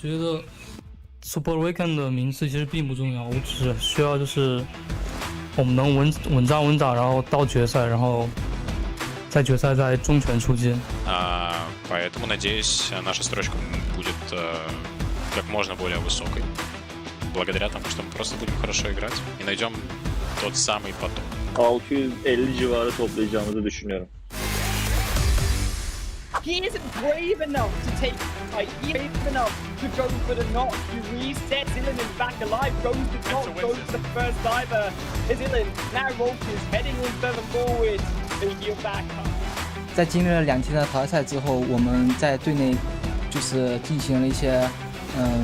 觉得 Super Weekend 的名次其实并不重要，我只需要就是我们能稳扎，然后到决赛，然后在决赛再重拳出击。Поэтому, надеюсь, наша строчка будет как можно более высокой. Благодаря тому, что мы просто будем хорошо играть и найдем tот самый поток. 650 civarı toplayacağımızı düşünüyorum. He isn't brave enough to take the fight. He isn't brave enough to go for the knock. He resets. Dylan is back alive. Goes to top. Goes to the first diver. Is Dylan now Rolkers heading in further forward. He'll back up. 在经历了2天的淘汰赛之后，我们在队内就是进行了一些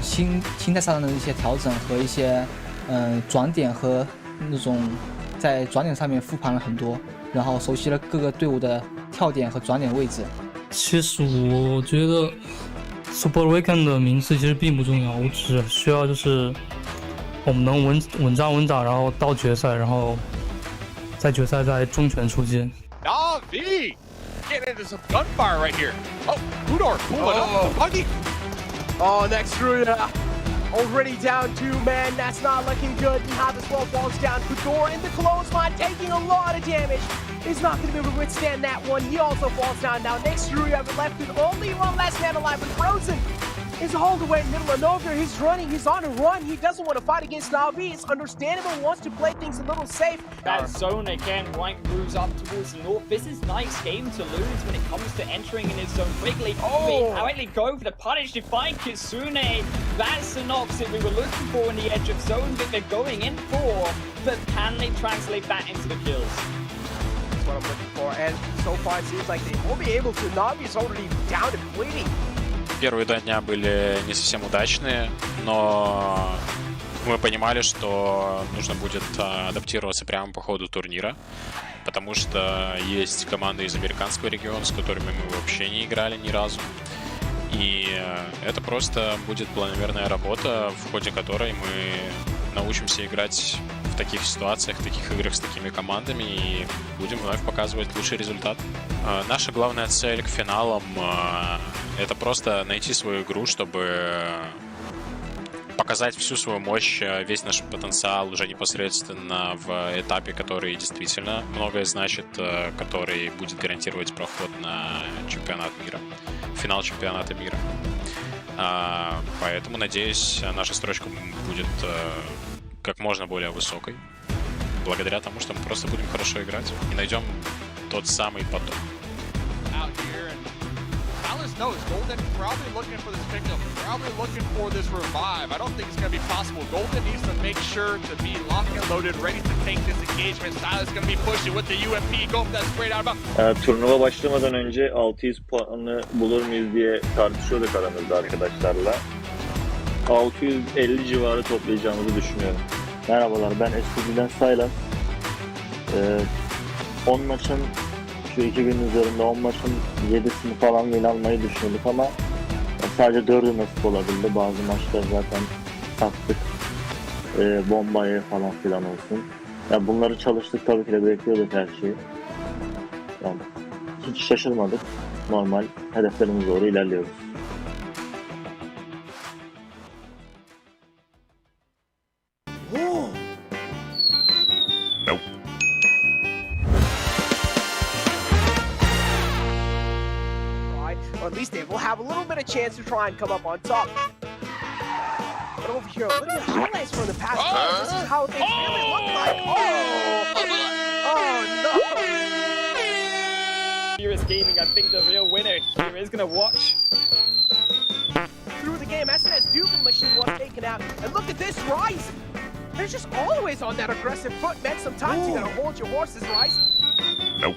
心态上的一些调整和一些转点和那种在转点上面复盘了很多，然后熟悉了各个队伍的跳点和转点位置。其实我觉得 Super Weekend 的名次其实并不重要，我只需要就是我们能稳扎，然后到决赛，然后在决赛再重拳出击。V getting into some gunfire right here. Oh, Udor pulling up the buggy. Oh, next Ruda. Already down 2 men. That's not looking good. And Habiswell falls down. Udor in the clothesline, taking a lot of damage. He's not going to be able to withstand that one. He also falls down. Now next Ruda left with only one last man alive with Frozen. Is all the way in the middle of nowhere. He's running. He's on a run. He doesn't want to fight against Navi. It's understandable. He wants to play things a little safe. That zone again, White moves up towards the north. This is nice game to lose when it comes to entering in his zone quickly. Quickly go for the punish to find Kitsune. That's the knocks that we were looking for in the edge of zone that they're going in for. But can they translate that into the kills? That's what I'm looking for. And so far it seems like they won't be able to. Navi's already down and bleeding. Первые 2 дня были не совсем удачные, но мы понимали, что нужно будет адаптироваться прямо по ходу турнира, потому что есть команды из американского региона, с которыми мы вообще не играли ни разу. И это просто будет планомерная работа, в ходе которой мы научимся играть в таких ситуациях, в таких играх с такими командами и будем вновь показывать лучший результат. Наша главная цель к финалам — это просто найти свою игру, чтобы показать всю свою мощь, весь наш потенциал уже непосредственно в этапе, который действительно многое значит, который будет гарантировать проход на чемпионат мира, финал чемпионата мира. Поэтому, надеюсь, наша строчка будет как можно более высокой, благодаря тому, что мы просто будем хорошо играть и найдем тот самый поток. Knows Golden probably looking for this pickup, probably looking for this revive. I don't think it's going to be possible. Golden needs to make sure to be locked and loaded, ready to take this engagement. Silas is going to be pushing with the UMP. Go for that straight out of. Turnuva başlamadan önce 600 puanı bulur muyuz diye tartışıyorduk aramızda arkadaşlarla. 650 civarı toplayacağımızı düşünüyorum. Merhabalar, ben SPG'den Silas. 10 maçın şu 2 gün üzerinde 10 maçın 7'sini falan win almayı düşünüyorduk ama sadece 4'ü nasip olabildi. Bazı maçlar zaten sattık. Bombaya falan filan olsun. Ya bunları çalıştık, tabii ki de bekliyorduk her şeyi. Yani hiç şaşırmadık. Normal hedeflerimize doğru ilerliyoruz. Or at least they will have a little bit of chance to try and come up on top. But over here, a little bit of highlights from the past. This is how things really look like. Oh no! Furious Gaming, I think the real winner here is going to watch. Through the game, SNS Dugan machine was taken out. And look at this, Rise! They're just always on that aggressive foot, man. Sometimes you gotta hold your horses, Rise. Nope.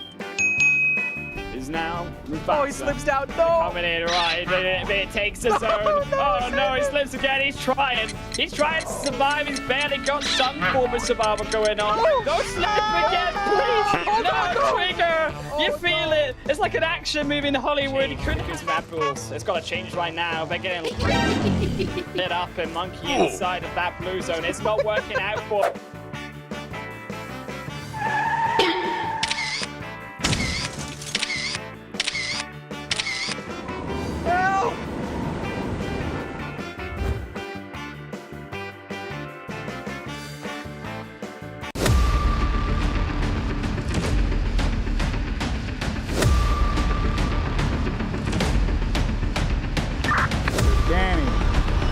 Is now Oh, he slips down. No! Coming in, right, but it takes the zone. Oh no, he slips again. He's trying to survive. He's barely got some form of survival going on. Don't slip again, please. No, trigger. You feel it. It's like an action movie in Hollywood. He couldn't use map rules. It's got to change right now. They're getting lit up and monkey inside of that blue zone. It's not working out for.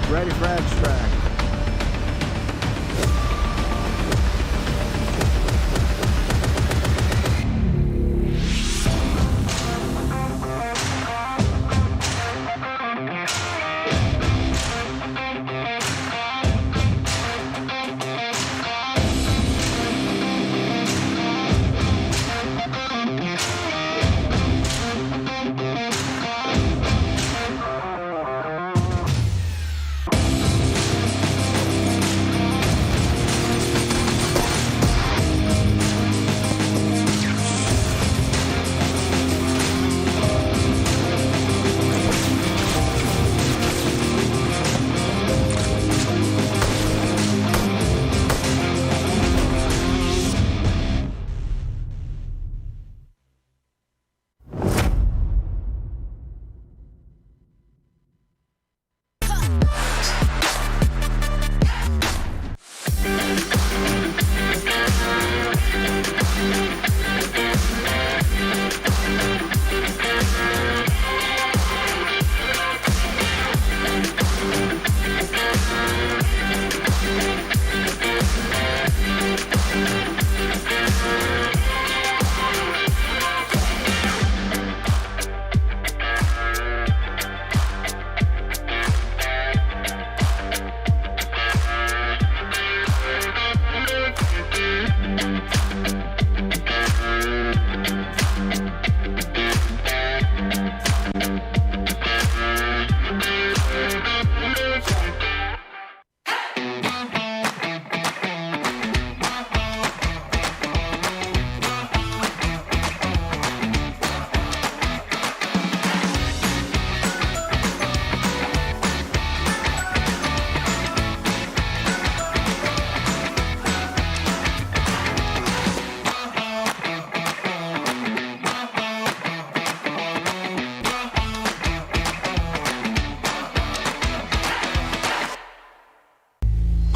Ready for extract.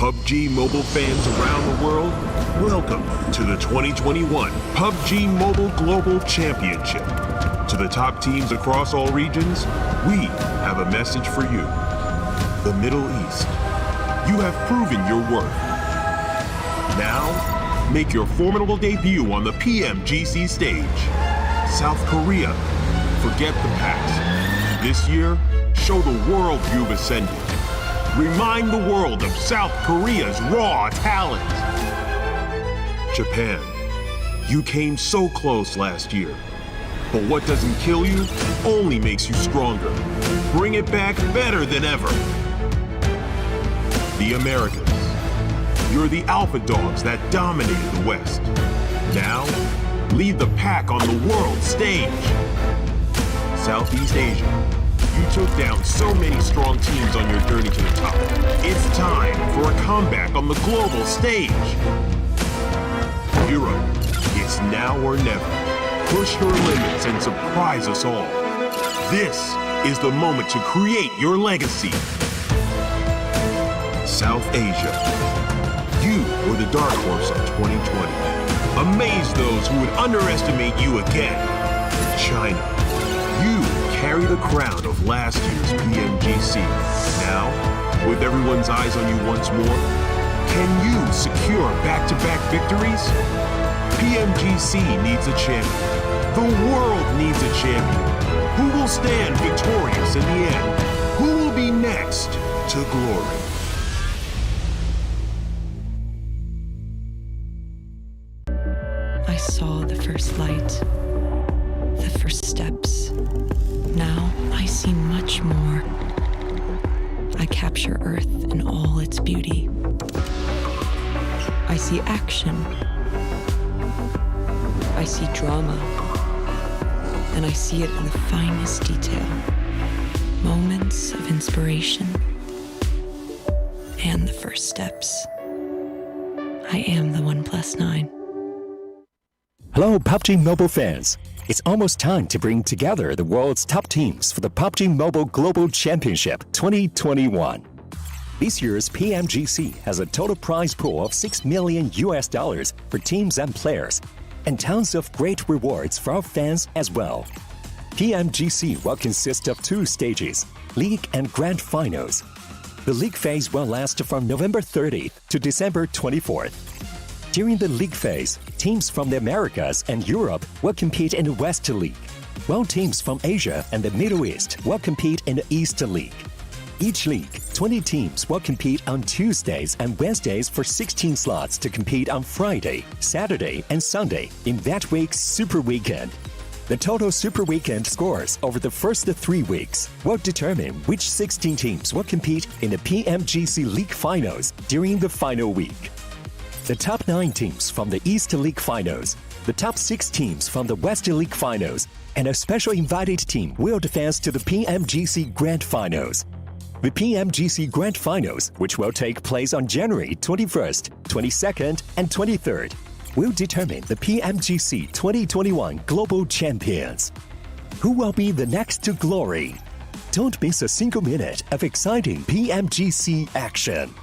PUBG Mobile fans around the world, welcome to the 2021 PUBG Mobile Global Championship. To the top teams across all regions, we have a message for you. The Middle East. You have proven your worth. Now, make your formidable debut on the PMGC stage. South Korea, forget the past. This year, show the world you've ascended. Remind the world of South Korea's raw talent. Japan, you came so close last year. But what doesn't kill you only makes you stronger. Bring it back better than ever. The Americans, you're the alpha dogs that dominated the West. Now, lead the pack on the world stage. Southeast Asia, you took down so many strong teams on your journey to the top. It's time for a comeback on the global stage. Europe, it's now or never. Push your limits and surprise us all. This is the moment to create your legacy. South Asia, you were the dark horse of 2020. Amaze those who would underestimate you again. China, you carry the crown of last year's PMGC. Now, with everyone's eyes on you once more, can you secure back-to-back victories? PMGC needs a champion. The world needs a champion. Who will stand victorious in the end? Who will be next to glory? I saw the first light, the first steps. Now I see much more. I capture Earth in all its beauty. I see action. I see drama. And I see it in the finest detail. Moments of inspiration and the first steps. I am the OnePlus 9. Hello, PUBG Mobile fans. It's almost time to bring together the world's top teams for the PUBG Mobile Global Championship 2021. This year's PMGC has a total prize pool of $6 million for teams and players, and tons of great rewards for our fans as well. PMGC will consist of 2 stages, League and Grand Finals. The league phase will last from November 30th to December 24th. During the league phase, teams from the Americas and Europe will compete in the West League, while teams from Asia and the Middle East will compete in the East League. Each league, 20 teams will compete on Tuesdays and Wednesdays for 16 slots to compete on Friday, Saturday, and Sunday in that week's Super Weekend. The total Super Weekend scores over the first 3 weeks will determine which 16 teams will compete in the PMGC League Finals during the final week. The top 9 teams from the East League Finals, the top 6 teams from the West League Finals, and a special invited team will advance to the PMGC Grand Finals. The PMGC Grand Finals, which will take place on January 21st, 22nd, and 23rd, will determine the PMGC 2021 Global Champions. Who will be the next to glory? Don't miss a single minute of exciting PMGC action.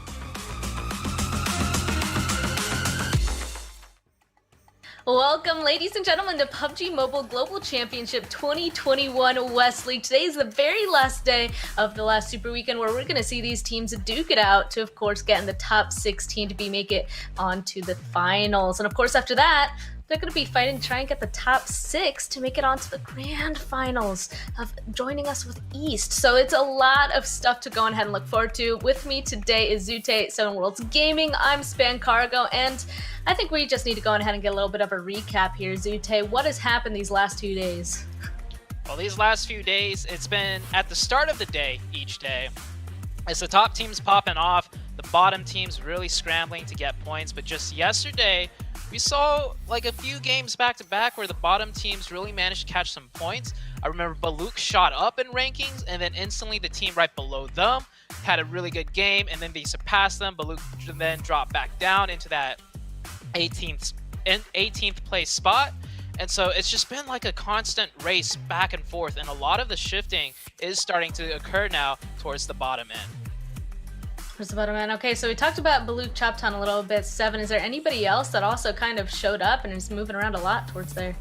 Welcome, ladies and gentlemen, to PUBG Mobile Global Championship 2021 West League. Today is the very last day of the last Super Weekend where we're going to see these teams duke it out to, of course, get in the top 16 to make it onto the finals. And, of course, after that, they're going to be fighting to try and get the top 6 to make it onto the grand finals of joining us with East. So it's a lot of stuff to go ahead and look forward to. With me today is Zute, 7 Worlds Gaming. I'm Span Cargo, and I think we just need to go ahead and get a little bit of a recap here. Zute, what has happened these last 2 days? Well, these last few days, it's been at the start of the day each day. As the top teams popping off, the bottom teams really scrambling to get points. But just yesterday, we saw like a few games back-to-back where the bottom teams really managed to catch some points. I remember Baluk shot up in rankings, and then instantly the team right below them had a really good game, and then they surpassed them. Baluk then dropped back down into that 18th place spot. And so it's just been like a constant race back and forth, and a lot of the shifting is starting to occur now towards the bottom end. Towards the bottom end. Okay, so we talked about Baluk Choptown a little bit. 7, is there anybody else that also kind of showed up and is moving around a lot towards there?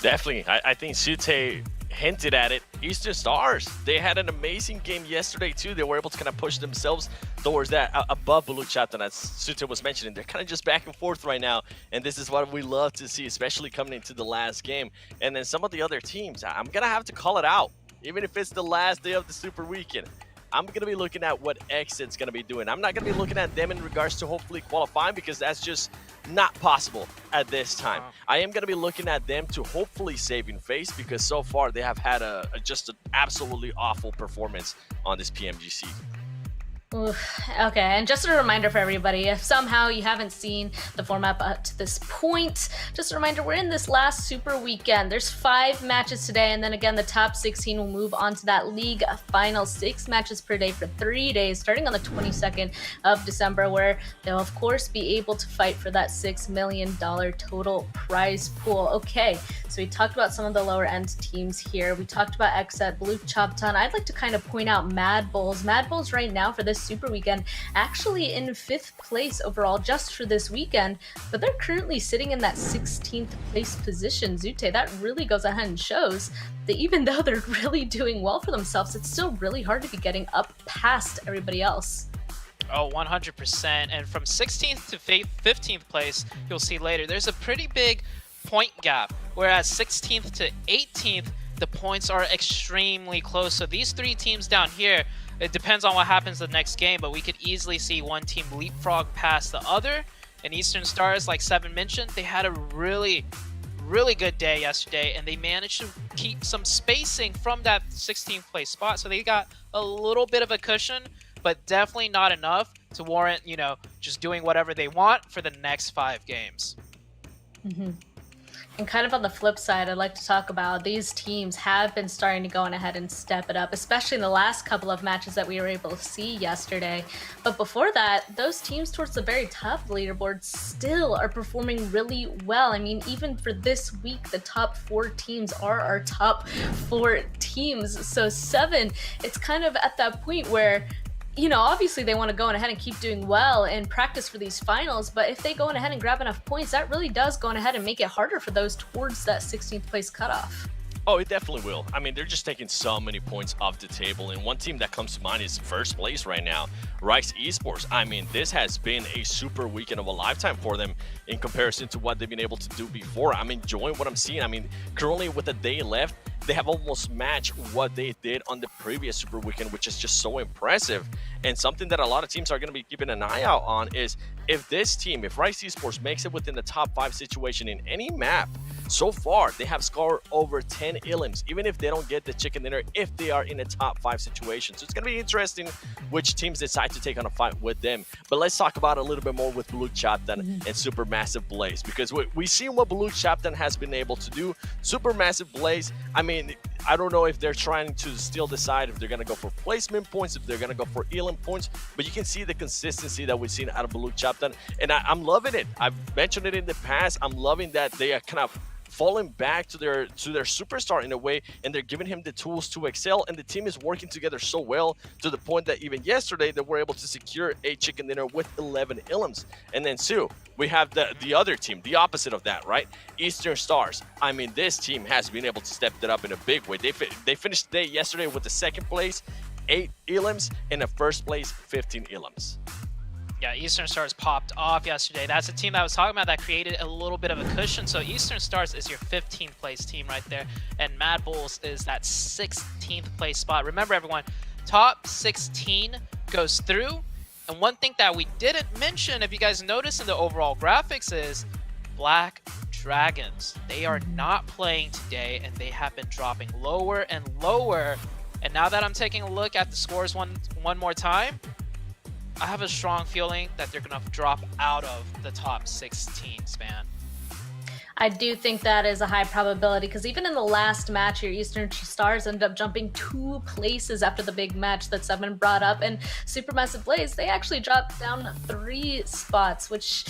Definitely. I think Sute hinted at it. Eastern Stars, they had an amazing game yesterday too. They were able to kind of push themselves towards that above Baluk Chapter, as Sute was mentioning. They're kind of just back and forth right now, and this is what we love to see, especially coming into the last game. And then some of the other teams, I'm gonna have to call it out, even if it's the last day of the Super Weekend. I'm going to be looking at what Exit's going to be doing. I'm not going to be looking at them in regards to hopefully qualifying, because that's just not possible at this time. I am going to be looking at them to hopefully saving face, because so far they have had just an absolutely awful performance on this PMGC. Oof. Okay, and just a reminder for everybody, if somehow you haven't seen the format up to this point, just a reminder, we're in this last Super Weekend. There's 5 matches today, and then again, the top 16 will move on to that league final. 6 matches per day for 3 days, starting on the 22nd of December, where they'll, of course, be able to fight for that $6 million total prize pool. Okay, so we talked about some of the lower-end teams here. We talked about Exet, Blue Chopton. I'd like to kind of point out Mad Bulls. Mad Bulls right now for this Super Weekend actually in 5th place overall just for this weekend, but they're currently sitting in that 16th place position. Zute, that really goes ahead and shows that even though they're really doing well for themselves, it's still really hard to be getting up past everybody else. Oh, 100%. And from 16th to 15th place, you'll see later, there's a pretty big point gap, whereas 16th to 18th, the points are extremely close. So these 3 teams down here, it depends on what happens the next game, but we could easily see one team leapfrog past the other. And Eastern Stars, like Seven mentioned, they had a really good day yesterday, and they managed to keep some spacing from that 16th place spot. So they got a little bit of a cushion, but definitely not enough to warrant, you know, just doing whatever they want for the next 5 games. Mm-hmm. And kind of on the flip side, I'd like to talk about these teams have been starting to go on ahead and step it up, especially in the last couple of matches that we were able to see yesterday. But before that, those teams towards the very top of the leaderboard still are performing really well. I mean, even for this week, the top 4 teams are our top 4 teams. So 7, it's kind of at that point where, you know, obviously they want to go on ahead and keep doing well and practice for these finals, but if they go on ahead and grab enough points, that really does go on ahead and make it harder for those towards that 16th place cutoff. Oh, it definitely will. I mean, they're just taking so many points off the table. And one team that comes to mind is first place right now, Rice Esports. I mean, this has been a super weekend of a lifetime for them in comparison to what they've been able to do before. I'm enjoying what I'm seeing. I mean, currently with a day left, they have almost matched what they did on the previous super weekend, which is just so impressive. And something that a lot of teams are going to be keeping an eye out on is if this team, if Rice Esports makes it within the top 5 situation in any map, so far they have scored over 10 elims, even if they don't get the chicken dinner, if they are in a top 5 situation. So it's going to be interesting which teams decide to take on a fight with them. But let's talk about it a little bit more with Blue Chapter and Supermassive Blaze, because we see what Blue Chapter has been able to do. Supermassive Blaze, I mean, I don't know if they're trying to still decide if they're going to go for placement points, if they're going to go for elim points, but you can see the consistency that we've seen out of Blue Chapter, and I'm loving it. I've mentioned it in the past. I'm loving that they are kind of falling back to their superstar in a way, and they're giving him the tools to excel, and the team is working together so well to the point that even yesterday they were able to secure a chicken dinner with 11 elims. And then Sue, we have the other team, the opposite of that, right? Eastern Stars. I mean, this team has been able to step it up in a big way. They finished the day yesterday with the second place 8 elims, and the first place 15 elims. Yeah, Eastern Stars popped off yesterday. That's a team that I was talking about that created a little bit of a cushion. So Eastern Stars is your 15th place team right there. And Mad Bulls is that 16th place spot. Remember, everyone, top 16 goes through. And one thing that we didn't mention, if you guys notice in the overall graphics, is Black Dragons. They are not playing today, and they have been dropping lower and lower. And now that I'm taking a look at the scores one more time, I have a strong feeling that they're going to drop out of the top 16 span. I do think that is a high probability, because even in the last match, your Eastern Stars ended up jumping 2 places after the big match that Seven brought up, and Supermassive Blaze, they actually dropped down 3 spots, which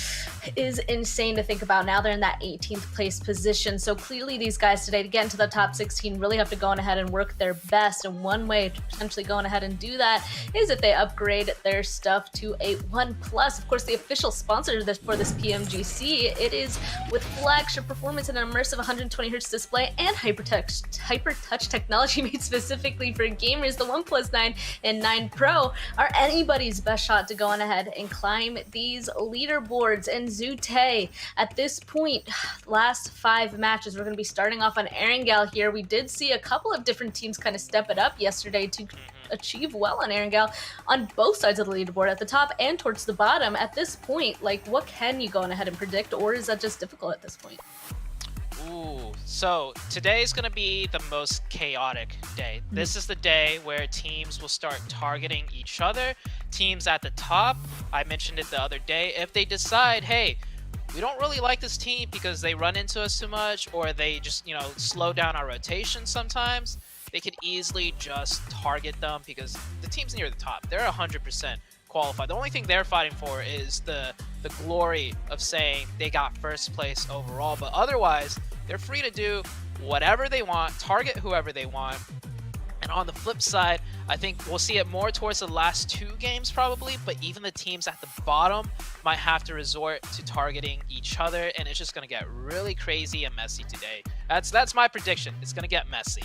is insane to think about. Now they're in that 18th place position, so clearly these guys today, to get into the top 16, really have to go on ahead and work their best, and one way to potentially go on ahead and do that is if they upgrade their stuff to a OnePlus. Of course, the official sponsor for this PMGC, it is with flagship performance and an immersive 120Hz display and hyper-touch technology made specifically for gamers. The OnePlus 9 and 9 Pro are anybody's best shot to go on ahead and climb these leaderboards. And Zute, at this point, last 5 matches, we're going to be starting off on Erangel here. We did see a couple of different teams kind of step it up yesterday to achieve well on Erangel on both sides of the leaderboard, at the top and towards the bottom. At this point, like, what can you go on ahead and predict, or is that just difficult at this point? Ooh, so today is going to be the most chaotic day. This is the day where teams will start targeting each other. Teams at the top, I mentioned it the other day, if they decide, hey, we don't really like this team because they run into us too much, or they just, slow down our rotation sometimes, they could easily just target them because the teams near the top, they're 100% qualified. The only thing they're fighting for is the glory of saying they got first place overall, but otherwise, they're free to do whatever they want, target whoever they want. And on the flip side, I think we'll see it more towards the last 2 games probably, but even the teams at the bottom might have to resort to targeting each other, and it's just going to get really crazy and messy today. That's my prediction. It's going to get messy.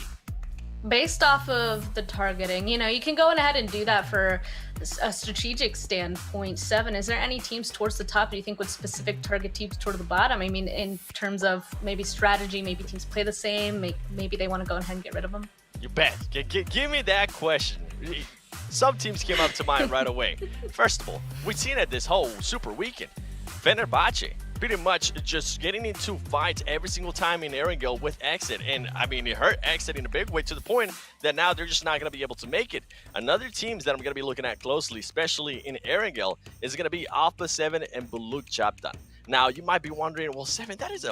Based off of the targeting, you can go ahead and do that for a strategic standpoint. Seven, is there any teams towards the top do you think would specific target teams toward the bottom? I mean, in terms of maybe strategy, maybe teams play the same, maybe they want to go ahead and get rid of them? You bet. Give me that question. Some teams came up to mind right away. First of all, we've seen it this whole super weekend. Fenerbahce pretty much just getting into fights every single time in Erangel with Exit. And I mean, it hurt Exit in a big way to the point that now they're just not going to be able to make it. Another teams that I'm going to be looking at closely, especially in Erangel, is going to be Alpha 7 and Buluk Chapter. Now, you might be wondering, well, Seven, that is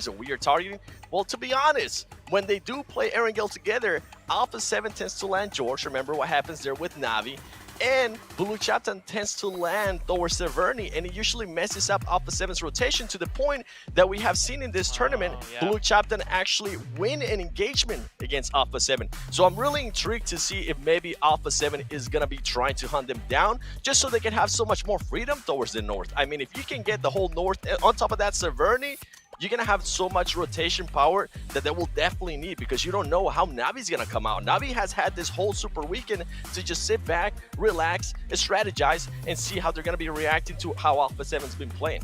a weird targeting. Well, to be honest, when they do play Erangel together, Alpha 7 tends to land George. Remember what happens there with Navi. And Blue Chapter tends to land towards Severny, and it usually messes up Alpha 7's rotation to the point that we have seen in this tournament, Blue Chapter actually win an engagement against Alpha 7. So I'm really intrigued to see if maybe Alpha 7 is going to be trying to hunt them down just so they can have so much more freedom towards the north. I mean, if you can get the whole north, on top of that Severny, you're going to have so much rotation power that they will definitely need, because you don't know how Navi's going to come out. Navi has had this whole super weekend to just sit back, relax, strategize, and see how they're going to be reacting to how Alpha 7's been playing.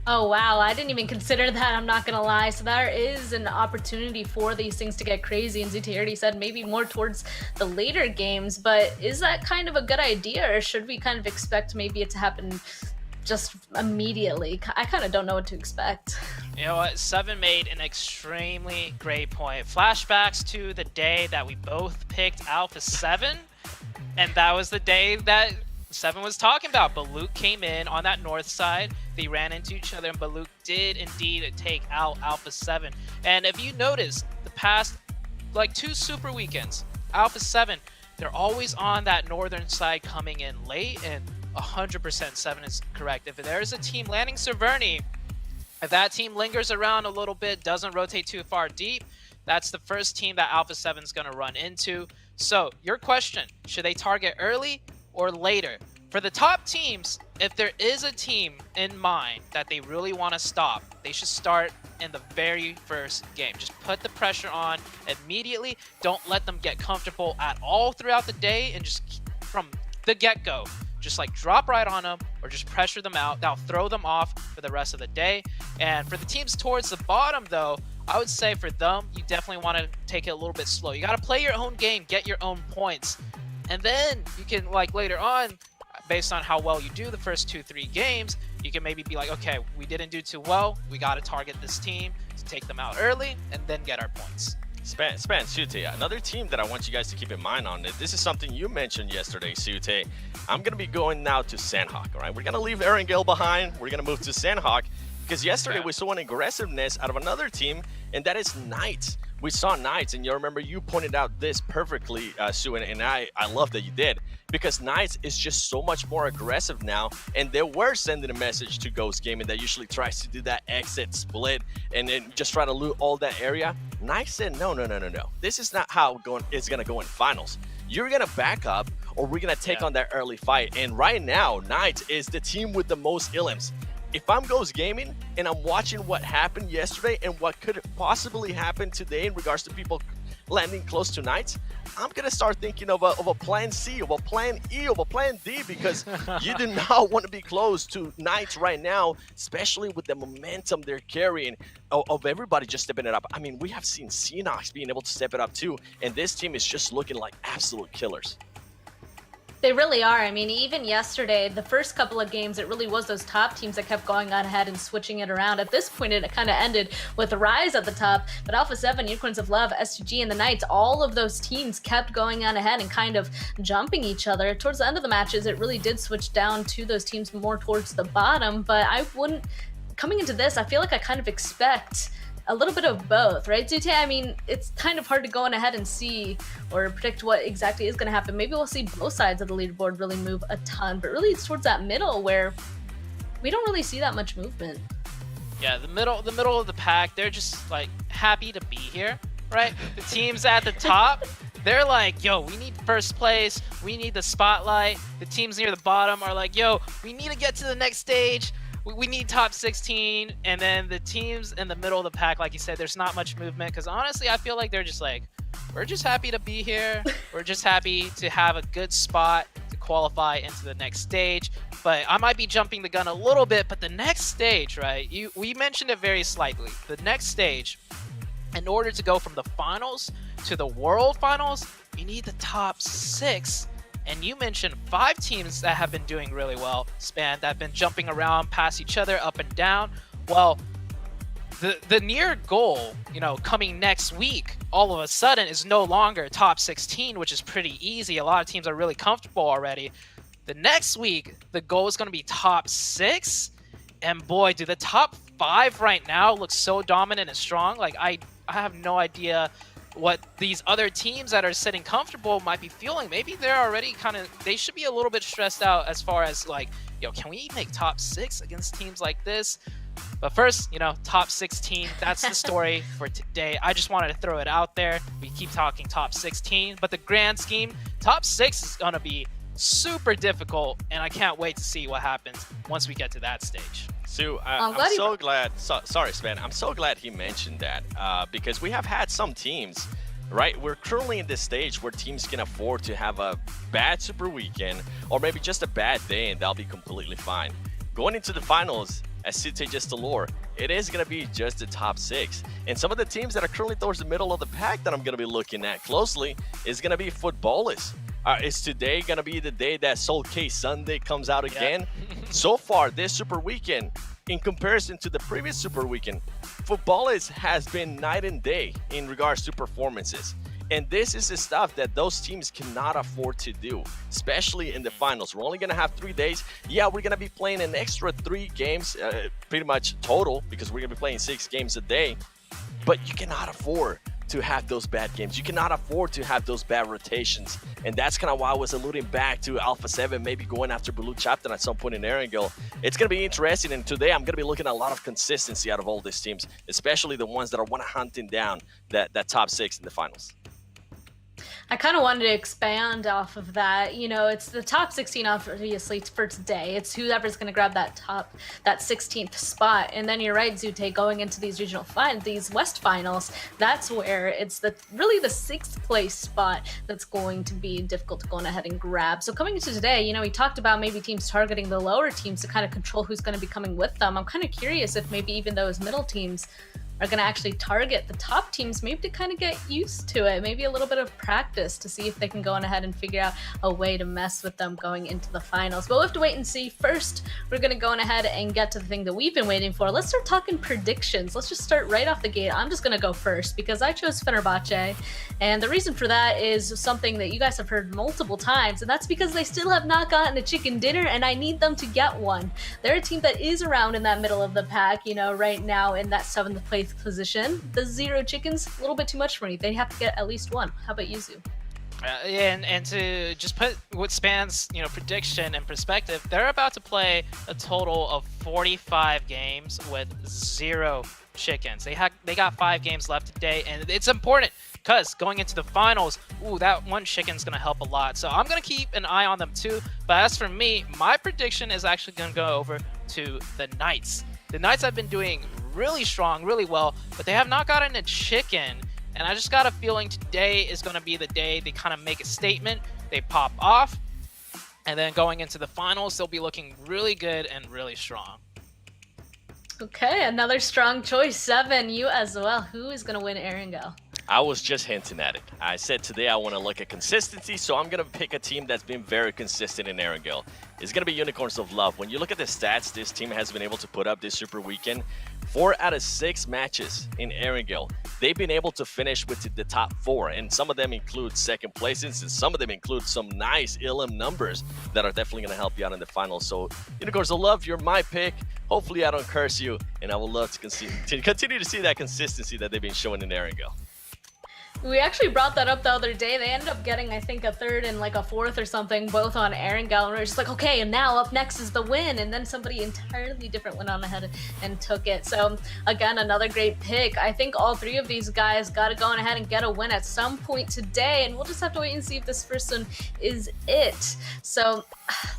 Oh wow, I didn't even consider that, I'm not gonna lie. So there is an opportunity for these things to get crazy, and ZT already said maybe more towards the later games, but is that kind of a good idea, or should we kind of expect maybe it to happen just immediately? I kind of don't know what to expect. You know what, Seven made an extremely great point. Flashbacks to the day that we both picked Alpha 7, and that was the day that Seven was talking about. Balut came in on that north side, they ran into each other, and Balut did indeed take out Alpha 7. And if you notice, the past like 2 super weekends, Alpha 7, they're always on that northern side coming in late, and 100% 7 is correct. If there's a team landing Severny, if that team lingers around a little bit, doesn't rotate too far deep, that's the first team that Alpha 7 is going to run into. So your question, should they target early or later? For the top teams, if there is a team in mind that they really want to stop, they should start in the very first game. Just put the pressure on immediately. Don't let them get comfortable at all throughout the day, and just from the get-go, just like drop right on them or just pressure them out. That'll throw them off for the rest of the day. And for the teams towards the bottom though, I would say for them, you definitely want to take it a little bit slow. You got to play your own game, get your own points. And then you can, like, later on, based on how well you do the first 2-3 games, you can maybe be like, okay, we didn't do too well, we got to target this team to take them out early and then get our points. Span, Sute, another team that I want you guys to keep in mind on it. This is something you mentioned yesterday, Sute. I'm going to be going now to Sanhok, all right? We're going to leave Erangel behind. We're going to move to Sanhok, because yesterday we saw an aggressiveness out of another team, and that is Knights. We saw Knights, and you remember you pointed out this perfectly, Sue, and I love that you did, because Knights is just so much more aggressive now, and they were sending a message to Ghost Gaming that usually tries to do that exit split and then just try to loot all that area. Knights said, no. This is not how it's going to go in finals. You're going to back up, or we're going to take on that early fight. And right now, Knights is the team with the most illims. If I'm Ghost Gaming and I'm watching what happened yesterday and what could possibly happen today in regards to people landing close to Knights, I'm going to start thinking of a plan C, of a plan E, of a plan D, because you do not want to be close to Knights right now, especially with the momentum they're carrying of everybody just stepping it up. I mean, we have seen Xenox being able to step it up too, and this team is just looking like absolute killers. They really are. I mean, even yesterday, the first couple of games, it really was those top teams that kept going on ahead and switching it around. At this point, it kind of ended with Rise at the top, but Alpha 7, Unicorns of Love, S2G, and the Knights, all of those teams kept going on ahead and kind of jumping each other. Towards the end of the matches, it really did switch down to those teams more towards the bottom, but I wouldn't... Coming into this, I feel like I kind of expect a little bit of both, right, Zute? I mean, it's kind of hard to go on ahead and see or predict what exactly is going to happen. Maybe we'll see both sides of the leaderboard really move a ton, but really it's towards that middle where we don't really see that much movement. Yeah, the middle of the pack, they're just like happy to be here, right? The teams at the top, they're like, yo, we need first place, we need the spotlight. The teams near the bottom are like, yo, we need to get to the next stage. We need top 16, and then the teams in the middle of the pack, like you said, there's not much movement, because honestly, I feel like they're just like, we're just happy to be here. We're just happy to have a good spot to qualify into the next stage. But I might be jumping the gun a little bit, but the next stage, right, we mentioned it very slightly. The next stage, in order to go from the finals to the world finals, you need the top 6. And you mentioned 5 teams that have been doing really well, Span, that have been jumping around past each other, up and down. Well, the near goal, you know, coming next week, all of a sudden is no longer top 16, which is pretty easy. A lot of teams are really comfortable already. The next week, the goal is going to be top 6. And boy, do the top 5 right now look so dominant and strong. Like, I have no idea what these other teams that are sitting comfortable might be feeling. Maybe they're already they should be a little bit stressed out as far as like, yo, can we make top 6 against teams like this? But first, you know, top 16, that's the story for today. I just wanted to throw it out there. We keep talking top 16, but the grand scheme, top 6 is gonna be super difficult, and I can't wait to see what happens once we get to that stage. Sue, I'm I'm glad you- so glad. Sorry, Sven. I'm so glad he mentioned that because we have had some teams, right? We're currently in this stage where teams can afford to have a bad Super Weekend or maybe just a bad day, and that'll be completely fine. Going into the finals, as Sute just allure, it is going to be just the top 6. And some of the teams that are currently towards the middle of the pack that I'm going to be looking at closely is going to be Footballers. Is today going to be the day that Soul K Sunday comes out again? So far, this Super Weekend, in comparison to the previous Super Weekend, Footballers has been night and day in regards to performances. And this is the stuff that those teams cannot afford to do, especially in the finals. We're only going to have 3 days. Yeah, we're going to be playing an extra 3 games, pretty much total, because we're going to be playing 6 games a day. But you cannot afford to have those bad games. You cannot afford to have those bad rotations. And that's kind of why I was alluding back to Alpha 7, maybe going after Blue Chapter at some point in Erangel. It's going to be interesting. And today I'm going to be looking at a lot of consistency out of all these teams, especially the ones that are hunting down that top 6 in the finals. I kind of wanted to expand off of that. You know, it's the top 16 obviously for today. It's whoever's going to grab that 16th spot. And then you're right, Zute, going into these these West finals, that's where it's really the 6th place spot that's going to be difficult to go on ahead and grab. So coming into today, you know, we talked about maybe teams targeting the lower teams to kind of control who's going to be coming with them. I'm kind of curious if maybe even those middle teams are going to actually target the top teams, maybe to kind of get used to it, maybe a little bit of practice to see if they can go on ahead and figure out a way to mess with them going into the finals. But we'll have to wait and see. First, we're going to go on ahead and get to the thing that we've been waiting for. Let's start talking predictions. Let's just start right off the gate. I'm just going to go first because I chose Fenerbahce. And the reason for that is something that you guys have heard multiple times, and that's because they still have not gotten a chicken dinner, and I need them to get one. They're a team that is around in that middle of the pack, you know, right now in that 7th place position. The 0 chickens, a little bit too much for me. They have to get at least one. How about you, Zoo? And to just put what spans, you know, prediction and perspective, they're about to play a total of 45 games with 0 chickens. They got 5 games left today, and it's important because going into the finals, that one chicken's gonna help a lot. So I'm gonna keep an eye on them too. But as for me, my prediction is actually gonna go over to the Knights. The Knights have been doing really strong, really well, but they have not gotten a chicken. And I just got a feeling today is going to be the day they kind of make a statement, they pop off, and then going into the finals, they'll be looking really good and really strong. Okay, another strong choice. 7, you as well. Who is going to win Erangel? I was just hinting at it. I said today I want to look at consistency, so I'm going to pick a team that's been very consistent in Erangel. It's going to be Unicorns of Love. When you look at the stats this team has been able to put up this Super Weekend, 4 out of 6 matches in Erangel, they've been able to finish with the top 4, and some of them include second places, and some of them include some nice ILM numbers that are definitely going to help you out in the finals. So Unicorns of Love, you're my pick. Hopefully I don't curse you, and I would love to continue to see that consistency that they've been showing in Erangel. We actually brought that up the other day. They ended up getting, I think, a 3rd and like a 4th or something, both on Erangel, and we were just like, okay, and now up next is the win, and then somebody entirely different went on ahead and took it. So again, another great pick. I think all 3 of these guys got to go on ahead and get a win at some point today, and we'll just have to wait and see if this first one is it. So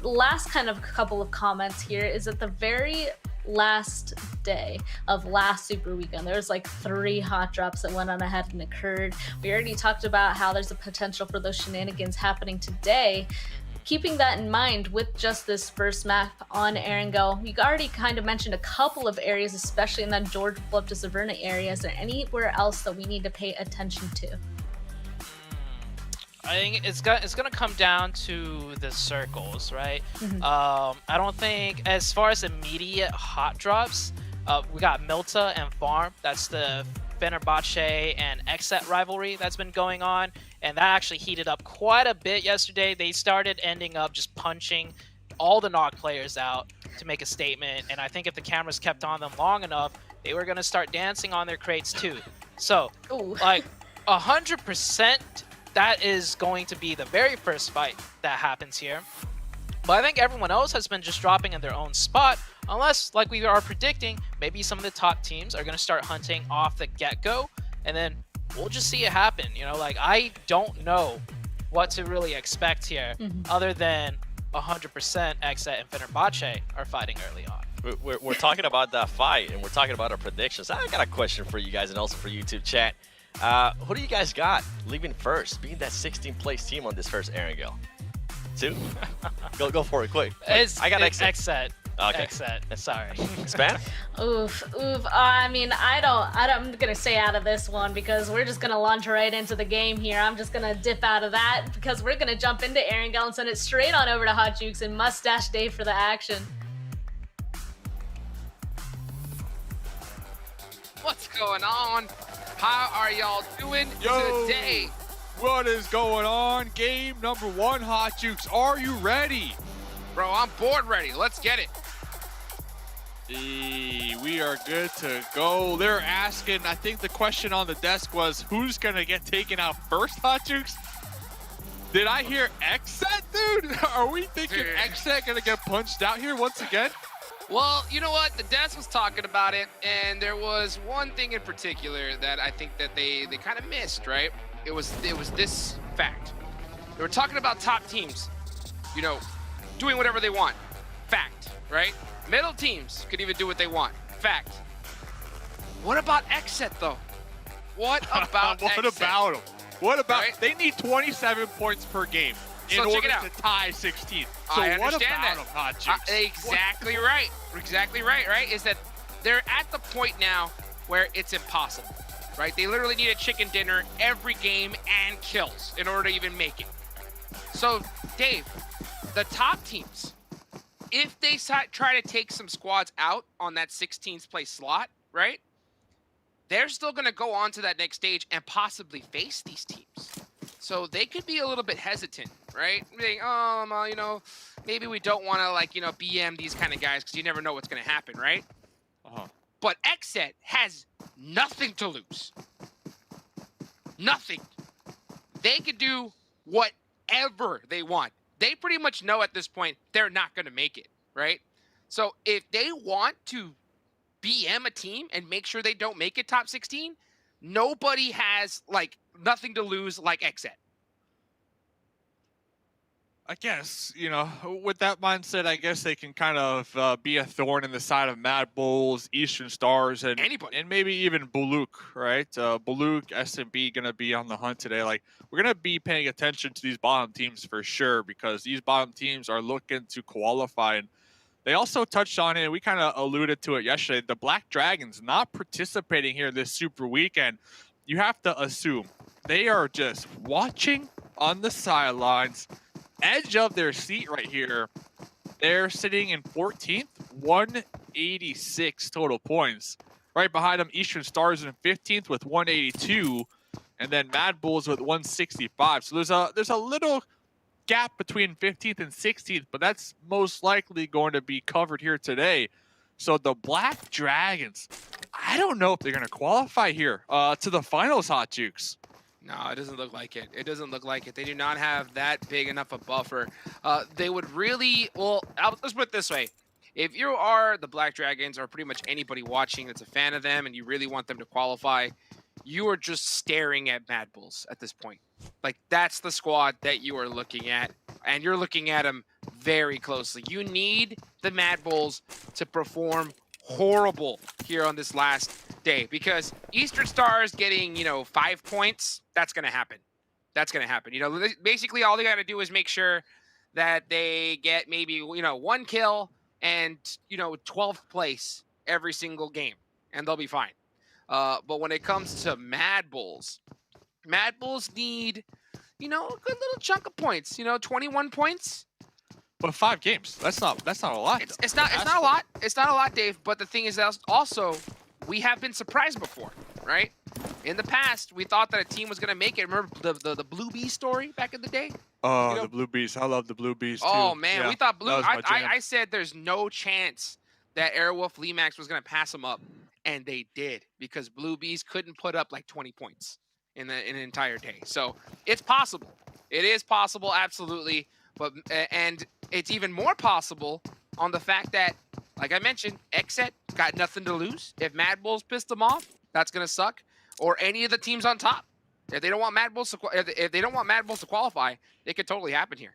last kind of couple of comments here is at the very last day of last Super Weekend, there was like 3 hot drops that went on ahead and occurred. We already talked about how there's a potential for those shenanigans happening today. Keeping that in mind with just this first map on Erangel, we already kind of mentioned a couple of areas, especially in that George Flip to Saverna area. Is there anywhere else that we need to pay attention to? I think it's gonna come down to the circles, right? I don't think, as far as immediate hot drops, we got Milta and Farm. That's the Fenerbahce and Exet rivalry that's been going on, and that actually heated up quite a bit yesterday. They started ending up just punching all the NOC players out to make a statement, and I think if the cameras kept on them long enough, they were gonna start dancing on their crates too. So, like 100%. That is going to be the very first fight that happens here. But I think everyone else has been just dropping in their own spot, unless, like we are predicting, maybe some of the top teams are going to start hunting off the get-go, and then we'll just see it happen. You know, like, I don't know what to really expect here, other than 100% Exet and Fenerbahce are fighting early on. We're talking about that fight, and we're talking about our predictions. I got a question for you guys, and also for YouTube chat. Who do you guys got leaving first, being that 16th place team on this first Erangel? 2? go for it, quick. I got Exet. Exet. Okay. Exet. Sorry. Span? Oof. I mean, I'm gonna stay out of this one because we're just gonna launch right into the game here. I'm just gonna dip out of that because we're gonna jump into Erangel and send it straight on over to Hot Jukes and Mustache Dave for the action. What's going on? How are y'all doing today? What is going on? Game number 1, Hot Jukes. Are you ready? Bro, I'm board ready. Let's get it. We are good to go. They're asking, I think the question on the desk was, who's going to get taken out first, Hot Jukes? Did I hear Exet, dude? Are we thinking Exet going to get punched out here once again? Well, you know what? The desk was talking about it, and there was one thing in particular that I think that they kind of missed, right? It was this fact. They were talking about top teams, you know, doing whatever they want. Fact, right? Middle teams could even do what they want. Fact. What about Exet, though? What about What Exet? about them? What about, Right? They need 27 points per game in So check order it out. to tie 16. So I what understand about that. them, Hot Jukes? Exactly right. Exactly right? Is that they're at the point now where it's impossible, right? They literally need a chicken dinner every game and kills in order to even make it. So, Dave, the top teams, if they try to take some squads out on that 16th place slot, right? They're still going to go on to that next stage and possibly face these teams. So they could be a little bit hesitant, right? Being, you know, maybe we don't want to, like, you know, BM these kind of guys because you never know what's going to happen, right? But Exet has nothing to lose. Nothing. They could do whatever they want. They pretty much know at this point they're not going to make it, right? So if they want to BM a team and make sure they don't make it top 16, nobody has, like, nothing to lose like Exet. I guess, you know, with that mindset, I guess they can kind of be a thorn in the side of Mad Bulls, Eastern Stars, and anybody, and maybe even Buluk, right? Buluk, SMB gonna be on the hunt today. Like, we're gonna be paying attention to these bottom teams for sure because these bottom teams are looking to qualify. And they also touched on it, and we kind of alluded to it yesterday. The Black Dragons not participating here this Super Weekend. You have to assume they are just watching on the sidelines, edge of their seat right here. They're sitting in 14th, 186 total points. Right behind them, Eastern Stars in 15th with 182, and then Mad Bulls with 165. So there's a little gap between 15th and 16th, but that's most likely going to be covered here today. So the Black Dragons, I don't know if they're going to qualify here to the finals, Hot Jukes. No, it doesn't look like it. It doesn't look like it. They do not have that big enough a buffer. They would really, well, let's put it this way. If you are the Black Dragons or pretty much anybody watching that's a fan of them and you really want them to qualify, you are just staring at Mad Bulls at this point. Like, that's the squad that you are looking at, and you're looking at them very closely. You need the Mad Bulls to perform horrible here on this last day because Eastern Stars getting, you know, 5 points, that's going to happen. That's going to happen. You know, basically all they got to do is make sure that they get maybe, you know, 1 kill and, you know, 12th place every single game, and they'll be fine. But when it comes to Mad Bulls need, you know, a good little chunk of points, you know, 21 points. But 5 games, that's not a lot. It's not a lot. It's not a lot, Dave. But the thing is that also, we have been surprised before, right? In the past, we thought that a team was going to make it. Remember the Blue Bee story back in the day? Oh, You know? the Blue Bees. I love the Blue Bees, too. Oh, man. Yeah, We thought Blue... that was my jam. I said there's no chance that Airwolf Limax was going to pass them up. And they did, because Blue Bees couldn't put up like 20 points in an entire day. So it's possible. It is possible, absolutely. But and it's even more possible on the fact that, like I mentioned, Exet got nothing to lose. If Mad Bulls pissed them off, that's going to suck. Or any of the teams on top. If they don't want Mad Bulls to if they don't want Mad Bulls to qualify, it could totally happen here.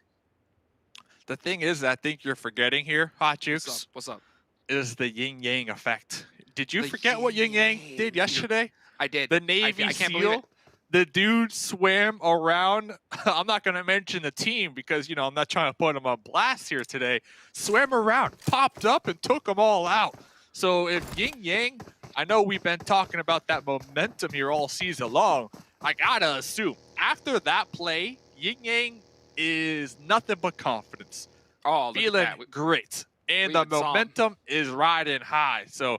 The thing is, I think you're forgetting here, Hot Jukes. What's up? Is the yin yang effect. Did you forget what yin yang did yesterday? I did. The Navy I can't believe SEAL. it. The dude swam around. I'm not going to mention the team because, you know, I'm not trying to put him on blast here today. Swam around, popped up, and took them all out. So if yin yang, I know we've been talking about that momentum here all season long. I got to assume after that play, yin yang is nothing but confidence. Oh, look feeling at that. great. And we the even saw him. momentum is riding high. So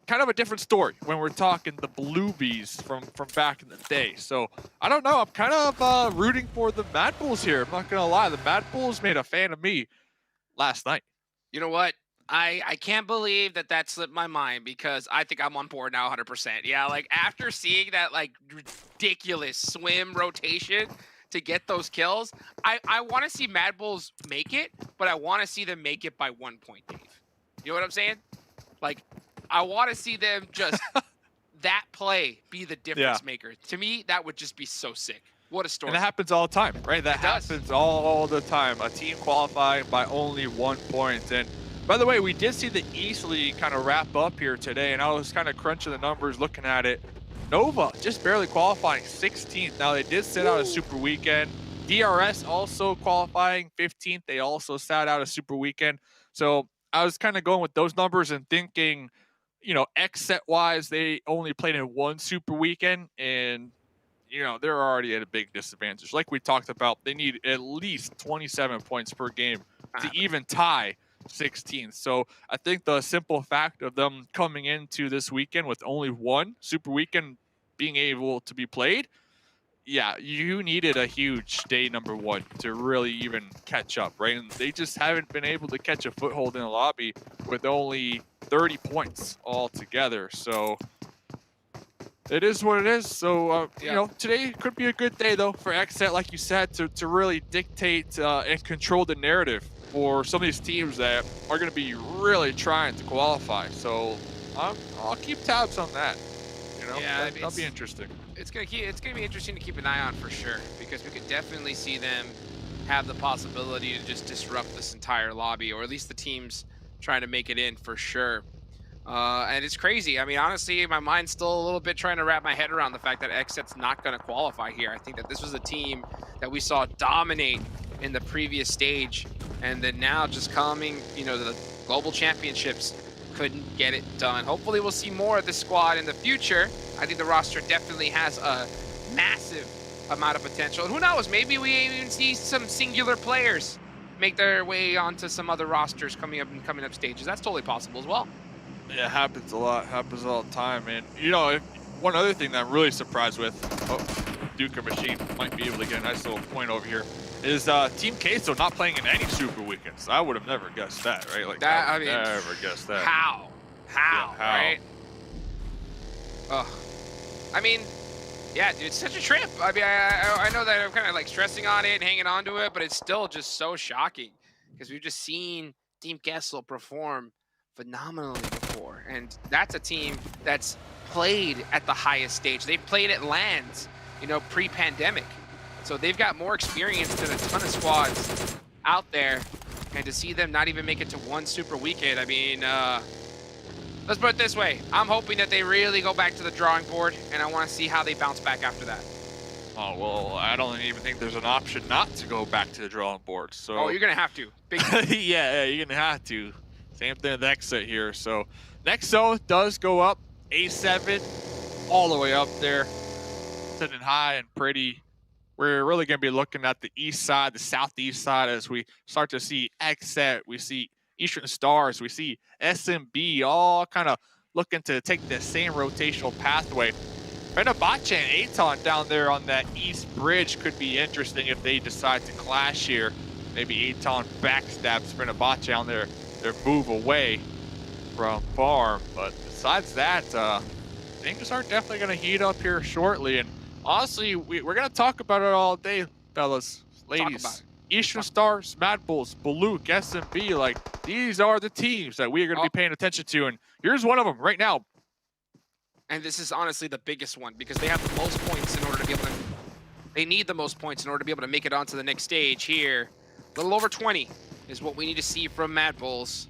kind of a different story when we're talking the Bluebies from back in the day. So I don't know. I'm kind of rooting for the Mad Bulls here. I'm not going to lie. The Mad Bulls made a fan of me last night. You know what? I can't believe that slipped my mind because I think I'm on board now 100%. Yeah, like after seeing that like ridiculous swim rotation to get those kills, I want to see Mad Bulls make it, but I want to see them make it by 1 point, Dave. You know what I'm saying? Like, I want to see them just that play be the difference maker. To me, that would just be so sick. What a story. And that happens all the time, right? That happens all the time. A team qualifying by only 1 point. And by the way, we did see the East League kind of wrap up here today, and I was kind of crunching the numbers looking at it. Nova just barely qualifying 16th. Now, they did sit out a Super Weekend. DRS also qualifying 15th. They also sat out a Super Weekend. So I was kind of going with those numbers and thinking, you know, X set wise, they only played in 1 Super Weekend, and you know, they're already at a big disadvantage. Like we talked about, they need at least 27 points per game to even tie 16th. So I think the simple fact of them coming into this weekend with only 1 Super Weekend being able to be played, yeah, you needed a huge day number 1 to really even catch up, right? And they just haven't been able to catch a foothold in the lobby with only 30 points altogether. So it is what it is. So, you know, today could be a good day, though, for XSET, like you said, to really dictate and control the narrative for some of these teams that are going to be really trying to qualify. So I'll keep tabs on that. You know, that'll be interesting. It's gonna be interesting to keep an eye on for sure, because we could definitely see them have the possibility to just disrupt this entire lobby, or at least the teams trying to make it in for sure. And it's crazy. I mean, honestly, my mind's still a little bit trying to wrap my head around the fact that XSET's not going to qualify here. I think that this was a team that we saw dominate in the previous stage, and then now just coming, you know, the global championships, couldn't get it done. Hopefully we'll see more of this squad in the future. I think the roster definitely has a massive amount of potential. And who knows, maybe we even see some singular players make their way onto some other rosters coming up stages. That's totally possible as well. Yeah, it happens a lot. Happens all the time. And, you know, one other thing that I'm really surprised with, Duca Machine might be able to get a nice little point over here, is Team Queso not playing in any Super Weekends. I would have never guessed that, right? Like, I would never guessed that. How? Yeah, right? Ugh. I mean, yeah, dude, it's such a trip. I mean, I know that I'm kind of like stressing on it and hanging on to it, but it's still just so shocking because we've just seen Team Kessel perform phenomenally before, and that's a team that's played at the highest stage. They've played at LANs, you know, pre-pandemic, so they've got more experience than a ton of squads out there, and to see them not even make it to 1 Super Weekend, I mean, let's put it this way, I'm hoping that they really go back to the drawing board, and I want to see how they bounce back after that. Oh, well, I don't even think there's an option not to go back to the drawing board. So oh, you're gonna have to. Big yeah, you're gonna have to. Same thing with Exit here. So next zone does go up, A7, all the way up there, sitting high and pretty. We're really going to be looking at the east side, the southeast side, as we start to see Exit. We see Eastern Stars. We see SMB, all kind of looking to take the same rotational pathway. Fenerbahce and Aton down there on that east bridge could be interesting if they decide to clash here. Maybe Aton backstabs Fenerbahce on their move away from farm. But besides that, things are definitely going to heat up here shortly. And honestly, we're going to talk about it all day, fellas, ladies. Eastern Stars, Mad Bulls, Baluk, SMB, like, these are the teams that we are going to be paying attention to. And here's one of them right now. And this is honestly the biggest one because they have the most points in order to be able to. They need the most points in order to be able to make it onto the next stage here. A little over 20 is what we need to see from Mad Bulls.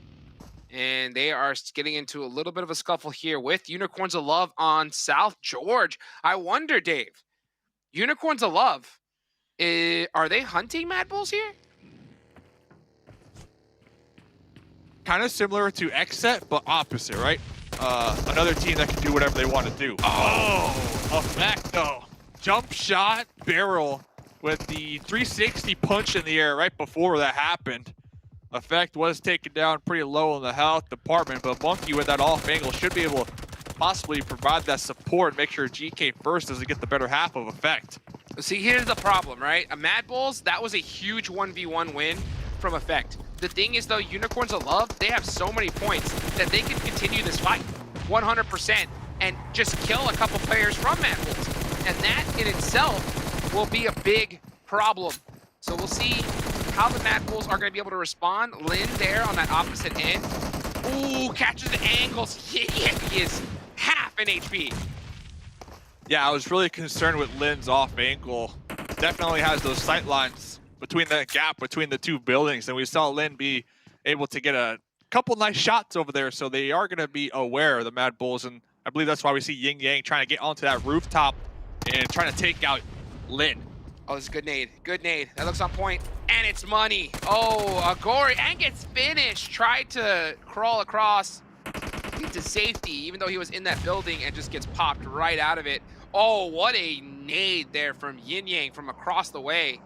And they are getting into a little bit of a scuffle here with Unicorns of Love on South George. I wonder, Dave, Unicorns of Love, are they hunting Mad Bulls here? Kind of similar to Xset, but opposite, right? Another team that can do whatever they want to do. Oh, Effect though. Jump shot, barrel with the 360 punch in the air right before that happened. Effect was taken down pretty low in the health department, but Monkey with that off angle should be able to possibly provide that support, make sure GK first doesn't get the better half of Effect. See, here's the problem, right? A Mad Bulls, that was a huge 1v1 win from Effect. The thing is, though, Unicorns of Love, they have so many points that they can continue this fight 100% and just kill a couple players from Mad Bulls. And that in itself will be a big problem. So we'll see how the Mad Bulls are going to be able to respond. Lin there on that opposite end. Ooh, catches the angles. He is half an HP. Yeah, I was really concerned with Lin's off angle. Definitely has those sight lines between that gap between the two buildings, and we saw Lin be able to get a couple nice shots over there, so they are going to be aware of the Mad Bulls, and I believe that's why we see Yin Yang trying to get onto that rooftop and trying to take out Lin. Oh, this is good nade. Good nade. That looks on point. And it's money. Oh, Agori, and gets finished. Tried to crawl across into safety, even though he was in that building, and just gets popped right out of it. Oh, what a nade there from Yin Yang from across the way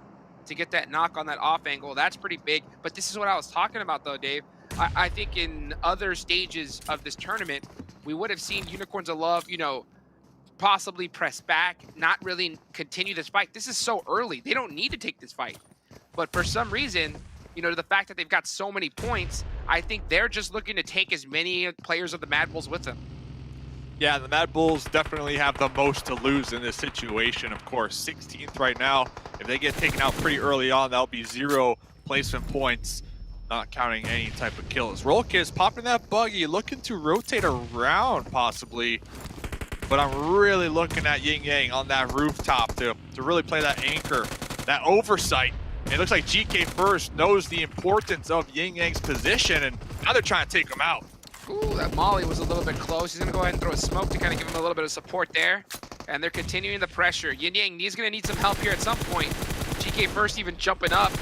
to get that knock on that off angle. That's pretty big. But this is what I was talking about, though, Dave. I think in other stages of this tournament, we would have seen Unicorns of Love, you know, possibly press back, not really continue this fight. This is so early. They don't need to take this fight. But for some reason, you know, the fact that they've got so many points, I think they're just looking to take as many players of the Mad Bulls with them. Yeah, the Mad Bulls definitely have the most to lose in this situation, of course. 16th right now. If they get taken out pretty early on, that'll be 0 placement points, not counting any type of kills. Rolkis popping that buggy, looking to rotate around possibly. But I'm really looking at Yin Yang on that rooftop to really play that anchor, that oversight. It looks like GK First knows the importance of Yin Yang's position, and now they're trying to take him out. Ooh, that molly was a little bit close. He's going to go ahead and throw a smoke to kind of give him a little bit of support there. And they're continuing the pressure. Yin Yang is going to need some help here at some point. GK First even jumping up,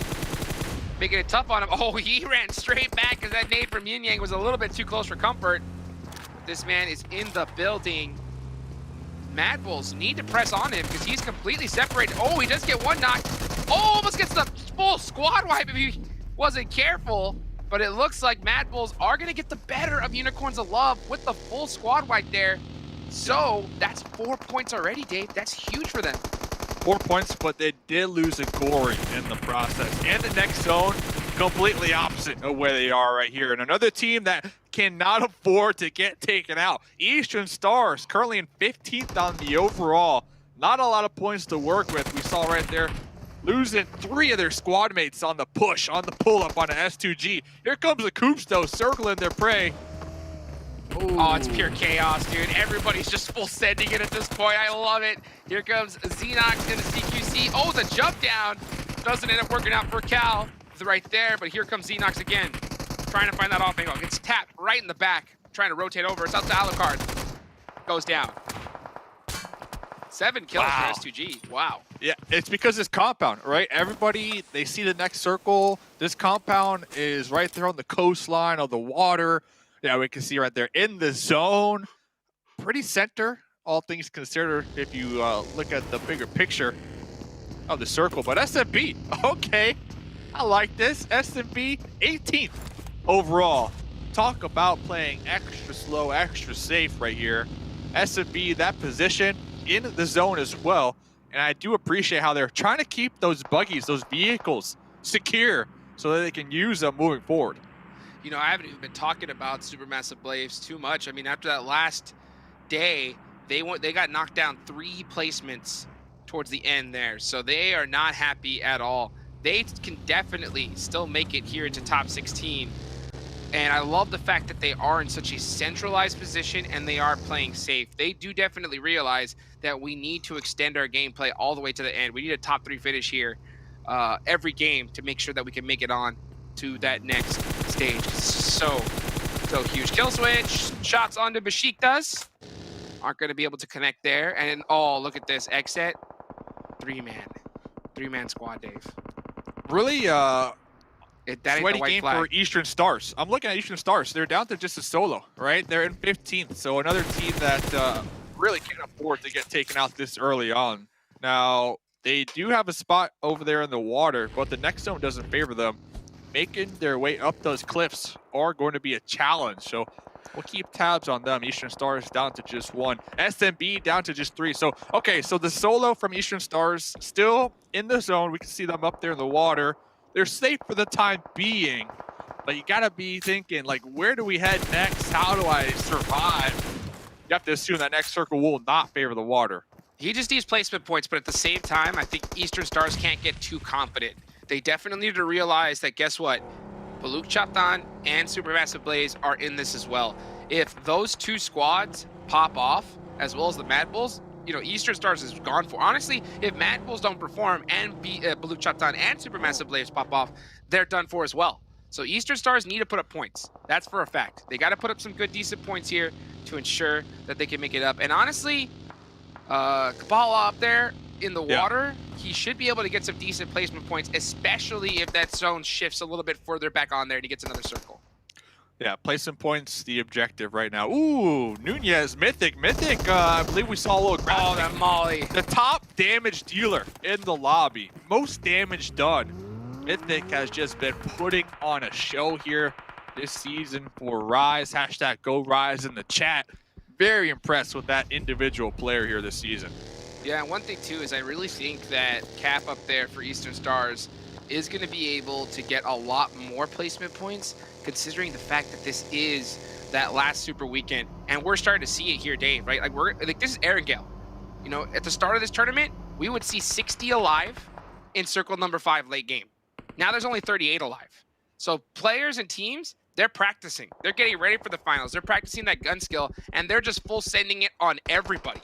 making it tough on him. Oh, he ran straight back because that nade from Yin Yang was a little bit too close for comfort. This man is in the building. Mad Bulls need to press on him because he's completely separated. Oh, he does get one knock. Oh, almost gets the full squad wipe if he wasn't careful. But it looks like Mad Bulls are going to get the better of Unicorns of Love with the full squad wipe there. So that's 4 points already, Dave. That's huge for them. 4 points, but they did lose a Gory in the process. And the next zone, completely opposite of where they are right here. And another team that cannot afford to get taken out. Eastern Stars currently in 15th on the overall. Not a lot of points to work with. We saw right there losing 3 of their squad mates on the push, on the pull-up on an S2G. Here comes the Coops, though, circling their prey. Ooh. Oh, it's pure chaos, dude. Everybody's just full sending it at this point. I love it. Here comes Xenox into CQC. Oh, the jump down doesn't end up working out for Cal. It's right there, but here comes Xenox again. Trying to find that off angle. Gets tapped right in the back. Trying to rotate over. It's out to Alucard. Goes down. 7 kills for S2G. Wow. Yeah, it's because it's compound, right? Everybody, they see the next circle. This compound is right there on the coastline of the water. Yeah, we can see right there in the zone. Pretty center, all things considered, if you look at the bigger picture of the circle. But SMB, okay. I like this. SMB, 18th overall. Talk about playing extra slow, extra safe right here. SMB, that position in the zone as well. And I do appreciate how they're trying to keep those buggies, those vehicles secure so that they can use them moving forward. You know, I haven't even been talking about Supermassive Blaze too much. I mean, after that last day, they got knocked down 3 placements towards the end there. So they are not happy at all. They can definitely still make it here into top 16. And I love the fact that they are in such a centralized position and they are playing safe. They do definitely realize that we need to extend our gameplay all the way to the end. We need a top 3 finish here every game to make sure that we can make it on to that next stage. So huge. Kill switch. Shots onto Besiktas. Aren't going to be able to connect there. And oh, look at this. Exit. 3-man squad, Dave. Really sweaty game flag. for Eastern Stars. I'm looking at Eastern Stars. They're down to just a solo, right? They're in 15th, so another team that really can't afford to get taken out this early on. Now, they do have a spot over there in the water, but the next zone doesn't favor them. Making their way up those cliffs are going to be a challenge, so we'll keep tabs on them. Eastern Stars down to just 1. SMB down to just 3. So, okay, so the solo from Eastern Stars still in the zone. We can see them up there in the water. They're safe for the time being, but you gotta be thinking, like, where do we head next? How do I survive? You have to assume that next circle will not favor the water. He just needs placement points, but at the same time, I think Eastern Stars can't get too confident. They definitely need to realize that, guess what? Baluk Chatan and Supermassive Blaze are in this as well. If those 2 squads pop off, as well as the Mad Bulls, you know, Eastern Stars is gone for. Honestly, if Mad Bulls don't perform and Baluk Chatan and Supermassive Blaze pop off, they're done for as well. So Eastern Stars need to put up points. That's for a fact. They got to put up some good, decent points here to ensure that they can make it up. And honestly, Kabbalah up there in the water, he should be able to get some decent placement points, especially if that zone shifts a little bit further back on there and he gets another circle. Yeah, placement points, the objective right now. Ooh, Nunez, Mythic. I believe we saw a little graphic. Oh, that Molly. The top damage dealer in the lobby. Most damage done. Mythic has just been putting on a show here this season for Rise. Hashtag go Rise in the chat. Very impressed with that individual player here this season. Yeah, and one thing too is I really think that Cap up there for Eastern Stars is going to be able to get a lot more placement points, considering the fact that this is that last super weekend, and we're starting to see it here, Dave. Right? Like this is Erangel. You know, at the start of this tournament, we would see 60 alive in circle number 5 late game. Now there's only 38 alive. So players and teams, they're practicing. They're getting ready for the finals. They're practicing that gun skill, and they're just full sending it on everybody.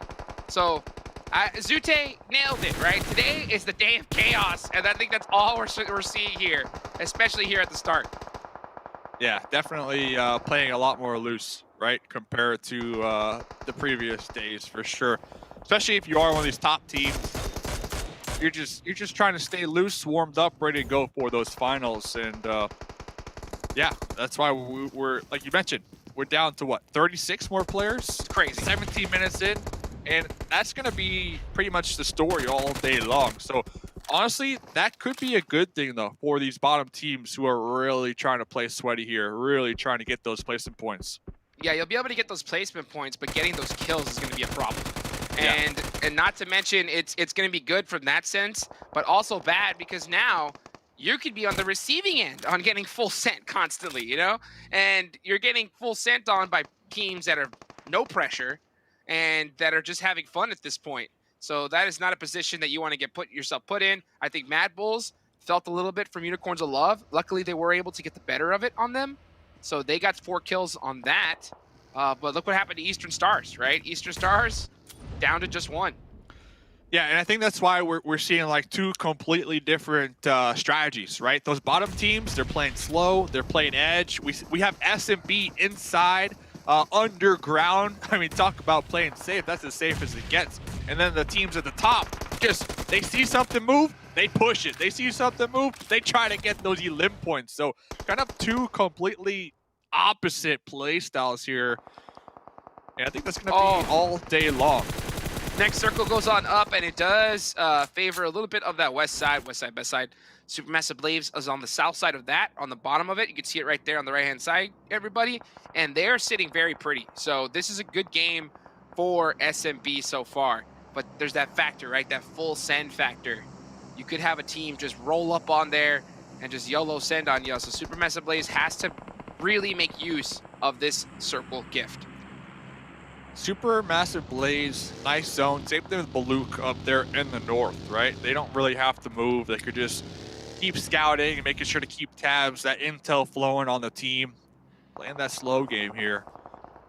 So Zute nailed it, right? Today is the day of chaos, and I think that's all we're seeing here, especially here at the start. Yeah, definitely playing a lot more loose, right, compared to the previous days, for sure. Especially if you are one of these top teams, you're just trying to stay loose, warmed up, ready to go for those finals. And yeah, that's why we're like you mentioned, we're down to what, 36 more players? It's crazy. 17 minutes in. And that's going to be pretty much the story all day long. So honestly, that could be a good thing, though, for these bottom teams who are really trying to play sweaty here, really trying to get those placement points. Yeah, you'll be able to get those placement points, but getting those kills is going to be a problem. Yeah. And not to mention, it's going to be good from that sense, but also bad because now you could be on the receiving end on getting full sent constantly, you know? And you're getting full sent on by teams that are no pressure and that are just having fun at this point. So that is not a position that you want to get yourself put in. I think Mad Bulls felt a little bit from Unicorns of Love. Luckily, they were able to get the better of it on them. So they got 4 kills on that. But look what happened to Eastern Stars, right? Eastern Stars down to just 1. Yeah, and I think that's why we're seeing like 2 completely different strategies, right? Those bottom teams, they're playing slow, they're playing edge. We have SMB inside. Underground. I mean, talk about playing safe. That's as safe as it gets. And then the teams at the top, they see something move, they push it. They see something move, they try to get those elim points. So kind of 2 completely opposite play styles here. And I think that's going to be all day long. Next circle goes on up, and it does favor a little bit of that west side, best side. Supermassive Blaze is on the south side of that, on the bottom of it. You can see it right there on the right-hand side, everybody. And they're sitting very pretty. So this is a good game for SMB so far. But there's that factor, right? That full send factor. You could have a team just roll up on there and just YOLO send on you. So Supermassive Blaze has to really make use of this circle gift. Supermassive Blaze, nice zone. Same thing with Baluk up there in the north, right? They don't really have to move. They could just keep scouting and making sure to keep tabs, that intel flowing on the team. playing that slow game here.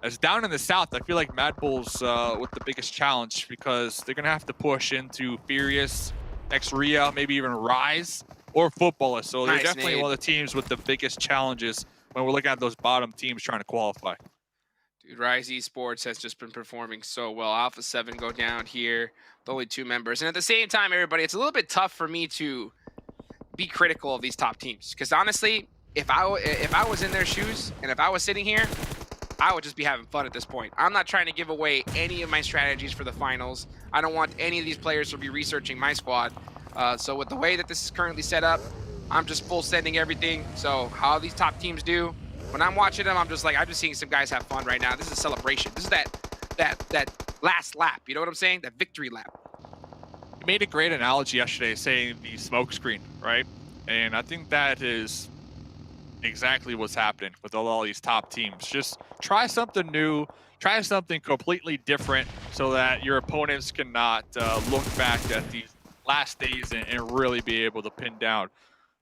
As down in the south, I feel like Mad Bull's with the biggest challenge because they're gonna have to push into Furious, X-Ria, maybe even Rise or Footballers. So they're definitely one of the teams with the biggest challenges when we're looking at those bottom teams trying to qualify. Dude, Rise Esports has just been performing so well. Alpha 7 go down here with only 2 members. And at the same time, everybody, it's a little bit tough for me to be critical of these top teams. Because honestly, if I was in their shoes and if I was sitting here, I would just be having fun at this point. I'm not trying to give away any of my strategies for the finals. I don't want any of these players to be researching my squad. So with the way that this is currently set up, I'm just full sending everything. So how these top teams do, when I'm watching them, I'm just seeing some guys have fun right now. This is a celebration. This is that last lap. You know what I'm saying? That victory lap. You made a great analogy yesterday saying the smoke screen, right? And I think that is exactly what's happening with all these top teams. Just try something new, try something completely different so that your opponents cannot look back at these last days and really be able to pin down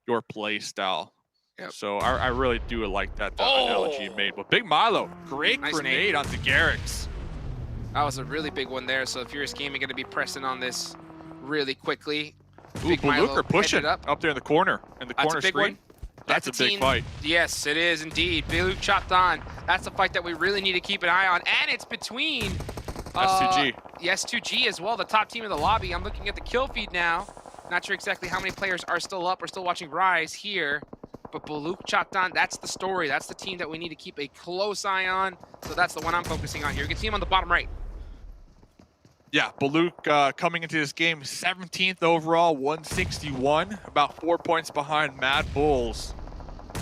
your play style. Yep. So I really do like that analogy you made. But Big Milo, great Nice grenade onto Garrix. That was a really big one there. So Furious Gaming going to be pressing on this really quickly. Ooh, Baluka pushing up there in the corner, That's a big screen. one. That's a big fight. Yes, it is indeed. Baluk chopped on. That's a fight that we really need to keep an eye on. And it's between S2G. The S2G as well, the top team in the lobby. I'm looking at the kill feed now. Not sure exactly how many players are still up or still watching Rise here. But Baluk chopped on, that's the story. That's the team that we need to keep a close eye on. So that's the one I'm focusing on here. You can see him on the bottom right. Yeah, Baluk coming into this game 17th overall, 161, about 4 points behind Mad Bulls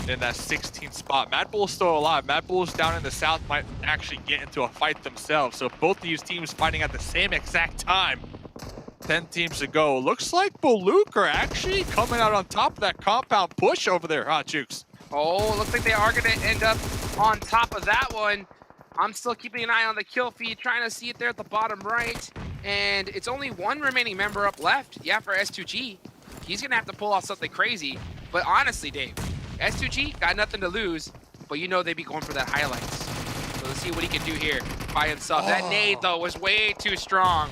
in that 16th spot. Mad Bull's still alive. Mad Bulls down in the south might actually get into a fight themselves. So both these teams fighting at the same exact time. 10 teams to go. Looks like Baluk are actually coming out on top of that compound push over there, huh, Jukes? Oh, looks like they are going to end up on top of that one. I'm still keeping an eye on the kill feed, trying to see it there at the bottom right. And it's only one remaining member up left. Yeah, for S2G. He's going to have to pull off something crazy. But honestly, Dave, S2G got nothing to lose, but you know they'd be going for that highlights. So let's see what he can do here by himself. Oh. That nade, though, was way too strong.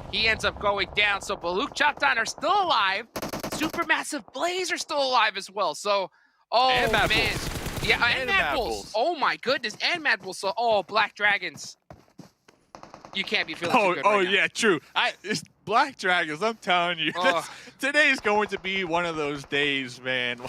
He ends up going down. So Baluk chopped on are still alive. Supermassive Blaze are still alive as well. So, oh, and man. Bulls. Yeah, and Mad Bulls. Oh, my goodness. And Mad Bulls. So, oh, Black Dragons. You can't be feeling too good right now. Yeah, true. It's Black Dragons, I'm telling you. Today's going to be one of those days, man.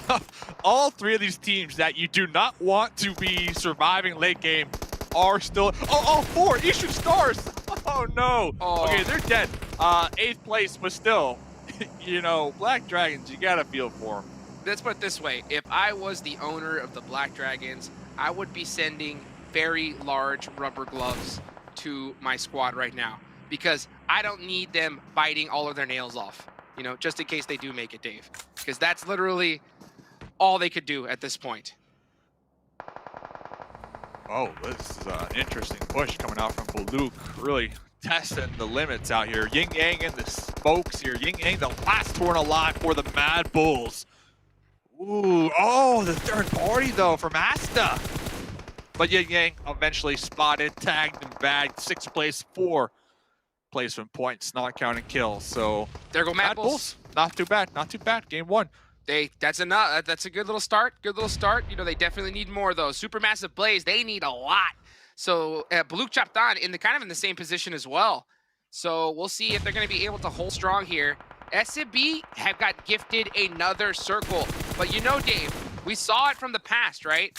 All three of these teams that you do not want to be surviving late game are still... all four! Eastern Stars! Oh, no. Oh. Okay, they're dead. 8th place, but still, you know, Black Dragons, you gotta feel for them. Let's put it this way. If I was the owner of the Black Dragons, I would be sending very large rubber gloves to my squad right now, because I don't need them biting all of their nails off, you know, just in case they do make it, Dave, because that's literally all they could do at this point. Oh, this is an interesting push coming out from Baluk, really testing the limits out here. Yin Yang and the spokes here. Yin Yang, the last one alive for the Mad Bulls. Ooh, oh, the third party though from Asta. But Yin Yang eventually spotted, tagged, and bagged. 6th place, 4 placement points, not counting kills. So there go Mad Bulls. Not too bad, not too bad. Game 1. That's enough. That's a good little start. Good little start. You know, they definitely need more though. Supermassive Blaze, they need a lot. So Baluk chopped on in the same position as well. So we'll see if they're going to be able to hold strong here. SMB have got gifted another circle. But you know, Dave, we saw it from the past, right?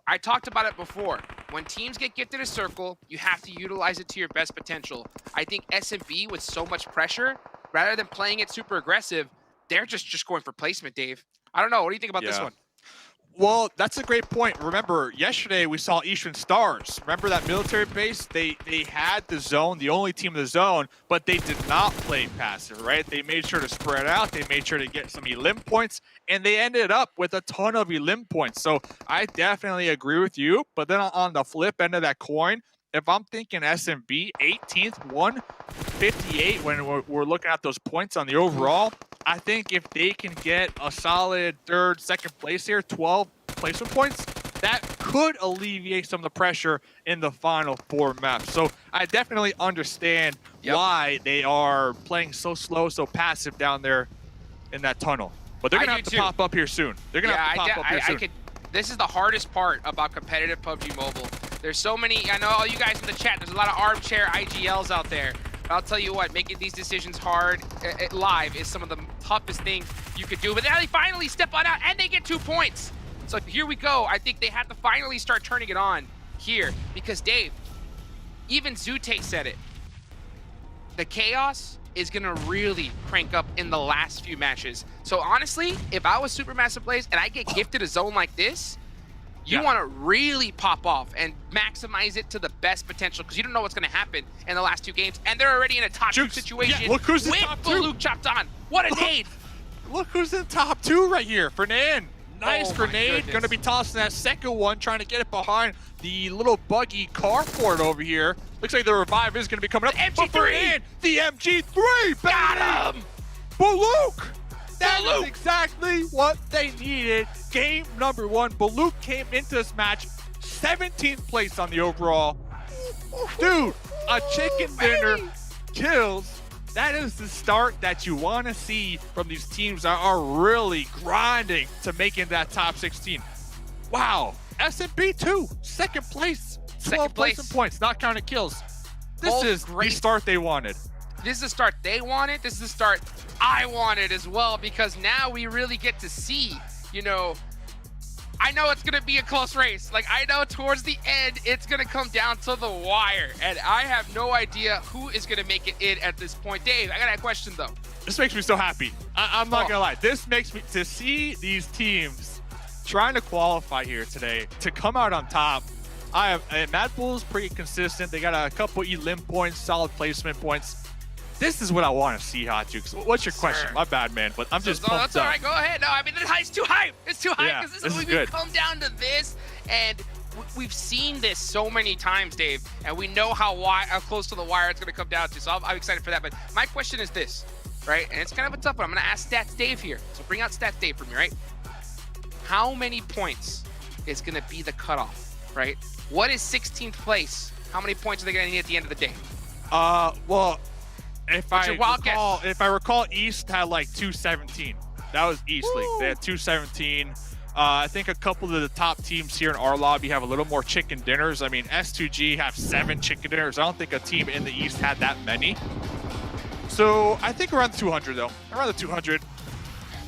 I talked about it before. When teams get gifted a circle, you have to utilize it to your best potential. I think SMB with so much pressure, rather than playing it super aggressive, they're just going for placement, Dave. I don't know. What do you think about this one? Well, that's a great point. Remember, yesterday we saw Eastern Stars. Remember that military base? They had the zone, the only team in the zone, but they did not play passive, right? They made sure to spread out. They made sure to get some elim points, and they ended up with a ton of elim points. So I definitely agree with you. But then on the flip end of that coin, if I'm thinking SMB, 18th, 158, when we're looking at those points on the overall, I think if they can get a solid 3rd, 2nd place here, 12 placement points, that could alleviate some of the pressure in the final 4 maps. So I definitely understand why they are playing so slow, so passive down there in that tunnel. But they're going to have to pop up here soon. They're going to have to pop up here soon. This is the hardest part about competitive PUBG Mobile. There's so many, I know all you guys in the chat, there's a lot of armchair IGLs out there. But I'll tell you what, making these decisions hard live is some of the toughest things you could do. But now they finally step on out and they get 2 points. So here we go. I think they have to finally start turning it on here. Because Dave, even Zute said it. The chaos is gonna really crank up in the last few matches. So honestly, if I was Supermassive Blaze and I get gifted a zone like this, you want to really pop off and maximize it to the best potential because you don't know what's going to happen in the last 2 games, and they're already in a top 2 situation. Look who's in with top 2. Baluk chopped on. What a nade! Look who's in top 2 right here. Fernand. Nice grenade. Going to be tossing that second one, trying to get it behind the little buggy carport over here. Looks like the revive is going to be coming up. MG3! Fernand, the MG3! Got him! Baluk! That is exactly what they needed. Game number 1. Baluk came into this match 17th place on the overall. Dude, a chicken dinner kills. That is the start that you want to see from these teams that are really grinding to make it that top 16. Wow. SMB 2, second place. 12 place in points, not counting kills. This is the start they wanted. This is the start they wanted. This is the start I wanted as well, because now we really get to see, you know, I know it's going to be a close race. Like, I know towards the end, it's going to come down to the wire. And I have no idea who is going to make it in at this point. Dave, I got a question, though. This makes me so happy. I'm not going to lie. This makes me, to see these teams trying to qualify here today, to come out on top. Mad Bull's pretty consistent. They got a couple elim points, solid placement points. This is what I want to see, Hot Jukes. What's your question? My bad, man, but I'm just pumped that's all right. Go ahead. No, I mean, it's too hype. It's too hype because this is we good. come down to this, and we've seen this so many times, Dave, and we know how close to the wire it's going to come down to. So I'm excited for that. But my question is this, right? And it's kind of a tough one. I'm going to ask Stats Dave here. So bring out Stats Dave for me, right? How many points is going to be the cutoff, right? What is 16th place? How many points are they going to need at the end of the day? Well, if I recall, East had like 217. That was East League. They had 217. I think a couple of the top teams here in our lobby have a little more chicken dinners. I mean, S2G have 7 chicken dinners. I don't think a team in the East had that many. So I think around 200 though. Around the 200.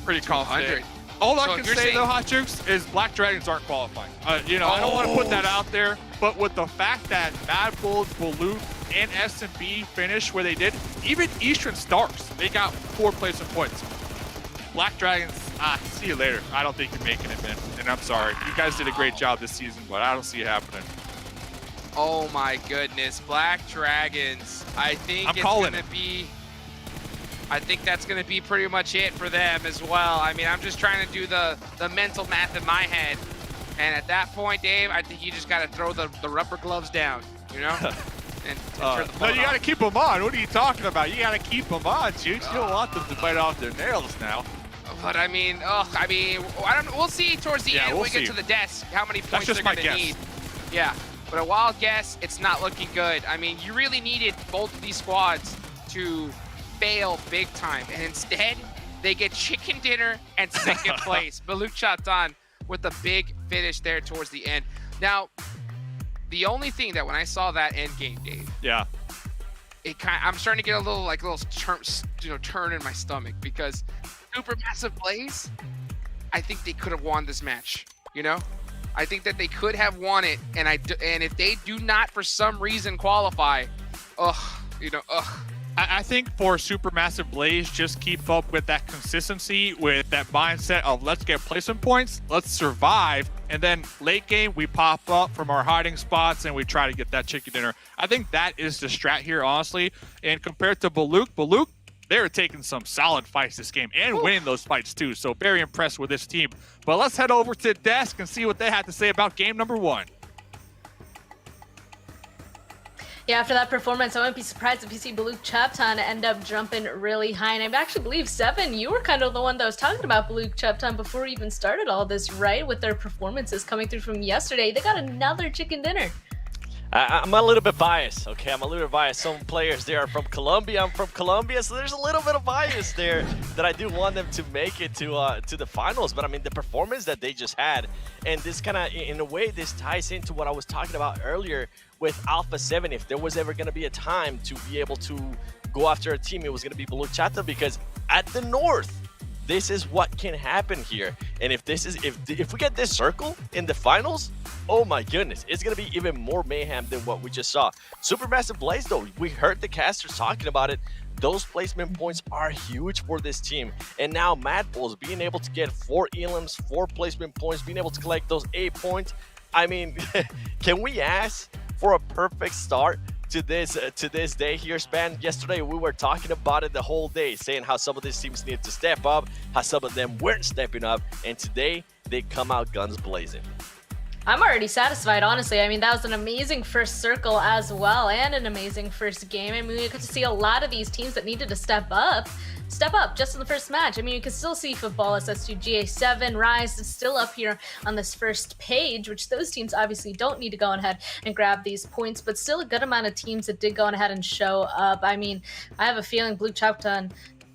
Pretty confident. All I can say though, Hot Jukes, is Black Dragons aren't qualifying. You know, I don't want to put that out there, but with the fact that Mad Bulls, Baluk, and SMB finished where they did, even Eastern Stars, they got 4 placement points. Black Dragons, see you later. I don't think you're making it, man. And I'm sorry. You guys did a great job this season, but I don't see it happening. Oh my goodness, Black Dragons. I think it's going to be... I think that's going to be pretty much it for them as well. I mean, I'm just trying to do the mental math in my head. And at that point, Dave, I think you just got to throw the rubber gloves down, you know? and turn the no, you got to keep them on. What are you talking about? You got to keep them on, dude. You don't want them to bite off their nails now. But I mean, we'll see towards the end when we get to the desk how many points they're going to need. Yeah, but a wild guess, it's not looking good. I mean, you really needed both of these squads to fail big time, and instead they get chicken dinner and second place. Baluk Chatan with a big finish there towards the end. Now, the only thing that when I saw that end game, Dave, I'm starting to get a little turn in my stomach, because Supermassive Blaze, I think they could have won this match. You know, I think that they could have won it, and if they do not for some reason qualify, I think for Supermassive Blaze, just keep up with that consistency, with that mindset of let's get placement points, let's survive, and then late game we pop up from our hiding spots and we try to get that chicken dinner. I think that is the strat here, honestly. And compared to Baluk, they're taking some solid fights this game and winning those fights too. So very impressed with this team. But let's head over to Desk and see what they have to say about game number 1. Yeah, after that performance, I wouldn't be surprised if you see Baluk Chaptan end up jumping really high. And I actually believe, Seven, you were kind of the one that was talking about Baluk Chaptan before we even started all this, right? With their performances coming through from yesterday. They got another chicken dinner. I'm a little bit biased, okay? I'm a little bit biased. Some players there are from Colombia. I'm from Colombia, so there's a little bit of bias there that I do want them to make it to the finals. But I mean, the performance that they just had, and this kind of, in a way, this ties into what I was talking about earlier with Alpha 7. If there was ever going to be a time to be able to go after a team, it was going to be Baluk Chaptan, because at the North, this is what can happen here. And if we get this circle in the finals, oh my goodness, it's gonna be even more mayhem than what we just saw. Supermassive Blaze, though, we heard the casters talking about it. Those placement points are huge for this team. And now Mad Bulls being able to get 4 elims, 4 placement points, being able to collect those 8 points. I mean, can we ask for a perfect start to this day here, Span? Yesterday we were talking about it the whole day, saying how some of these teams need to step up, how some of them weren't stepping up, and today they come out guns blazing. I'm already satisfied, honestly. I mean, that was an amazing first circle as well, and an amazing first game. I mean, we got to see a lot of these teams that needed to step up just in the first match. I mean, you can still see Football, SS2, GA7, Rise is still up here on this first page, which those teams obviously don't need to go ahead and grab these points, but still a good amount of teams that did go ahead and show up. I mean, I have a feeling Blue Chaptan,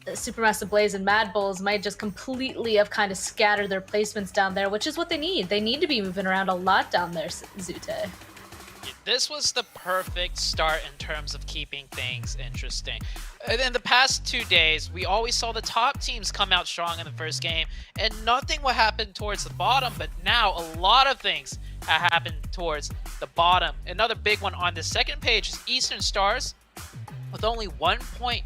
Supermassive Blaze, and Mad Bulls might just completely have kind of scattered their placements down there, which is what they need. They need to be moving around a lot down there, Zute. This was the perfect start in terms of keeping things interesting. In the past 2 days, we always saw the top teams come out strong in the first game, and nothing would happen towards the bottom, but now a lot of things have happened towards the bottom. Another big one on the second page is Eastern Stars with only 1 point.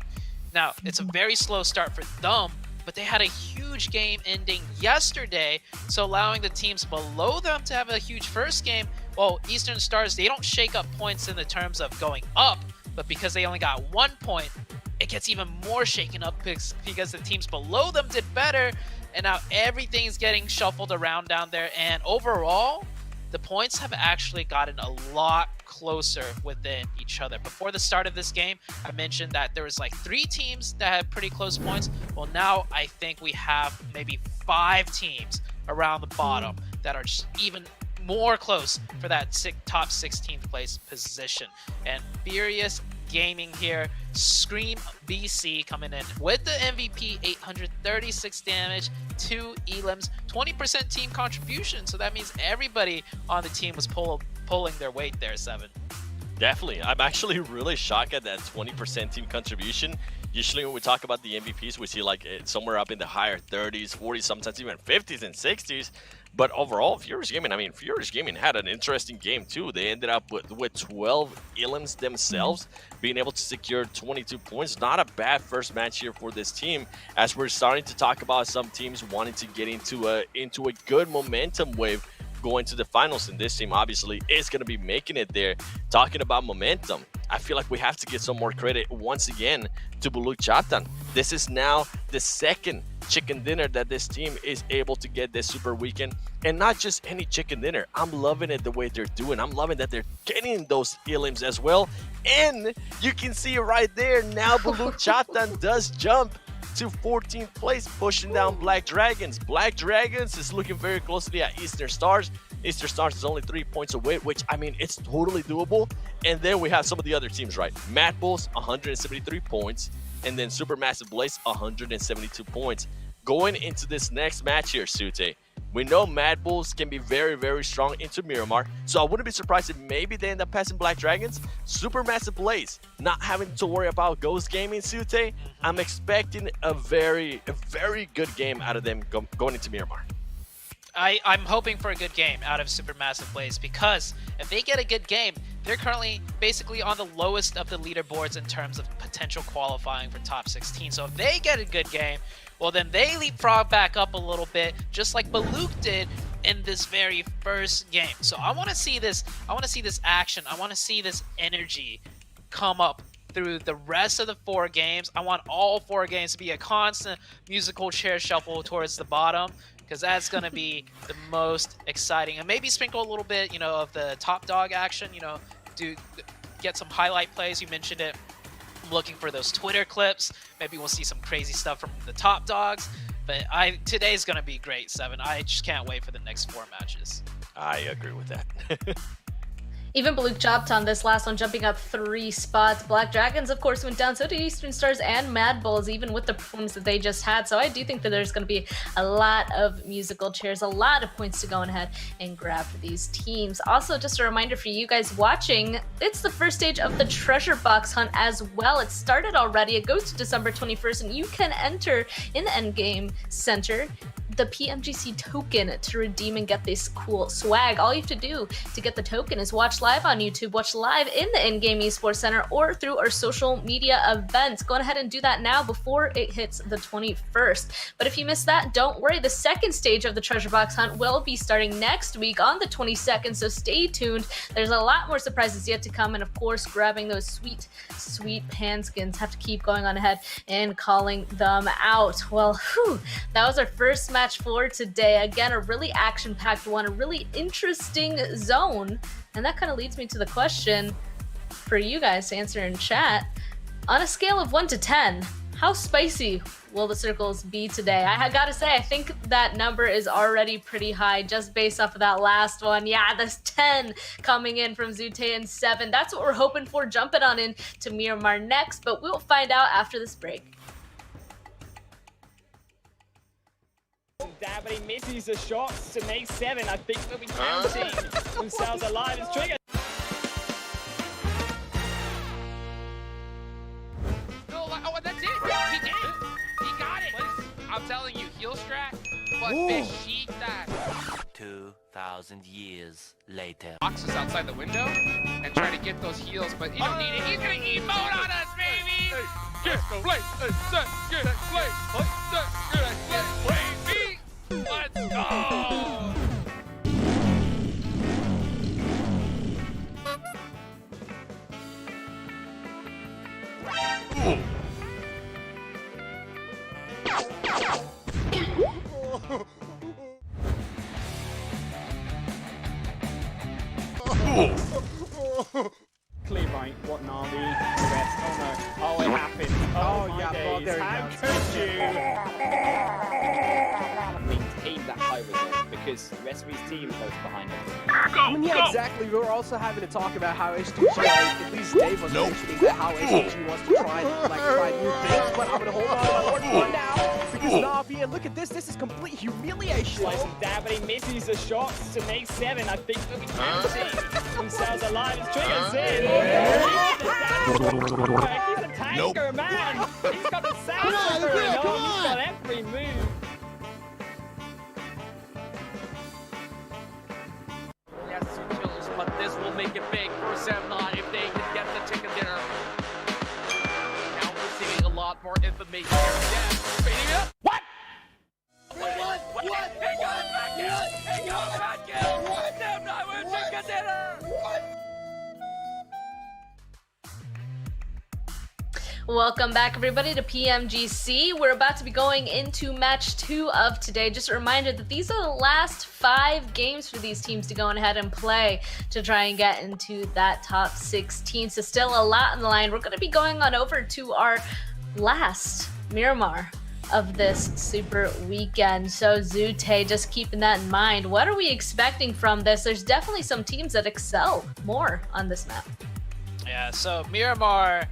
Now, it's a very slow start for them, but they had a huge game ending yesterday, so allowing the teams below them to have a huge first game. Well, Eastern Stars, they don't shake up points in the terms of going up, but because they only got 1 point, it gets even more shaken up because the teams below them did better, and now everything's getting shuffled around down there, and overall, the points have actually gotten a lot closer within each other. Before the start of this game, I mentioned that there was like 3 teams that had pretty close points. Well, now I think we have maybe 5 teams around the bottom that are just even more close for that top 16th place position. And Furious Gaming here, Scream BC coming in with the MVP, 836 damage, 2 elims, 20% team contribution. So that means everybody on the team was pulling their weight there, Seven. Definitely. I'm actually really shocked at that 20% team contribution. Usually when we talk about the MVPs, we see like somewhere up in the higher 30s, 40s, sometimes even 50s and 60s. But overall, Furious Gaming had an interesting game too. They ended up with 12 elims themselves, being able to secure 22 points. Not a bad first match here for this team, as we're starting to talk about some teams wanting to get into a good momentum wave going to the finals, and this team obviously is going to be making it there. Talking about momentum, I feel like we have to give some more credit once again to Baluk Chaptan. This is now the second chicken dinner that this team is able to get this super weekend, and not just any chicken dinner. I'm loving it the way they're doing. I'm loving that they're getting those elims as well, and you can see right there now Baluk Chaptan does jump to 14th place, pushing down Black Dragons. Black Dragons is looking very closely at Eastern Stars. Eastern Stars is only 3 points away, which, I mean, it's totally doable. And then we have some of the other teams, right? Mad Bulls, 173 points. And then Supermassive Blaze, 172 points. Going into this next match here, Sute, we know Mad Bulls can be very, very strong into Miramar. So I wouldn't be surprised if maybe they end up passing Black Dragons. Supermassive Blaze, not having to worry about Ghost Gaming, Sute. I'm expecting a very good game out of them going into Miramar. I'm hoping for a good game out of Supermassive Blaze, because if they get a good game, they're currently basically on the lowest of the leaderboards in terms of potential qualifying for top 16. So if they get a good game, well, then they leapfrog back up a little bit, just like Baluk did in this very first game. So I want to see this. I want to see this action. I want to see this energy come up through the rest of the 4 games. I want all 4 games to be a constant musical chair shuffle towards the bottom, because that's going to be the most exciting. And maybe sprinkle a little bit, of the top dog action, get some highlight plays. You mentioned it. I'm looking for those Twitter clips. Maybe we'll see some crazy stuff from the top dogs. But today's going to be great, Seven. I just can't wait for the next 4 matches. I agree with that. Even Baluk chopped on this last one, jumping up 3 spots. Black Dragons, of course, went down. So did Eastern Stars and Mad Bulls, even with the performance that they just had. So I do think that there's going to be a lot of musical chairs, a lot of points to go ahead and grab for these teams. Also, just a reminder for you guys watching, it's the first stage of the Treasure Box Hunt as well. It started already. It goes to December 21st, and you can enter in the Endgame Center the PMGC token to redeem and get this cool swag. All you have to do to get the token is watch live on YouTube, watch live in the in-game esports center, or through our social media events. Go ahead and do that now before it hits the 21st. But if you missed that, don't worry. The second stage of the Treasure Box Hunt will be starting next week on the 22nd, so stay tuned. There's a lot more surprises yet to come, and of course, grabbing those sweet, sweet pan skins. Have to keep going on ahead and calling them out. Well, that was our first match for today. Again, a really action-packed one, a really interesting zone. And that kind of leads me to the question for you guys to answer in chat. On a scale of 1 to 10, how spicy will the circles be today? I gotta say, I think that number is already pretty high just based off of that last one. Yeah, that's 10 coming in from Zute and 7. That's what we're hoping for. Jumping on in to Miramar next, but we'll find out after this break. But he misses the shots to make 7. I think they'll be counting themselves alive. It's triggered. No, oh, that's it. He did it. He got it. I'm telling you, heel strat, but they sheet that. 2,000 years later. Boxes outside the window and try to get those heels, but you don't need it. He's gonna emote on us, baby. Get play, set, get play, set, get play, baby. Let's go. Clear right, what Nami, the rest. Oh no, oh it happened. Oh my days, there how could you? Maintain that high result because the rest of his team goes behind him. I mean, yeah, exactly. We were also having to talk about how HTG, at least Dave was mentioning that how HTG wants to try new things, but I'm gonna hold on to one now because Navi, and look at this is complete humiliation. Slice and dab, but he misses the shots to make 7. I think they'll be counting themselves alive. It's triggers in. He's a tanker, man. He's got the sound going on. He's got every move. Yes, 2 kills, but this will make it big for Semnon if they can get the chicken dinner. Now we're seeing a lot more information here. Yes, speeding up. What? What? Hang on, back in! Hang on, back in! What? Semnon with chicken dinner! What? Welcome back, everybody, to PMGC. We're about to be going into match 2 of today. Just a reminder that these are the last 5 games for these teams to go ahead and play to try and get into that top 16. So still a lot on the line. We're going to be going on over to our last Miramar of this super weekend. So Zute, just keeping that in mind. What are we expecting from this? There's definitely some teams that excel more on this map. Yeah, so Miramar,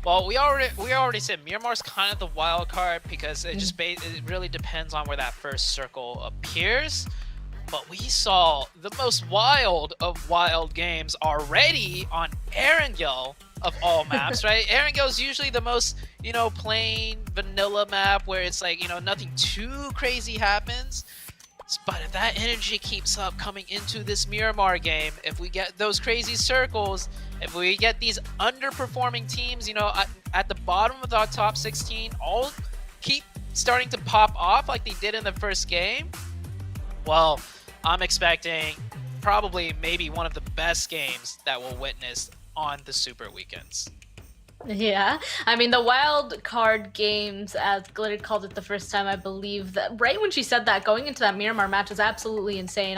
well, we already said Miramar's kind of the wild card because it just it really depends on where that first circle appears. But we saw the most wild of wild games already on Erangel of all maps, right? Erangel's usually the most, plain vanilla map where it's like, nothing too crazy happens. But if that energy keeps up coming into this Miramar game, if we get those crazy circles, if we get these underperforming teams, at the bottom of our top 16, all keep starting to pop off like they did in the first game, well, I'm expecting probably maybe one of the best games that we'll witness on the Super Weekends. Yeah, I mean, the wild card games, as Glitter called it the first time, I believe, that right when she said that, going into that Miramar match was absolutely insane.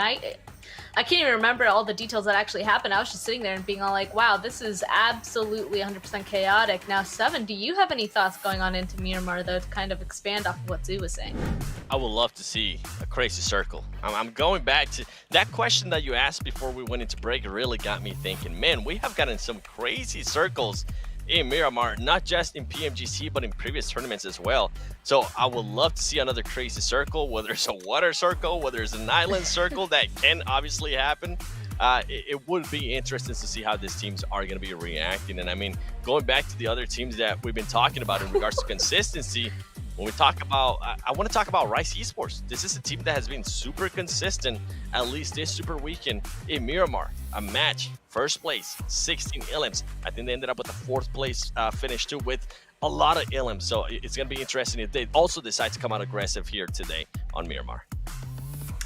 I can't even remember all the details that actually happened. I was just sitting there and being all like, wow, this is absolutely 100% chaotic. Now, Seven, do you have any thoughts going on into Miramar, though, to kind of expand off of what Zoo was saying? I would love to see a crazy circle. I'm going back to that question that you asked before we went into break. It really got me thinking, man, we have gotten some crazy circles in Miramar, not just in PMGC, but in previous tournaments as well. So I would love to see another crazy circle, whether it's a water circle, whether it's an island circle, that can obviously happen. It would be interesting to see how these teams are going to be reacting. And I mean, going back to the other teams that we've been talking about in regards to consistency, when we talk about, I want to talk about Rise Esports. This is a team that has been super consistent, at least this super weekend in Miramar. A match, first place, 16 elims. I think they ended up with a 4th place finish too, with a lot of elims. So it's going to be interesting if they also decide to come out aggressive here today on Miramar.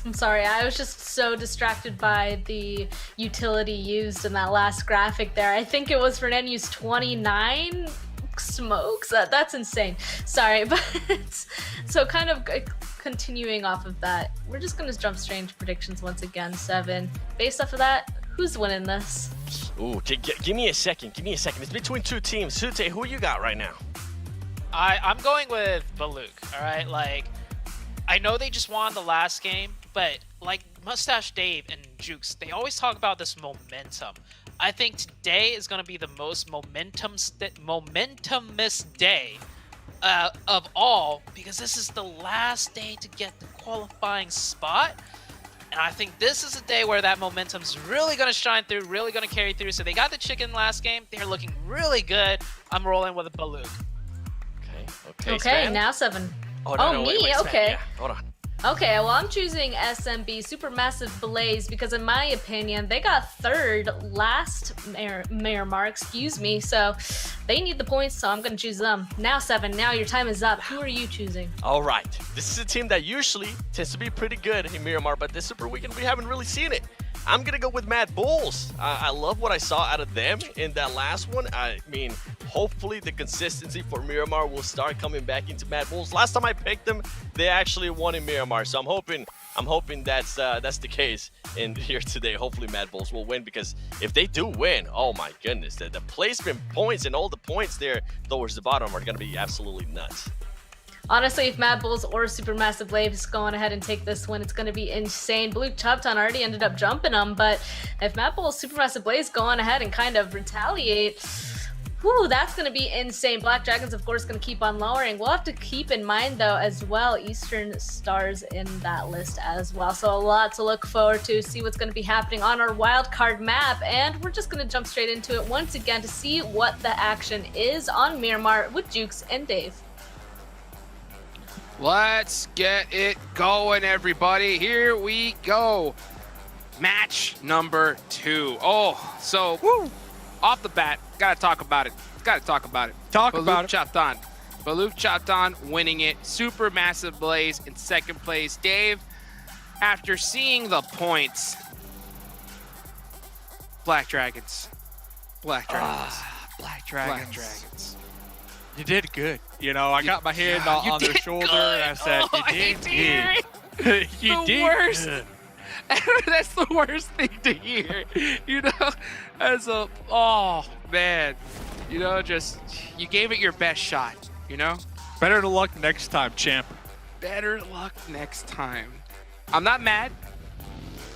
I'm sorry, I was just so distracted by the utility used in that last graphic there. I think it was for an use 29 smokes. That's insane. Sorry, but so kind of continuing off of that, we're just gonna jump straight into predictions once again. Seven, based off of that, who's winning this? Ooh, give me a second. Give me a second. It's between two teams. Sute, who you got right now? I'm going with Baluk. All right, like I know they just won the last game, but like Mustache Dave and Jukes, they always talk about this momentum. I think today is going to be the most momentumous day of all, because this is the last day to get the qualifying spot. And I think this is a day where that momentum's really going to shine through, really going to carry through. So they got the chicken last game. They're looking really good. I'm rolling with a Baluk. Okay, Okay, now Seven. Oh, no, me? wait, okay. Yeah, hold on. Okay, well, I'm choosing SMB, Supermassive Blaze, because in my opinion, they got 3rd last Miramar, excuse me, so they need the points, so I'm going to choose them. Now, Seven, now your time is up. Who are you choosing? All right. This is a team that usually tends to be pretty good in Miramar, but this Super Weekend, we haven't really seen it. I'm going to go with Mad Bulls. I love what I saw out of them in that last one. I mean, hopefully the consistency for Miramar will start coming back into Mad Bulls. Last time I picked them, they actually won in Miramar, so I'm hoping that's the case in here today. Hopefully Mad Bulls will win, because if they do win, oh my goodness, the placement points and all the points there towards the bottom are going to be absolutely nuts. Honestly, if Mad Bulls or Supermassive Blaze going ahead and take this win, it's going to be insane. Blue Chubton already ended up jumping them, but if Mad Bulls, Supermassive Blaze go on ahead and kind of retaliate, whew, that's going to be insane. Black Dragons, of course, going to keep on lowering. We'll have to keep in mind, though, as well, Eastern Stars in that list as well. So a lot to look forward to, see what's going to be happening on our wildcard map. And we're just going to jump straight into it once again to see what the action is on Miramar with Jukes and Dave. Let's get it going, everybody. Here we go. Match number 2. Oh, so off the bat, gotta talk about it. Talk about it. Baluk Chatan winning it. Supermassive Blaze in 2nd place. Dave, after seeing the points, Black Dragons. Black Dragons. You did good. You know, I got my hand on their shoulder and I said, you did good. You did Worst. good. That's the worst thing to hear. You know, oh man, you know, just you gave it your best shot. You know, Better luck next time, champ. better luck next time. I'm not mad.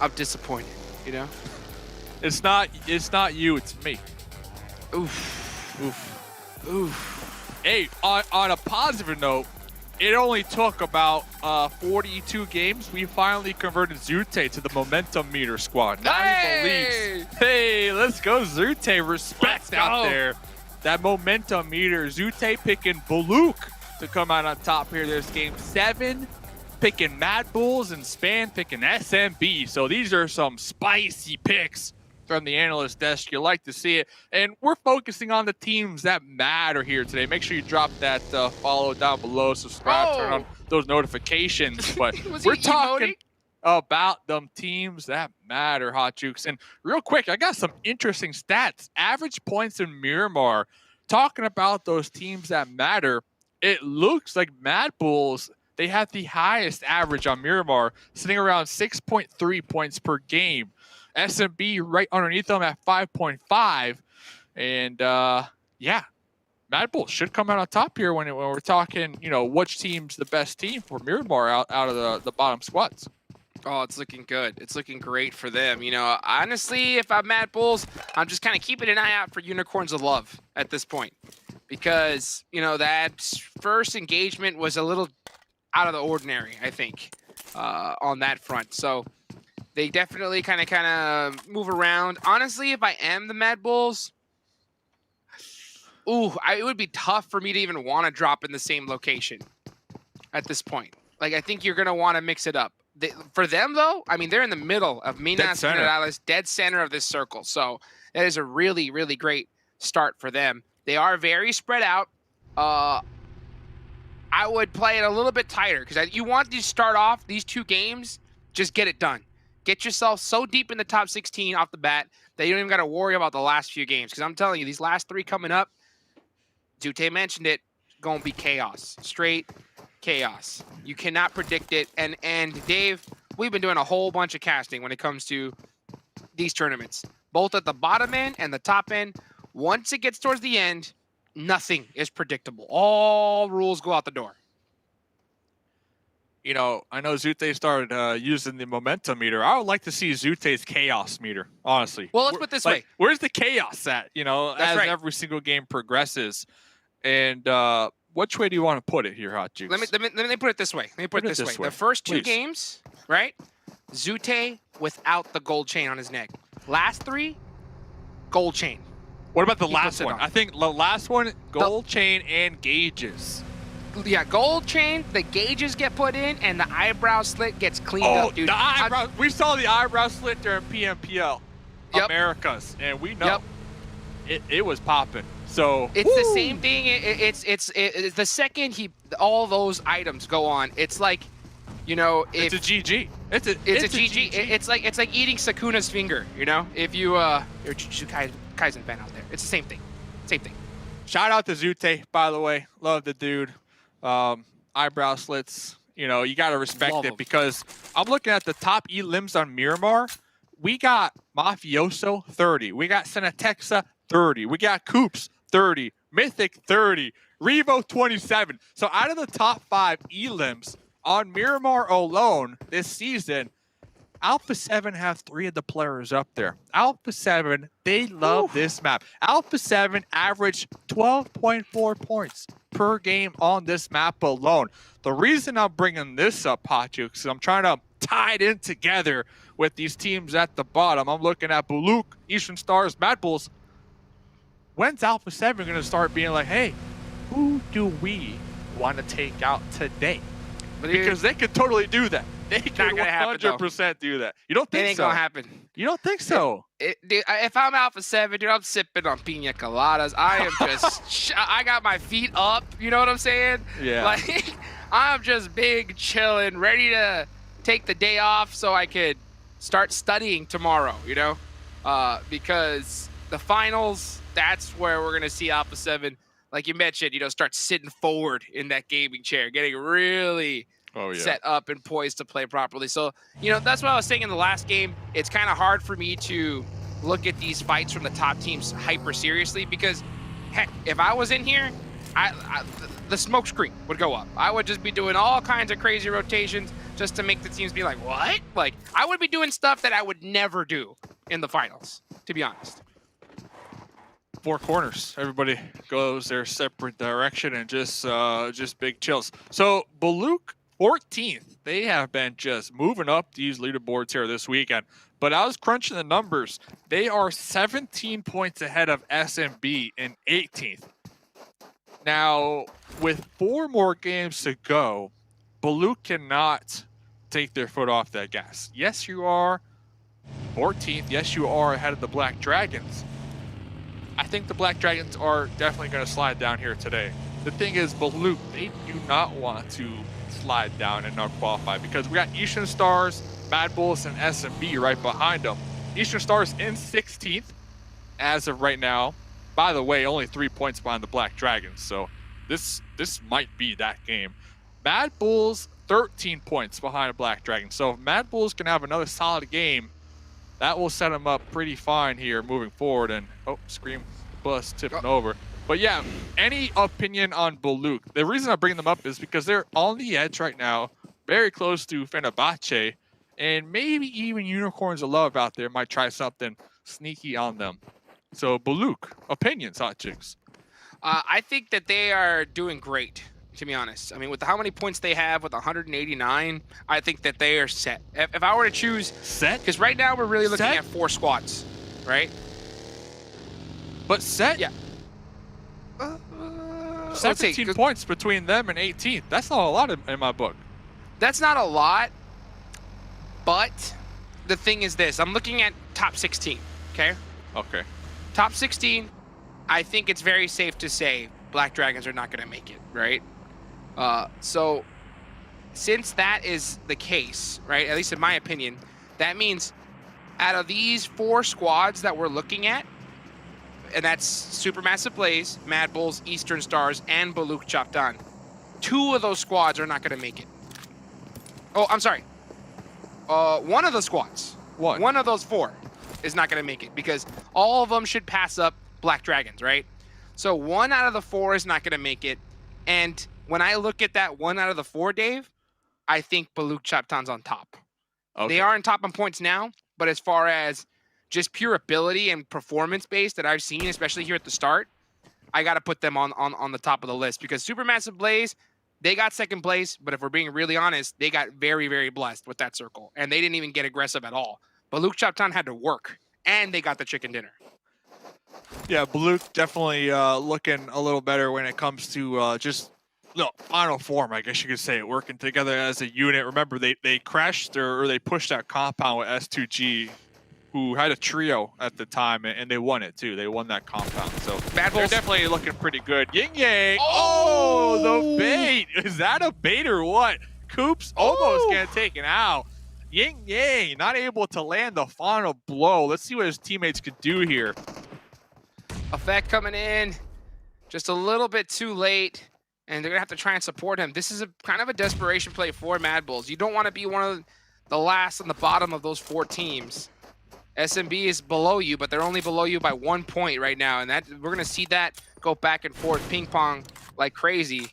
I'm disappointed. You know. It's not you, it's me. Oof. Hey, on a positive note, it only took about 42 games. We finally converted Zute to the momentum meter squad. Now he believes. Hey, let's go, Zute. Respect out there. That momentum meter. Zute picking Baluk to come out on top here this game. 7 picking Mad Bulls, and Span picking SMB. So these are some spicy picks from the analyst desk. You like to see it. And we're focusing on the teams that matter here today. Make sure you drop that follow down below, subscribe, turn on those notifications. But we're talking about them teams that matter, Hot Jukes. And real quick, I got some interesting stats. Average points in Miramar. Talking about those teams that matter, it looks like Mad Bulls, they have the highest average on Miramar, sitting around 6.3 points per game. SMB right underneath them at 5.5. And yeah, Mad Bulls should come out on top here when we're talking, you know, which team's the best team for Miramar out of the bottom squads. Oh, it's looking good. It's looking great for them. You know, honestly, if I'm Mad Bulls, I'm just kind of keeping an eye out for Unicorns of Love at this point. Because, you know, that first engagement was a little out of the ordinary, I think, on that front. So they definitely kind of move around. Honestly, if I am the Mad Bulls, it would be tough for me to even want to drop in the same location at this point. Like, I think you're going to want to mix it up. For them, though, I mean, they're in the middle of Minas Generales, dead center of this circle. So that is a really, really great start for them. They are very spread out. I would play it a little bit tighter because you want to start off these 2 games, just get it done. Get yourself so deep in the top 16 off the bat that you don't even got to worry about the last few games. Because I'm telling you, these last 3 coming up, Zute mentioned it, going to be chaos. Straight chaos. You cannot predict it. And Dave, we've been doing a whole bunch of casting when it comes to these tournaments, both at the bottom end and the top end. Once it gets towards the end, nothing is predictable. All rules go out the door. You know, I know Zute started using the momentum meter. I would like to see Zute's chaos meter, honestly. Well, let's put it this way. Where's the chaos at, you know, as every single game progresses? And which way do you want to put it here, Hot Juice? Let me put it this way. Let me put it this way. The first 2 games, right? Zute without the gold chain on his neck. Last 3, gold chain. What about the last one? I think the last one, gold chain and gauges. Yeah, gold chain, the gauges get put in, and the eyebrow slit gets cleaned up, dude. The eyebrow, we saw the eyebrow slit during PMPL Americas, and we know it was popping. So it's the same thing. It's the second all those items go on, it's like, you know, it's a GG. It's a GG. It's like eating Sakuna's finger, you know. If you're a Jujutsu Kaisen fan out there, it's the same thing. Same thing. Shout out to Zute, by the way. Love the dude. Eyebrow slits. You know, you gotta respect it because I'm looking at the top limbs on Miramar. We got Mafioso 30. We got Senatexa 30. We got Coops 30. Mythic 30. Revo 27. So out of the top 5 limbs on Miramar alone this season, Alpha 7 have 3 of the players up there. Alpha 7, they love this map. Alpha 7 averaged 12.4 points per game on this map alone. The reason I'm bringing this up, Pachu, is I'm trying to tie it in together with these teams at the bottom. I'm looking at Buluk, Eastern Stars, Mad Bulls. When's Alpha 7 going to start being like, hey, who do we want to take out today? Because they could totally do that. They can 100% do that. You don't think so? It ain't gonna happen. You don't think so? Dude, if I'm Alpha 7, dude, I'm sipping on pina coladas. I am just, I got my feet up. You know what I'm saying? Yeah. Like, I'm just big, chilling, ready to take the day off so I could start studying tomorrow, you know? Because the finals, that's where we're gonna see Alpha 7, like you mentioned, you know, start sitting forward in that gaming chair, getting really set up and poised to play properly. So, you know, that's what I was saying in the last game. It's kind of hard for me to look at these fights from the top teams hyper seriously because, heck, if I was in here, the smoke screen would go up. I would just be doing all kinds of crazy rotations just to make the teams be like, what? Like, I would be doing stuff that I would never do in the finals, to be honest. 4 corners. Everybody goes their separate direction and just big chills. So Buluk 14th. They have been just moving up these leaderboards here this weekend. But I was crunching the numbers. They are 17 points ahead of SMB in 18th. Now, with 4 more games to go, Buluk cannot take their foot off that gas. Yes, you are 14th. Yes, you are ahead of the Black Dragons. I think the Black Dragons are definitely going to slide down here today. The thing is, Buluk, they do not want to slide down and not qualify because we got Eastern Stars, Mad Bulls, and SMB right behind them. Eastern Stars in 16th as of right now. By the way, only 3 points behind the Black Dragons, so this might be that game. Mad Bulls 13 points behind the Black Dragons. So if Mad Bulls can have another solid game, that will set them up pretty fine here moving forward. And oh, Scream Bus tipping over. But yeah, any opinion on Baluk? The reason I bring them up is because they're on the edge right now, very close to Fenerbahce, and maybe even Unicorns of Love out there might try something sneaky on them. So Baluk, opinions, Hot Chicks. I think that they are doing great, to be honest. I mean, with how many points they have with 189, I think that they are set. If I were to choose... Set? Because right now we're really looking Set? at 4 squads, right? But set? Yeah. 17 points between them and 18th. That's not a lot in my book. That's not a lot, but the thing is this. I'm looking at top 16, okay? Okay. Top 16, I think it's very safe to say Black Dragons are not going to make it, right? So since that is the case, right, at least in my opinion, that means out of these 4 squads that we're looking at, and that's Supermassive Blaze, Mad Bulls, Eastern Stars, and Baluk Chaptan, 2 of those squads are not going to make it. Oh, I'm sorry. 1 of the squads, one of those 4 is not going to make it because all of them should pass up Black Dragons, right? So 1 out of the 4 is not going to make it. And when I look at that 1 out of the 4, Dave, I think Baluk Chaptan's on top. Okay. They aren't top on points now, but as far as just pure ability and performance base that I've seen, especially here at the start, I got to put them on the top of the list because Supermassive Blaze, they got 2nd place, but if we're being really honest, they got very, very blessed with that circle, and they didn't even get aggressive at all. Baluk Chaptan had to work, and they got the chicken dinner. Yeah, Baluk definitely looking a little better when it comes to just final form, I guess you could say, working together as a unit. Remember, they crashed or they pushed that compound with S2G, who had a trio at the time, and they won it too. They won that compound. So they're definitely looking pretty good. Yin Yang! Oh, the bait! Is that a bait or what? Coops almost getting taken out. Yin Yang not able to land the final blow. Let's see what his teammates could do here. Effect coming in just a little bit too late, and they're going to have to try and support him. This is a kind of a desperation play for Mad Bulls. You don't want to be one of the last on the bottom of those 4 teams. SMB is below you, but they're only below you by 1 point right now, and that we're going to see that go back and forth, ping pong like crazy.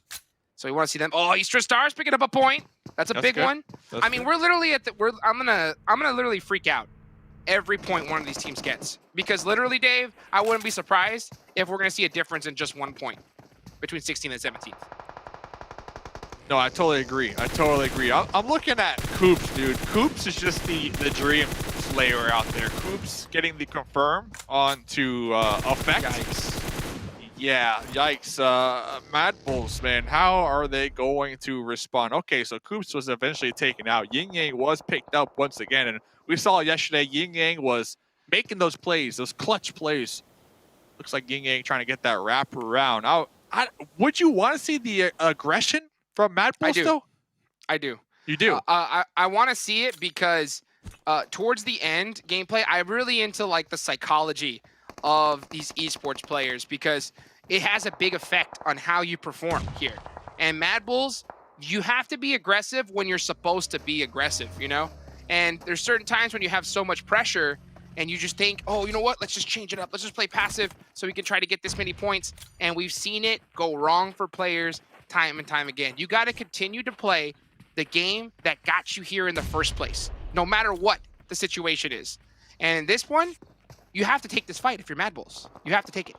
So we want to see them. Oh, Eastern Stars picking up a point. That's a big one. I mean, we're literally at the. I'm gonna literally freak out every point one of these teams gets because literally, Dave, I wouldn't be surprised if we're gonna see a difference in just 1 point between 16th and 17th. No, I totally agree. I'm looking at Coops, dude. Coops is just the dream slayer out there. Coops getting the confirm onto Effect. Yikes. Yeah, yikes. Mad Bulls, man, how are they going to respond? Okay, so Coops was eventually taken out. Yin Yang was picked up once again, and we saw yesterday Yin Yang was making those plays, those clutch plays. Looks like Yin Yang trying to get that wrap around. Would you want to see the aggression from Mad Bulls, though? I do. You do? I want to see it because towards the end gameplay, I'm really into like the psychology of these esports players because it has a big effect on how you perform here. And Mad Bulls, you have to be aggressive when you're supposed to be aggressive, you know? And there's certain times when you have so much pressure and you just think, oh, you know what? Let's just change it up. Let's just play passive so we can try to get this many points. And we've seen it go wrong for players time and time again. You got to continue to play the game that got you here in the first place, no matter what the situation is. And in this one, you have to take this fight if you're Mad Bulls. You have to take it.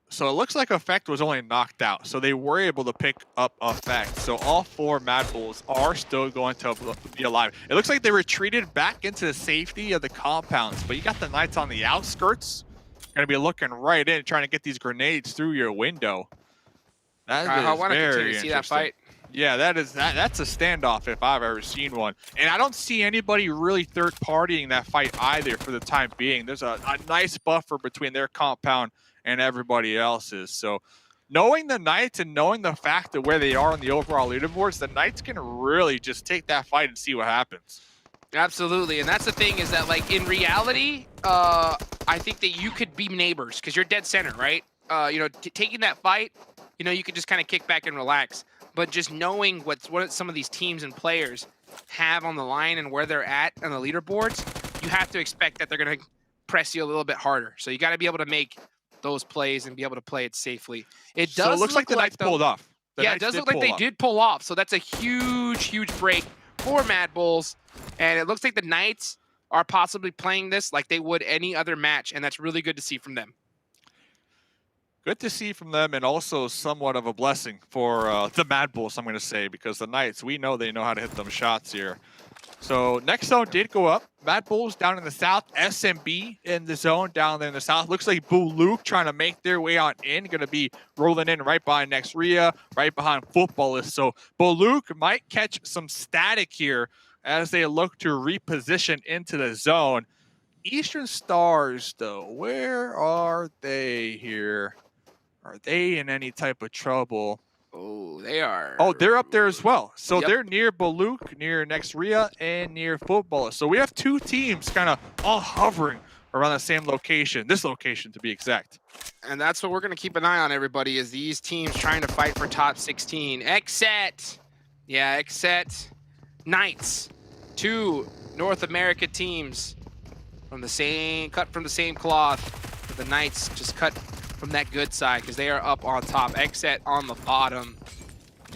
So it looks like Effect was only knocked out, so they were able to pick up Effect. So all 4 Mad Bulls are still going to be alive. It looks like they retreated back into the safety of the compounds, but you got the Knights on the outskirts. Going to be looking right in, trying to get these grenades through your window. That is I want to very continue to see that fight. Yeah, that's a standoff if I've ever seen one. And I don't see anybody really third-partying that fight either for the time being. There's a nice buffer between their compound and everybody else's. So knowing the Knights and knowing the fact that where they are on the overall leaderboards, the Knights can really just take that fight and see what happens. Absolutely. And that's the thing is that, like, in reality, I think that you could be neighbors because you're dead center, right? You know, taking that fight, you know, you could just kind of kick back and relax. But just knowing what some of these teams and players have on the line and where they're at on the leaderboards, you have to expect that they're going to press you a little bit harder. So you got to be able to make those plays and be able to play it safely. It does so it looks like the Knights pulled off. It does look like they did pull off. So that's a huge, huge break for Mad Bulls. And it looks like the Knights are possibly playing this like they would any other match. And that's really good to see from them. Good to see from them, and also somewhat of a blessing for the Mad Bulls, I'm going to say, because the Knights, we know they know how to hit them shots here. So next zone did go up. Mad Bulls down in the south. SMB in the zone down there in the south. Looks like Luke trying to make their way on in. Going to be rolling in right behind Nexria, right behind Footballist. So Luke might catch some static here as they look to reposition into the zone. Eastern Stars, though, where are they here? Are they in any type of trouble? Oh, they are. Oh, they're up there as well. So they're near Baluk, near Nexria, and near Footballist. So we have two teams kind of all hovering around the same location. This location, to be exact. And that's what we're going to keep an eye on, everybody, is these teams trying to fight for top 16. Xset. Yeah, Xset. Knights. Two North America teams from the same, cut from the same cloth. But the Knights just cut from that good side because they are up on top. Xset on the bottom.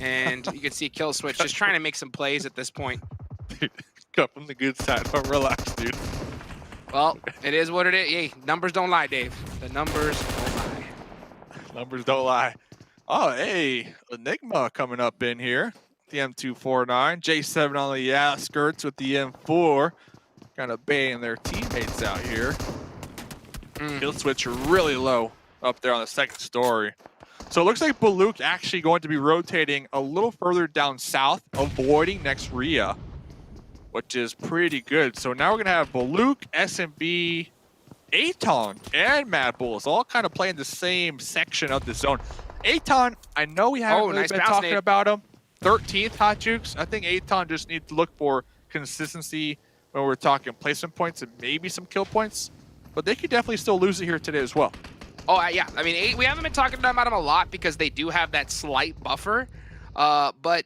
And you can see Kill Switch just trying to make some plays at this point. Dude, cut from the good side. But relax, dude. Well, it is what it is. Hey, numbers don't lie, Dave. The numbers don't lie. Numbers don't lie. Oh, hey, Enigma coming up in here. The M249. J7 on the outskirts with the M4. Kind of baying their teammates out here. Kill Switch really low up there on the second story. So it looks like Baluk actually going to be rotating a little further down south, avoiding Nexria, which is pretty good. So now we're going to have Baluk, SMB, Aton, and Mad Bulls all kind of playing the same section of the zone. Aton, I know we haven't really been talking about him. 13th Hot Jukes. I think Aton just needs to look for consistency when we're talking placement points and maybe some kill points. But they could definitely still lose it here today as well. Oh, yeah. I mean, we haven't been talking about them a lot because they do have that slight buffer. But,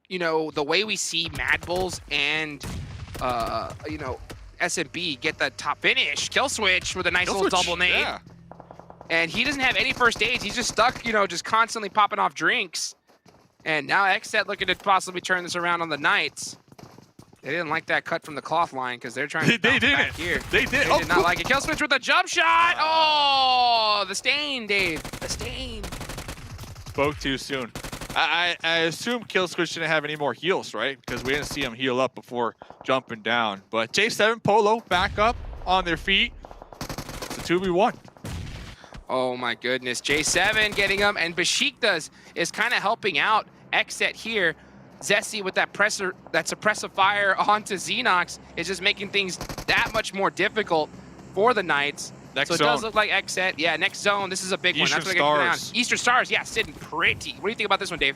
you know, the way we see Mad Bulls and, you know, SMB get the top finish, Kill Switch with a nice little double nade. Yeah. And he doesn't have any first aids. He's just stuck, you know, just constantly popping off drinks. And now Xset looking to possibly turn this around on the Knights. They didn't like that cut from the cloth line because they're trying to bounce back here. They did. They did not like it. Kill Switch with a jump shot. Oh, the stain, Dave. The stain. Spoke too soon. I assume Kill Switch didn't have any more heals, right? Because we didn't see him heal up before jumping down. But J7 Polo back up on their feet. It's a 2v1. Oh my goodness. J7 getting him, and Besiktas is kind of helping out Xset here. Zessie with that suppressive fire onto Xenox is just making things that much more difficult for the Knights. Next so it zone. does look like Xset. Yeah, next zone. This is a big one. That's what I get down. Eastern Stars, yeah, sitting pretty. What do you think about this one, Dave?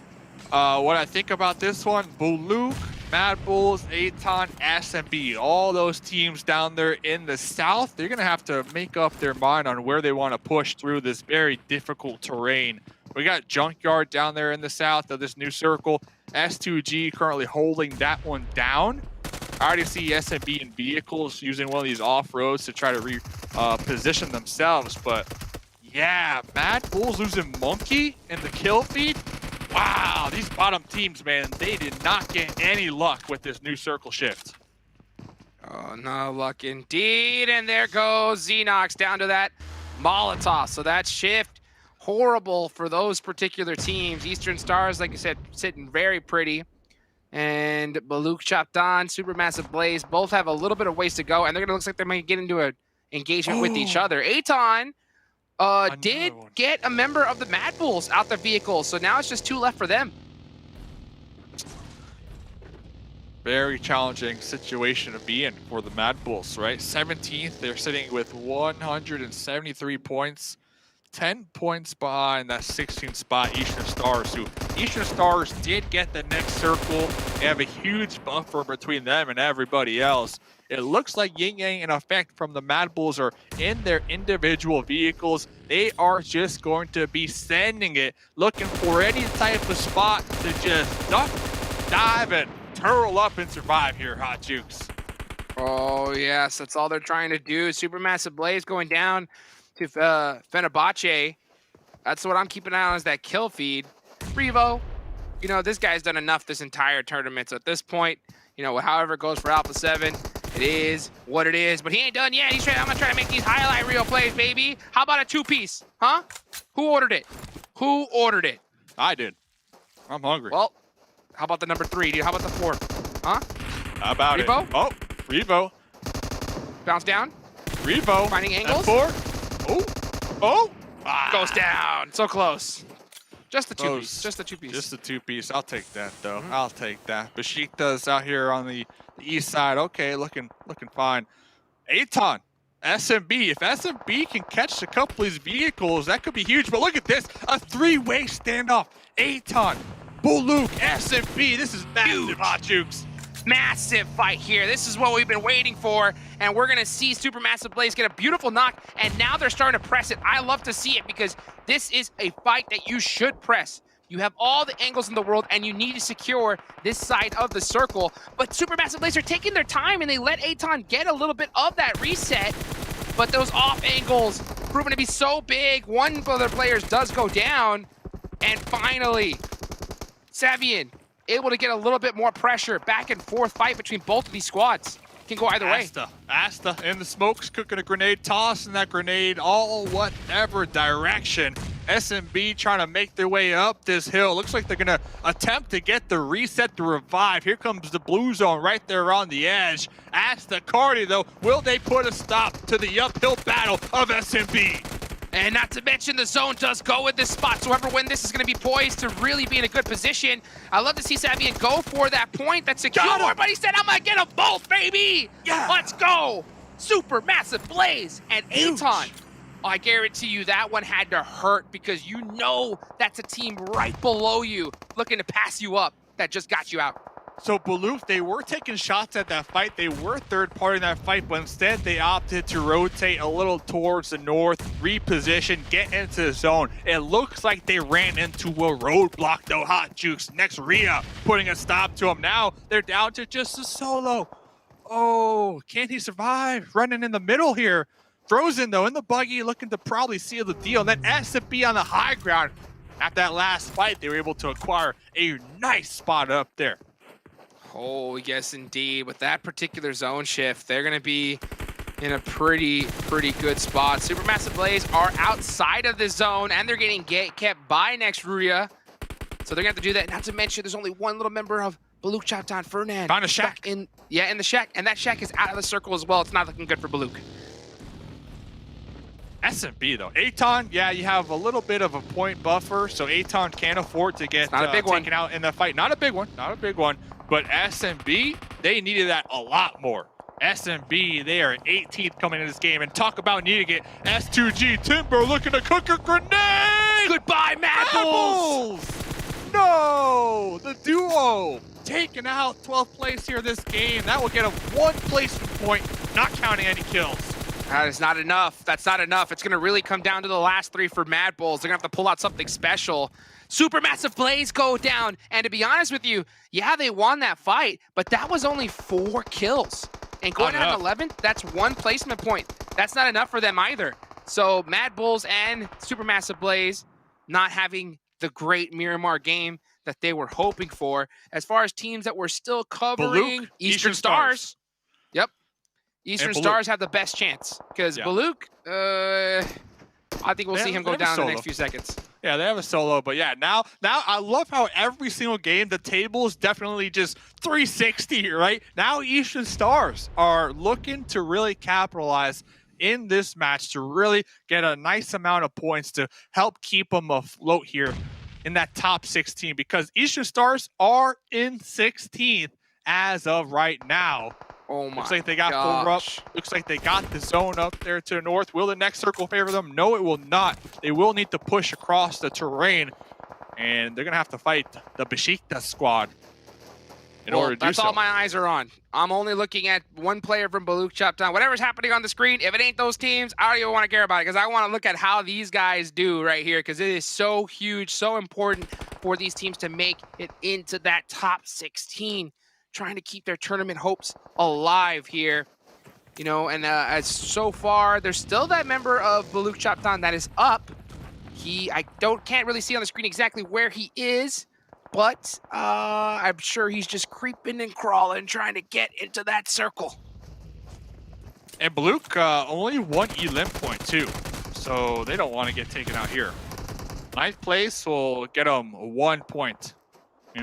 What I think about this one, Baluk, Mad Bulls, Aton, SMB, all those teams down there in the south, they're going to have to make up their mind on where they want to push through this very difficult terrain. We got Junkyard down there in the south of this new circle. S2G currently holding that one down. I already see SMB in vehicles using one of these off-roads to try to reposition themselves. But yeah, Mad Bulls losing Monkey in the kill feed. Wow, these bottom teams, man, they did not get any luck with this new circle shift. Oh, no luck indeed. And there goes Xenox down to that Molotov. So that shift, horrible for those particular teams. Eastern Stars, like I said, sitting very pretty. And Baluk chopped on, Supermassive Blaze, both have a little bit of ways to go. And they're going to look like they might get into an engagement with each other. Aton did get a member of the Mad Bulls out the vehicle. So now it's just two left for them. Very challenging situation to be in for the Mad Bulls, right? 17th, they're sitting with 173 points. 10 points behind that 16th spot, Eastern Stars, who Eastern Stars did get the next circle. They have a huge buffer between them and everybody else. It looks like Yin Yang in effect from the Mad Bulls are in their individual vehicles. They are just going to be sending it, looking for any type of spot to just duck, dive, and turtle up and survive here, Hot Jukes. Oh, yes, that's all they're trying to do. Supermassive Blaze going down to Fenerbahce. That's what I'm keeping an eye on, is that kill feed. Revo, you know, this guy's done enough this entire tournament. So at this point, you know, however it goes for Alpha 7, it is what it is. But he ain't done yet. I'm going to try to make these highlight reel plays, baby. How about a 2-piece? Huh? Who ordered it? Who ordered it? I did. I'm hungry. Well, how about the number 3, dude? How about the 4? Huh? How about Revo? it? Oh, Revo. Bounce down. Revo. Finding angles. F4. Oh. Oh. Ah. Goes down. So close. Just the 2-piece. Just the 2-piece. Just the 2-piece. I'll take that, though. I'll take that. Besiktas out here on the east side. Okay, looking fine. Aton. SMB. If SMB can catch a couple of these vehicles, that could be huge. But look at this. A 3-way standoff. Aton. Buluk. SMB. This is massive, Hot Jukes. Massive fight here. This is what we've been waiting for, and we're gonna see Supermassive Blaze get a beautiful knock, and now they're starting to press it. I love to see it because this is a fight that you should press. You have all the angles in the world, and you need to secure this side of the circle. But Supermassive Blaze are taking their time, and they let Aton get a little bit of that reset, but those off angles proven to be so big. One of their players does go down, and finally, Savian able to get a little bit more pressure. Back and forth fight between both of these squads. Can go either way. Asta in the smokes, cooking a grenade, tossing that grenade all whatever direction. SMB trying to make their way up this hill. Looks like they're going to attempt to get the reset, the revive. Here comes the blue zone right there on the edge. Asta Cardi, though, will they put a stop to the uphill battle of SMB? And not to mention, the zone does go with this spot. So whoever wins this is going to be poised to really be in a good position. I love to see Savian go for that point. That's secure, but he said, I'm going to get them both, baby. Yeah. Let's go. Supermassive Blaze and Aton. I guarantee you that one had to hurt because you know that's a team right below you looking to pass you up that just got you out. So Baloof, they were taking shots at that fight. They were third party in that fight, but instead they opted to rotate a little towards the north, reposition, get into the zone. It looks like they ran into a roadblock though, Hot Jukes. Next Rhea putting a stop to him. Now they're down to just a solo. Oh, can he survive? Running in the middle here. Frozen though in the buggy, looking to probably seal the deal. And then SMP on the high ground. After that last fight, they were able to acquire a nice spot up there. Oh, yes, indeed. With that particular zone shift, they're going to be in a pretty good spot. Supermassive Blaze are outside of the zone, and they're getting kept by next Ruya. So they're going to have to do that. Not to mention, there's only one little member of Baluk Chaptan, Fernand. Found a shack. In the shack. And that shack is out of the circle as well. It's not looking good for Baluk. SMB though. Aton, yeah, you have a little bit of a point buffer, so Aton can't afford to get taken out in the fight. Not a big one, not a big one. But SMB, they needed that a lot more. SMB, they are 18th coming into this game, and talk about needing it. S2G Timber looking to cook a grenade! Goodbye, Mad Bulls! No! The duo taking out 12th place here this game. That will get a 1 placement point, not counting any kills. That is not enough. That's not enough. It's going to really come down to the last 3 for Mad Bulls. They're going to have to pull out something special. Supermassive Blaze go down. And to be honest with you, yeah, they won that fight, but that was only 4 kills. And going down to 11, that's 1 placement point. That's not enough for them either. So Mad Bulls and Supermassive Blaze not having the great Miramar game that they were hoping for. As far as teams that were still covering, Baluk, Eastern Stars. Yep. Eastern Stars have the best chance because Baluk, I think we'll see him go down in the next few seconds. Yeah, they have a solo, but yeah, now I love how every single game, the table is definitely just 360, right? Now Eastern Stars are looking to really capitalize in this match to really get a nice amount of points to help keep them afloat here in that top 16 because Eastern Stars are in 16th as of right now. Oh my Looks like they got full up. Looks like they got the zone up there to the north. Will the next circle favor them? No, it will not. They will need to push across the terrain, and they're going to have to fight the Besiktas squad in order to do so. That's all my eyes are on. I'm only looking at one player from Baluk Chaptan. Whatever's happening on the screen, if it ain't those teams, I don't even want to care about it because I want to look at how these guys do right here because it is so huge, so important for these teams to make it into that top 16. trying to keep their tournament hopes alive here. You know, and as so far, there's still that member of Baluk Chaptan that is up. I can't really see on the screen exactly where he is, but I'm sure he's just creeping and crawling, trying to get into that circle. And Baluk only 1 elim point too, so they don't want to get taken out here. 9th place will get them 1 point.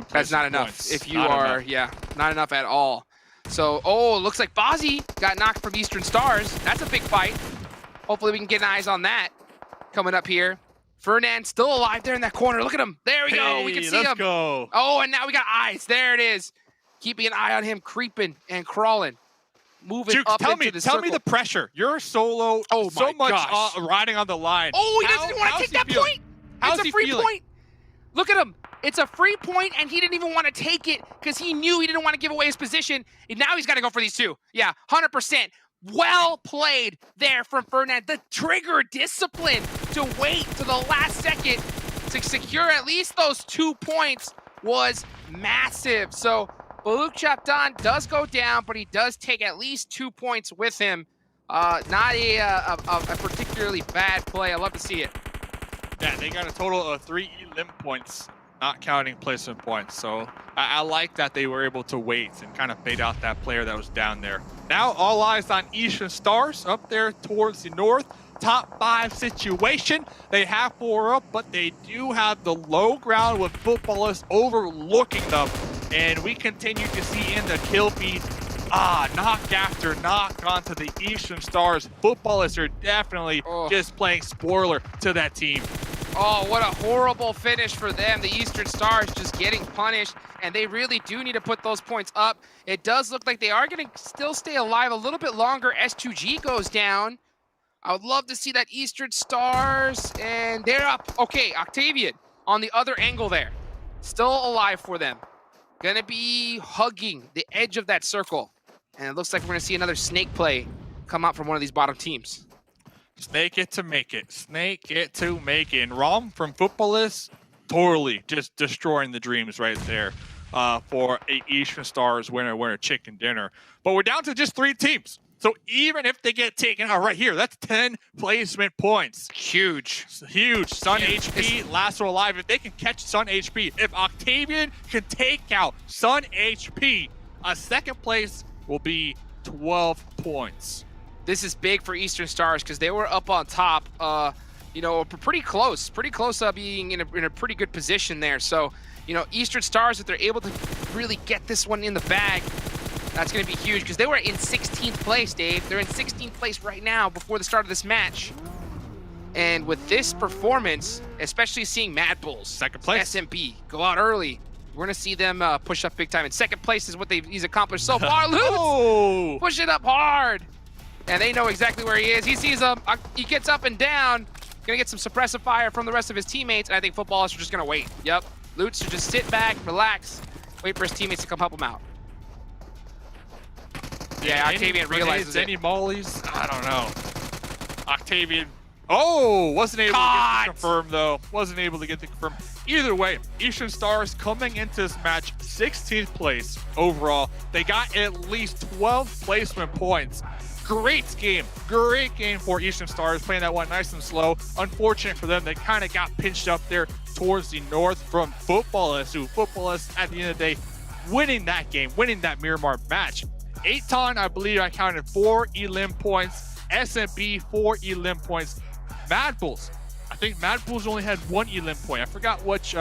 That's not enough. If you are, yeah, not enough at all. So, looks like Bozzy got knocked from Eastern Stars. That's a big fight. Hopefully we can get eyes on that coming up here. Fernand still alive there in that corner. Look at him. There we go. We can see him. Let's go. Oh, and now we got eyes. There it is. Keeping an eye on him, creeping and crawling. Moving Juke, up tell into me, the tell circle. me the pressure. You're solo, so much riding on the line. Oh, he doesn't want to take that point. It's a free point. Look at him. It's a free point, and he didn't even want to take it because he knew he didn't want to give away his position. And now he's got to go for these two. Yeah, 100%. Well played there from Fernand. The trigger discipline to wait to the last second to secure at least those 2 points was massive. So Baluk Chaptan does go down, but he does take at least 2 points with him. Not a particularly bad play. I love to see it. Yeah, they got a total of 3 elim points, not counting placement points. So I like that they were able to wait and kind of bait out that player that was down there. Now all eyes on Eastern Stars up there towards the north. Top 5 situation. They have 4 up, but they do have the low ground with footballers overlooking them. And we continue to see in the kill feed, knock after knock onto the Eastern Stars. Footballers are definitely just playing spoiler to that team. Oh, what a horrible finish for them. The Eastern Stars just getting punished, and they really do need to put those points up. It does look like they are going to still stay alive a little bit longer. S2G goes down. I would love to see that Eastern Stars, and they're up. Okay, Octavian on the other angle there. Still alive for them. Gonna be hugging the edge of that circle. And it looks like we're gonna see another snake play come out from one of these bottom teams. Snake it to make it. Snake it to make it. And Rom from Footballist, totally just destroying the dreams right there for a Eastern Stars winner chicken dinner. But we're down to just 3 teams. So even if they get taken out right here, that's 10 placement points. Huge. Huge. Sun HP, Lasso alive. If they can catch Sun HP, if Octavian can take out Sun HP, a 2nd place will be 12 points. This is big for Eastern Stars because they were up on top, you know, pretty close being in a pretty good position there. So, you know, Eastern Stars, if they're able to really get this one in the bag, that's going to be huge because they were in 16th place, Dave. They're in 16th place right now before the start of this match. And with this performance, especially seeing Mad Bulls, 2nd place, SMB, go out early, we're going to see them push up big time. And 2nd place is what he's accomplished so far. Lutz, push it up hard. And they know exactly where he is. He sees him. He gets up and down. Going to get some suppressive fire from the rest of his teammates. And I think footballers are just going to wait. Yep. Lutz should just sit back, relax, wait for his teammates to come help him out. Yeah, Octavian realizes any mollies? I don't know. Octavian, wasn't able to get the confirm though. Wasn't able to get the confirm. Either way, Eastern Stars coming into this match 16th place overall. They got at least 12 placement points. Great game for Eastern Stars, playing that one nice and slow. Unfortunate for them, they kind of got pinched up there towards the north from Footballist, who Footballist at the end of the day winning that game, winning that Miramar match. Aton, I believe I counted 4 elim points. SMB, 4 elim points. Mad Bulls, I think Mad Bulls only had 1 elim point. I forgot which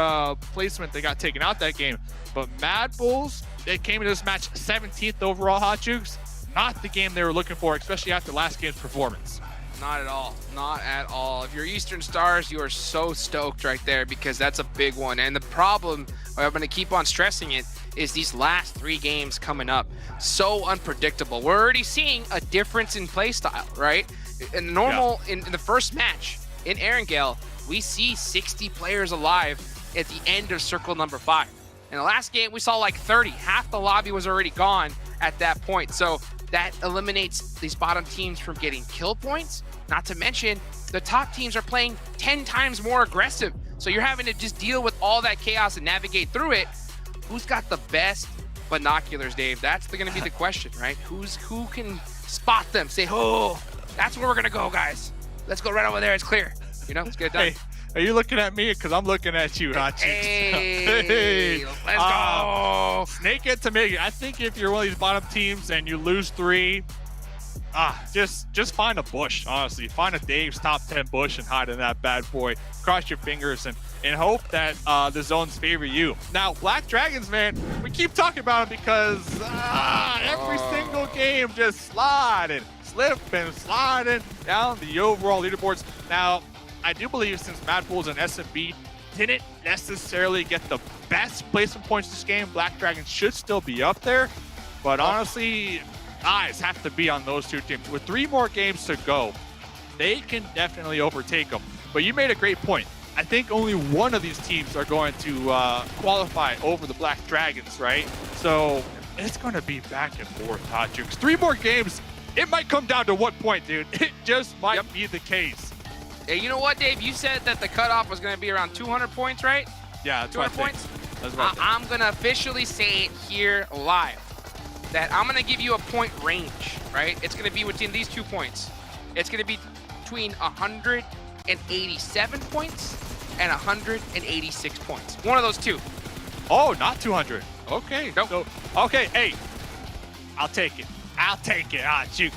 placement they got taken out that game. But Mad Bulls, they came into this match 17th overall, Hot Jukes. Not the game they were looking for, especially after last game's performance. Not at all. Not at all. If you're Eastern Stars, you are so stoked right there because that's a big one. And the problem, I'm going to keep on stressing it, is these last 3 games coming up. So unpredictable. We're already seeing a difference in play style, right? In in the first match in Erangel, we see 60 players alive at the end of circle number 5. In the last game, we saw like 30. Half the lobby was already gone at that point. So that eliminates these bottom teams from getting kill points. Not to mention, the top teams are playing 10 times more aggressive. So you're having to just deal with all that chaos and navigate through it. Who's got the best binoculars, Dave. That's going to be the question, right? Who can spot them? Say, oh, that's where we're going to go, guys. Let's go right over there. It's clear. You know, let's get it done. Hey, are you looking at me? Because I'm looking at you, Hot Cheeks. Hey, let's go. Snake it to make it. I think if you're one of these bottom teams and you lose 3, just find a bush, honestly. Find a Dave's top 10 bush and hide in that bad boy. Cross your fingers and hope that the zones favor you. Now, Black Dragons, man, we keep talking about them because every single game just sliding, slipping, sliding down the overall leaderboards. Now, I do believe since Mad Bulls and SMB didn't necessarily get the best placement points this game, Black Dragons should still be up there. But honestly, eyes have to be on those two teams. With 3 more games to go, they can definitely overtake them. But you made a great point. I think only one of these teams are going to qualify over the Black Dragons, right? So it's going to be back and forth, Hot Jukes. 3 more games, it might come down to 1 point, dude. It just might be the case. Hey, you know what, Dave? You said that the cutoff was going to be around 200 points, right? Yeah, that's 200 points. That's right. I'm going to officially say it here live that I'm going to give you a point range, right? It's going to be between these 2 points. It's going to be between 187 points and 186 points. One of those 2. Oh, not 200. Okay. Nope. So, okay, hey, I'll take it. I'll take it, Hot Jukes.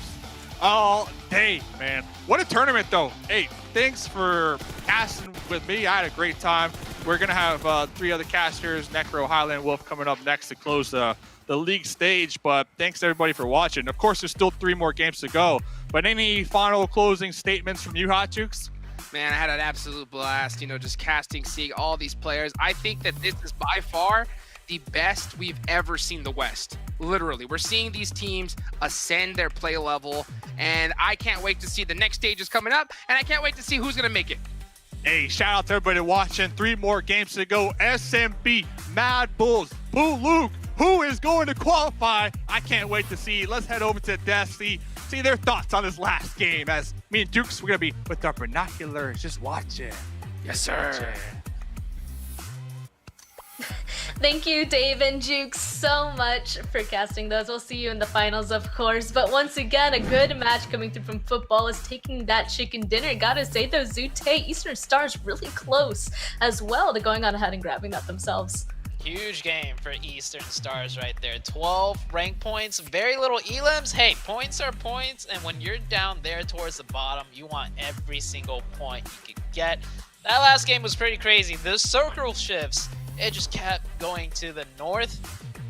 All day, man. What a tournament, though. Hey, thanks for casting with me. I had a great time. We're going to have 3 other casters, Necro, Highland, Wolf, coming up next to close the league stage. But thanks, everybody, for watching. Of course, there's still 3 more games to go. But any final closing statements from you, Hot Jukes? Man, I had an absolute blast, you know, just casting, seeing all these players. I think that this is by far the best we've ever seen the West. Literally, we're seeing these teams ascend their play level, and I can't wait to see the next stages coming up, and I can't wait to see who's going to make it. Hey, shout out to everybody watching. 3 more games to go. SMB, Mad Bulls, Boo Luke, who is going to qualify? I can't wait to see. Let's head over to Death, see their thoughts on this last game. As me and Dukes, we're going to be with our binoculars just watching. Yes, sir. Thank you, Dave and Jukes, so much for casting those. We'll see you in the finals, of course. But once again, a good match coming through from football is taking that chicken dinner. Gotta say, though, Zute, Eastern Stars really close as well to going on ahead and grabbing that themselves. Huge game for Eastern Stars right there. 12 rank points, very little elims. Hey, points are points, and when you're down there towards the bottom, you want every single point you can get. That last game was pretty crazy. The circle shifts, it just kept going to the north,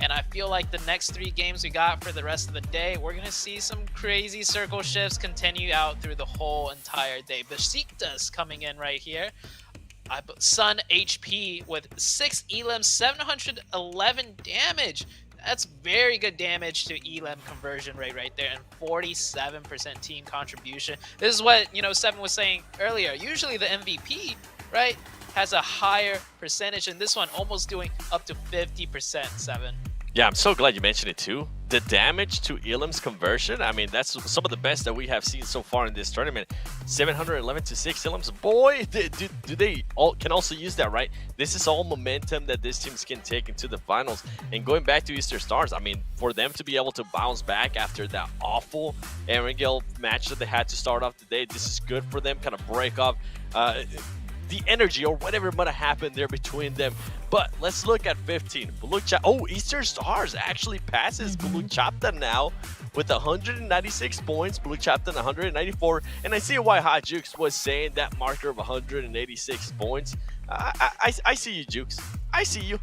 and I feel like the next 3 games we got for the rest of the day, we're going to see some crazy circle shifts continue out through the whole entire day. Besiktas coming in right here. Sun HP with 6 elims, 711 damage. That's very good damage to elim conversion rate right there, and 47% team contribution. This is what, you know, Seven was saying earlier. Usually the MVP, right, has a higher percentage, and this one almost doing up to 50%, Seven. Yeah, I'm so glad you mentioned it too. The damage to Elim's conversion, I mean, that's some of the best that we have seen so far in this tournament. 711 to 6 Elims. Boy, do they all can also use that, right? This is all momentum that these teams can take into the finals. And going back to Eastern Stars, I mean, for them to be able to bounce back after that awful Erangel match that they had to start off today, this is good for them, kind of break up the energy or whatever might have happened there between them. But let's look at 15. Eastern Stars actually passes Blue Chapter now with 196 points. Blue Chapter 194. And I see why Hot Jukes was saying that marker of 186 points. I see you, Jukes. I see you.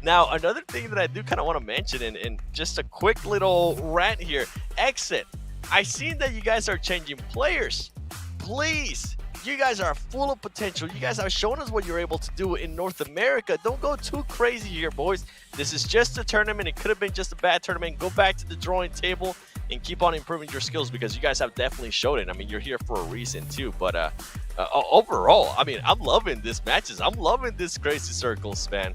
Now, another thing that I do kind of want to mention, and just a quick little rant here. Exit. I seen that you guys are changing players. Please. You guys are full of potential. You guys have shown us what you're able to do in North America. Don't go too crazy here, boys. This is just a tournament. It could have been just a bad tournament. Go back to the drawing table and keep on improving your skills, because you guys have definitely showed it. I mean, you're here for a reason too. But overall, I mean, I'm loving these matches. I'm loving this crazy circles, man.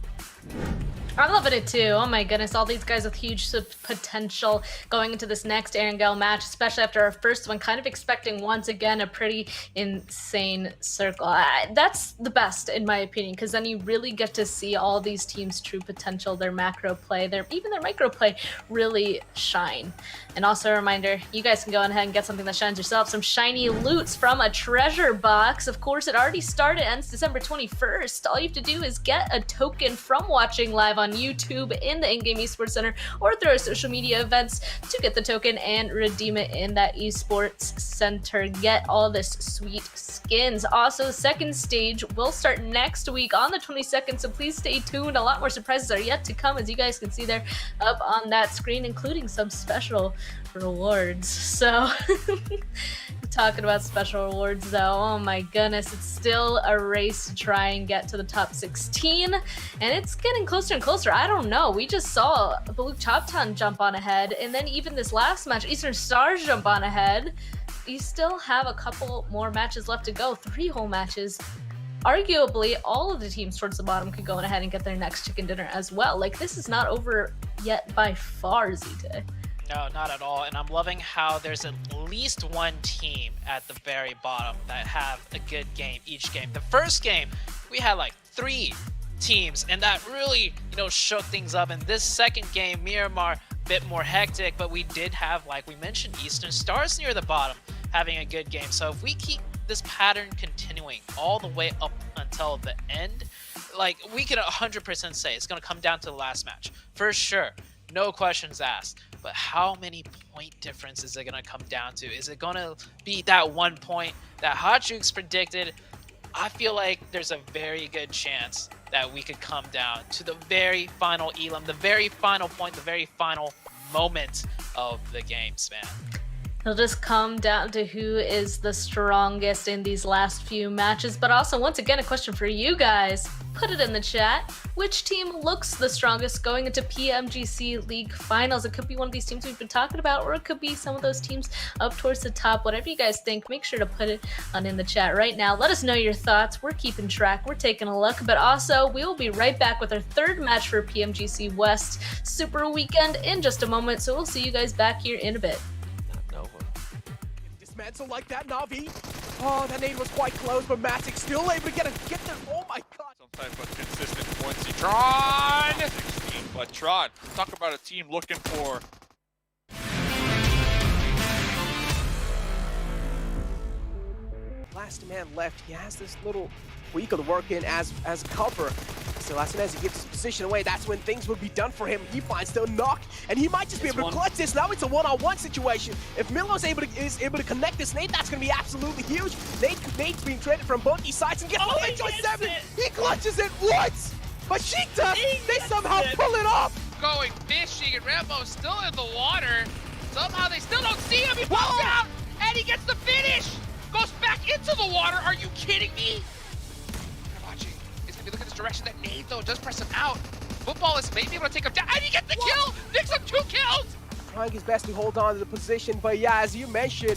I'm loving it too. Oh my goodness, all these guys with huge potential going into this next Erangel match, especially after our first one, kind of expecting once again a pretty insane circle. That's the best in my opinion, because then you really get to see all these teams' true potential, their macro play, even their micro play really shine. And also a reminder, you guys can go ahead and get something that shines yourself, some shiny loots from a treasure box. Of course, it already started, ends December 21st. All you have to do is get a token from watching live on YouTube in the in-game esports center or through our social media events to get the token and redeem it in that esports center. Get all this sweet skins. Also, the second stage will start next week on the 22nd, so please stay tuned. A lot more surprises are yet to come, as you guys can see there up on that screen, including some special rewards. So talking about special rewards though, oh my goodness, it's still a race to try and get to the top 16, and it's getting closer and closer. I don't know, we just saw Balut Chopton jump on ahead, and then even this last match, Eastern Stars jump on ahead. You still have a couple more matches left to go, 3 whole matches. Arguably, all of the teams towards the bottom could go ahead and get their next chicken dinner as well. Like, this is not over yet by far, ZT. No, not at all. And I'm loving how there's at least one team at the very bottom that have a good game each game. The first game, we had like 3 teams, and that really, shook things up. And this second game, Miramar, a bit more hectic, but we did have, like we mentioned, Eastern Stars near the bottom having a good game. So if we keep this pattern continuing all the way up until the end, like, we can 100% say it's going to come down to the last match. For sure. No questions asked. But how many point difference is it going to come down to? Is it going to be that 1 point that Hotjukes predicted? I feel like there's a very good chance that we could come down to the very final elim, the very final point, the very final moment of the games, man. It'll just come down to who is the strongest in these last few matches. But also, once again, a question for you guys. Put it in the chat. Which team looks the strongest going into PMGC League Finals? It could be one of these teams we've been talking about, or it could be some of those teams up towards the top. Whatever you guys think, make sure to put it in the chat right now. Let us know your thoughts. We're keeping track. We're taking a look. But also, we will be right back with our third match for PMGC West Super Weekend in just a moment. So we'll see you guys back here in a bit. Dismantle like that, Na'Vi. Oh, that nade was quite close, but Matic still able to get there. Oh my god. Some type of consistent points. Tron! 16, but Tron, talk about a team looking for... Last man left, he has this little vehicle to work in as cover. So as soon as he gives his position away, that's when things will be done for him. He finds the knock, and he might just be able to clutch this. Now it's a one-on-one situation. If Milo is able to connect this nade, that's going to be absolutely huge. Nade's being traded from both these sides and gets the Enjoy 7. He clutches it once, but Sheikta, they somehow pull it off. Going fishing, and Rambo's still in the water. Somehow they still don't see him. He pops out, and he gets the finish. Goes back into the water. Are you kidding me? Watching. He's gonna be looking at this direction. That nade though does press him out. Football is maybe able to take him down, and he gets the kill. Picks up 2 kills. Trying his best to hold on to the position, but yeah, as you mentioned,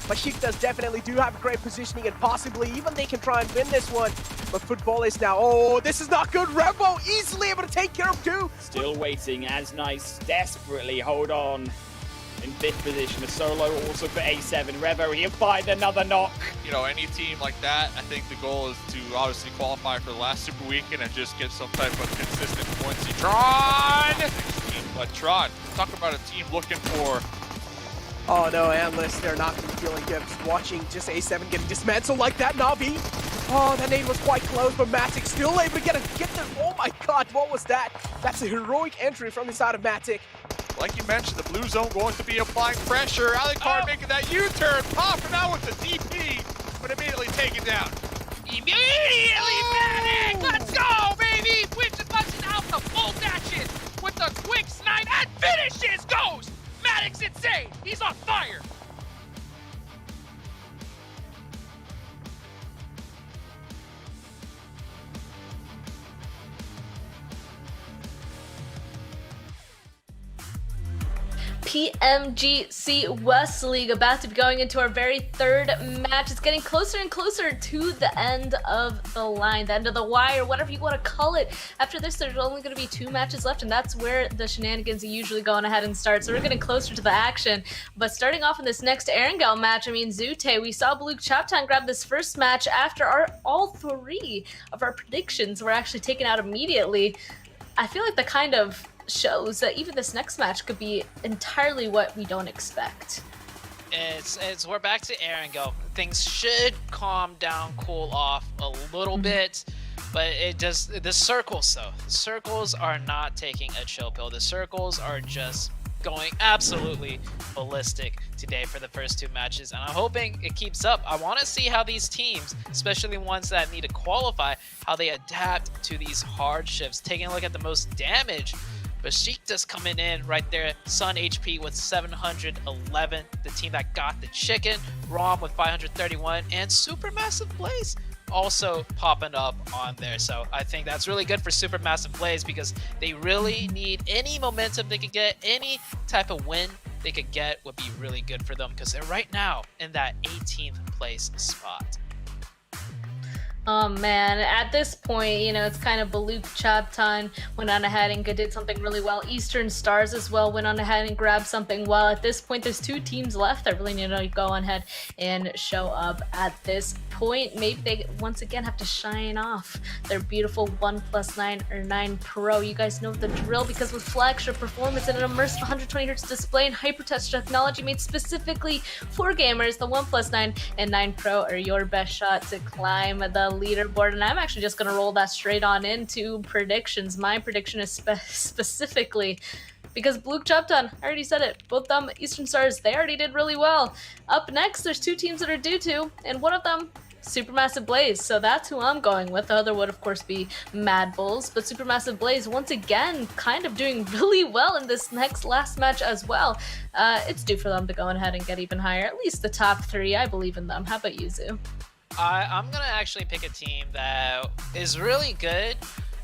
Besiktas definitely do have great positioning, and possibly even they can try and win this one. But football is now, oh, this is not good. Revo easily able to take care of 2. Still waiting as Nice desperately hold on. In 5th position, a solo also for A7. Revo, he'll find another knock. Any team like that, I think the goal is to obviously qualify for the last Super Weekend and just get some type of consistent points. Tron! 16, but Tron, talk about a team looking for... Oh no, Analysts, they're not going to be feeling good. Just watching just A7 getting dismantled like that, Na'Vi. Oh, that nade was quite close, but Matic still able to get there. Oh my god, what was that? That's a heroic entry from the side of Matic. Like you mentioned, the blue zone going to be applying pressure. Alucard making that U-turn, popping out with the DP, but immediately taken down. Immediately, Matic! Let's go, baby! Twitch is busting out the full action with the quick snipe and finishes! Goes! Matic's insane! He's on fire! PMGC West League, about to be going into our very third match. It's getting closer and closer to the end of the line, the end of the wire, whatever you want to call it. After this, there's only going to be 2 matches left, and that's where the shenanigans usually go on ahead and start. So we're getting closer to the action. But starting off in this next Erangel match, I mean, Zute, we saw Blue Chaptown grab this first match after all 3 of our predictions were actually taken out immediately. I feel like the kind of shows that even this next match could be entirely what we don't expect. We're back to Erangel. Things should calm down, cool off a little bit, but it just, the circles though. The circles are not taking a chill pill. The circles are just going absolutely ballistic today for the first 2 matches, and I'm hoping it keeps up. I want to see how these teams, especially the ones that need to qualify, how they adapt to these hardships. Taking a look at the most damage, Besiktas coming in right there. Sun HP with 711, the team that got the chicken. Rom with 531, and Supermassive Blaze also popping up on there. So I think that's really good for Supermassive Blaze, because they really need any momentum they could get, any type of win they could get would be really good for them, because they're right now in that 18th place spot. Oh man, at this point, you know, it's kind of Baluk Chaptan went on ahead and did something really well. Eastern Stars as well went on ahead and grabbed something well. At this point, there's 2 teams left that really need to go on ahead and show up at this point. Maybe they once again have to shine off their beautiful OnePlus 9 or 9 Pro. You guys know the drill, because with flagship performance and an immersive 120Hz display and hypertouch technology made specifically for gamers, the OnePlus 9 and 9 Pro are your best shot to climb the leaderboard. And I'm actually just going to roll that straight on into predictions. My prediction is specifically because Blue Chaptan, I already said it, both them Eastern Stars, they already did really well. Up next, there's 2 teams that are due to, and one of them, Supermassive Blaze. So that's who I'm going with. The other would of course be Mad Bulls, but Supermassive Blaze once again kind of doing really well in this last match as well. It's due for them to go ahead and get even higher, at least the top 3. I believe in them. How about you, Zoo? I'm gonna actually pick a team that is really good,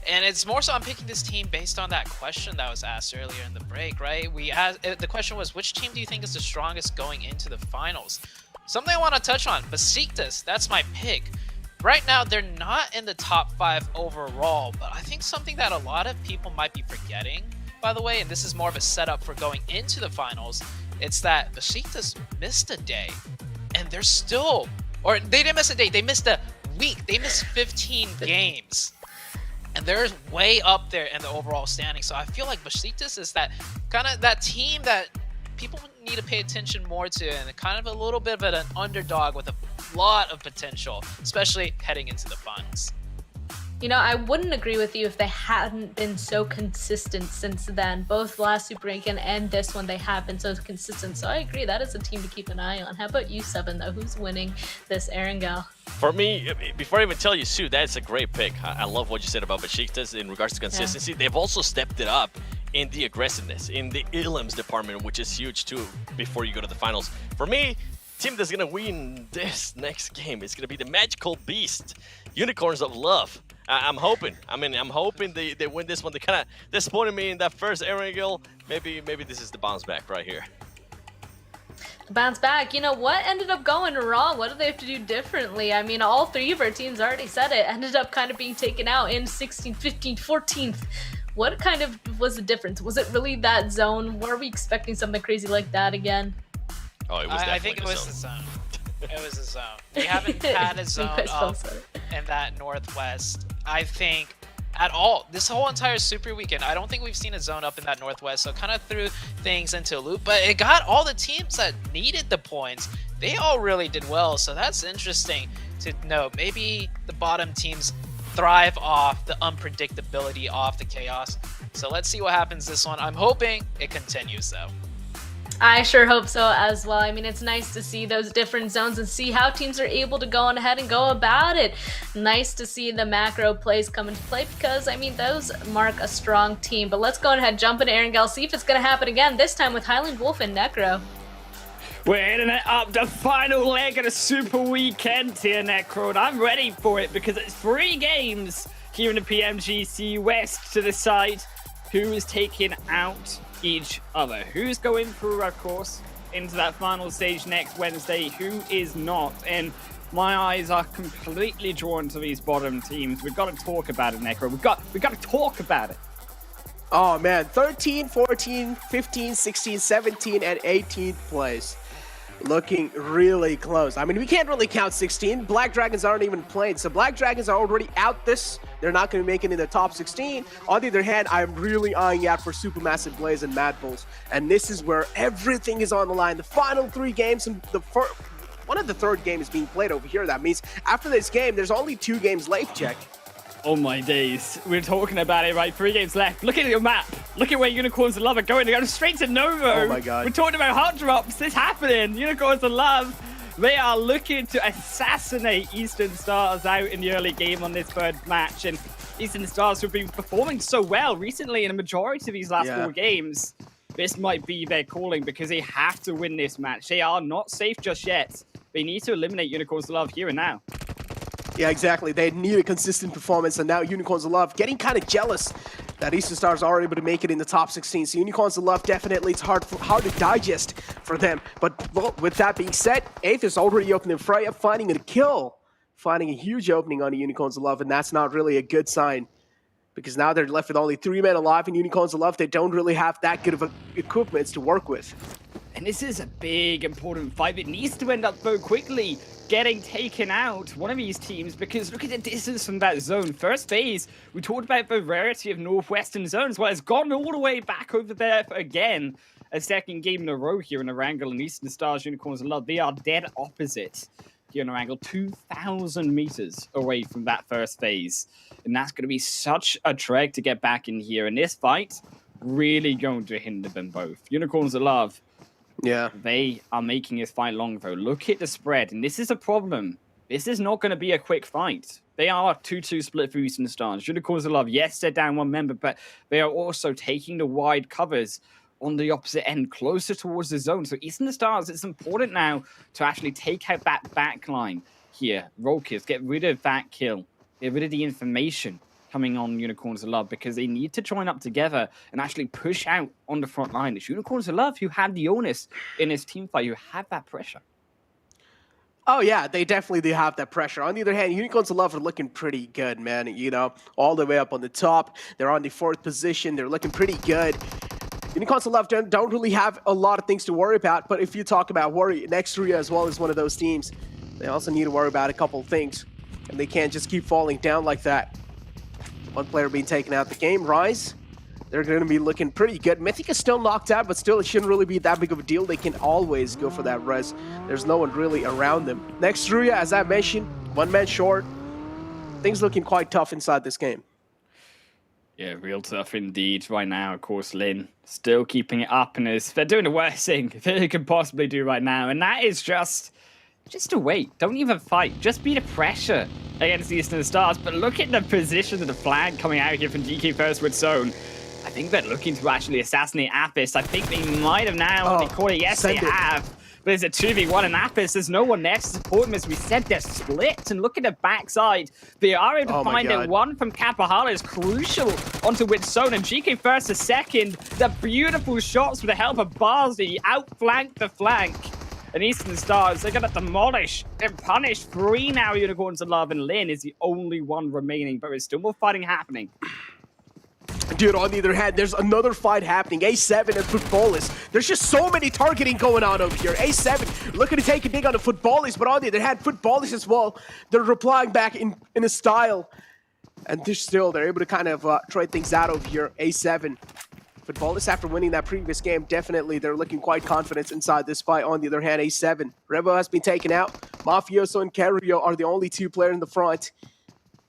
and it's more so I'm picking this team based on that question that was asked earlier in the break, right? The question was, which team do you think is the strongest going into the finals? Something I want to touch on, Besiktas, that's my pick. Right now, they're not in the top 5 overall, but I think something that a lot of people might be forgetting, by the way, and this is more of a setup for going into the finals, it's that Besiktas missed a day, and they're still... Or they didn't miss a day, they missed a week. They missed 15 games. And they're way up there in the overall standing. So I feel like Besiktas is that kind of that team that people need to pay attention more to, and kind of a little bit of an underdog with a lot of potential, especially heading into the finals. You know, I wouldn't agree with you if they hadn't been so consistent since then. Both last Super Weekend and this one, they have been so consistent. So I agree, that is a team to keep an eye on. How about you, Seven, though? Who's winning this Erangel? For me, before I even tell you, Sue, that's a great pick. I love what you said about Besiktas in regards to consistency. Yeah. They've also stepped it up in the aggressiveness, in the Ilms department, which is huge too, before you go to the finals. For me, team that's going to win this next game is going to be the Magical Beast, Unicorns of Love. I'm hoping. I'm hoping they win this one. They kind of disappointed me in that first Erangel. Maybe this is the bounce back right here. Bounce back. You know, what ended up going wrong? What do they have to do differently? I mean, all 3 of our teams already said it. Ended up kind of being taken out in 16th, 15th, 14th. What kind of was the difference? Was it really that zone? Were we expecting something crazy like that again? Oh, it was definitely I think it was the zone. It was a zone. We haven't had a zone up in that Northwest, I think, at all. This whole entire Super Weekend, I don't think we've seen a zone up in that Northwest, so kind of threw things into a loop. But it got all the teams that needed the points. They all really did well, so that's interesting to know. Maybe the bottom teams thrive off the unpredictability, off the chaos. So let's see what happens this one. I'm hoping it continues, though. I sure hope so as well. I mean, it's nice to see those different zones and see how teams are able to go on ahead and go about it. Nice to see the macro plays come into play, because, I mean, those mark a strong team. But let's go ahead, jump into Erangel, see if it's going to happen again, this time with Highland Wolf and Necro. We're hitting it up, the final leg of the Super Weekend here, Necro, and I'm ready for it because it's 3 games here in the PMGC West to decide who is taking out each other. Who's going through, of course, into that final stage next Wednesday? Who is not? And my eyes are completely drawn to these bottom teams. We've got to talk about it, Necro. We've got to talk about it. Oh man, 13, 14, 15, 16, 17, and 18th place. Looking really close. I mean, we can't really count 16. Black Dragons aren't even playing, so Black Dragons are already out this. They're not going to make it in the top 16. On the other hand, I'm really eyeing out for Supermassive Blaze and Mad Bulls, and this is where everything is on the line. The final 3 games, and one of the third game is being played over here. That means after this game, there's only 2 games left, Jack. Oh my days. We're talking about it, right? 3 games left. Look at your map. Look at where Unicorns of Love are going. They're going straight to Novo. Oh my god. We're talking about hot drops. It's happening. Unicorns of Love. They are looking to assassinate Eastern Stars out in the early game on this third match. And Eastern Stars have been performing so well recently in a majority of these last 4 games. This might be their calling because they have to win this match. They are not safe just yet. They need to eliminate Unicorns of Love here and now. Yeah, exactly. They need a consistent performance, and now Unicorns of Love getting kind of jealous that Eastern Stars are able to make it in the top 16. So Unicorns of Love, definitely, it's hard to digest for them. But well, with that being said, 8th is already opening Freya, finding a kill, finding a huge opening on the Unicorns of Love, and that's not really a good sign. Because now they're left with only 3 men alive, and Unicorns of Love, they don't really have that good of equipment to work with. And this is a big, important fight. It needs to end up so quickly, getting taken out, one of these teams, because look at the distance from that zone. First phase, we talked about the rarity of northwestern zones. Well, it's gone all the way back over there again. A second game in a row here in Erangel and Eastern Stars Unicorns of Love. They are dead opposite here in Erangel, 2,000 meters away from that first phase. And that's going to be such a trek to get back in here. And this fight, really going to hinder them both. Unicorns of Love, yeah, they are making this fight long, though. Look at the spread, and this is a problem. This is not going to be a quick fight. They are 2-2 split for Eastern Stars. Unicorns of Love, yes, they're down 1 member, but they are also taking the wide covers on the opposite end, closer towards the zone. So Eastern Stars, it's important now to actually take out that back line here. Roll kills, get rid of that kill, get rid of the information coming on Unicorns of Love, because they need to join up together and actually push out on the front line. It's Unicorns of Love who had the onus in this team fight, who had that pressure. Oh yeah, they definitely do have that pressure. On the other hand, Unicorns of Love are looking pretty good, man. You know, all the way up on the top. They're on the 4th position. They're looking pretty good. Unicorns of Love don't really have a lot of things to worry about, but if you talk about worry, Nextria as well is one of those teams. They also need to worry about a couple of things, and they can't just keep falling down like that. 1 player being taken out the game. Rise, they're going to be looking pretty good. Mythic is still knocked out, but still, it shouldn't really be that big of a deal. They can always go for that res. There's no one really around them. Next, Ruya, as I mentioned, 1 man short. Things looking quite tough inside this game. Yeah, real tough indeed right now. Of course, Lin still keeping it up, and they're doing the worst thing they could possibly do right now, and that is just to wait. Don't even fight. Just be the pressure against the Eastern Stars. But look at the position of the flag coming out here from DK first with Zone. I think they're looking to actually assassinate Apis. I think they might have now. They caught it. Yes, they have. But it's a 2v1 and Apis. There's no one next to support them. As we said, they're split. And look at the backside. They are able to find it. One from Kapahala is crucial onto Witsone. And GK first, a second. The beautiful shots with the help of Barzi outflank the flank. And Eastern Stars, they're going to demolish and punish 3 now. Unicorns of Love, and Lin is the only one remaining, but there's still more fighting happening. Dude, on the other hand, there's another fight happening. A7 and Footballist. There's just so many targeting going on over here. A7 looking to take a dig on the Footballist, but on the other hand, Footballist as well. They're replying back in a style. And they're able to kind of trade things out over here. A7. Footballist, after winning that previous game, definitely they're looking quite confident inside this fight. On the other hand, A7. Revo has been taken out. Mafioso and Carrio are the only 2 players in the front.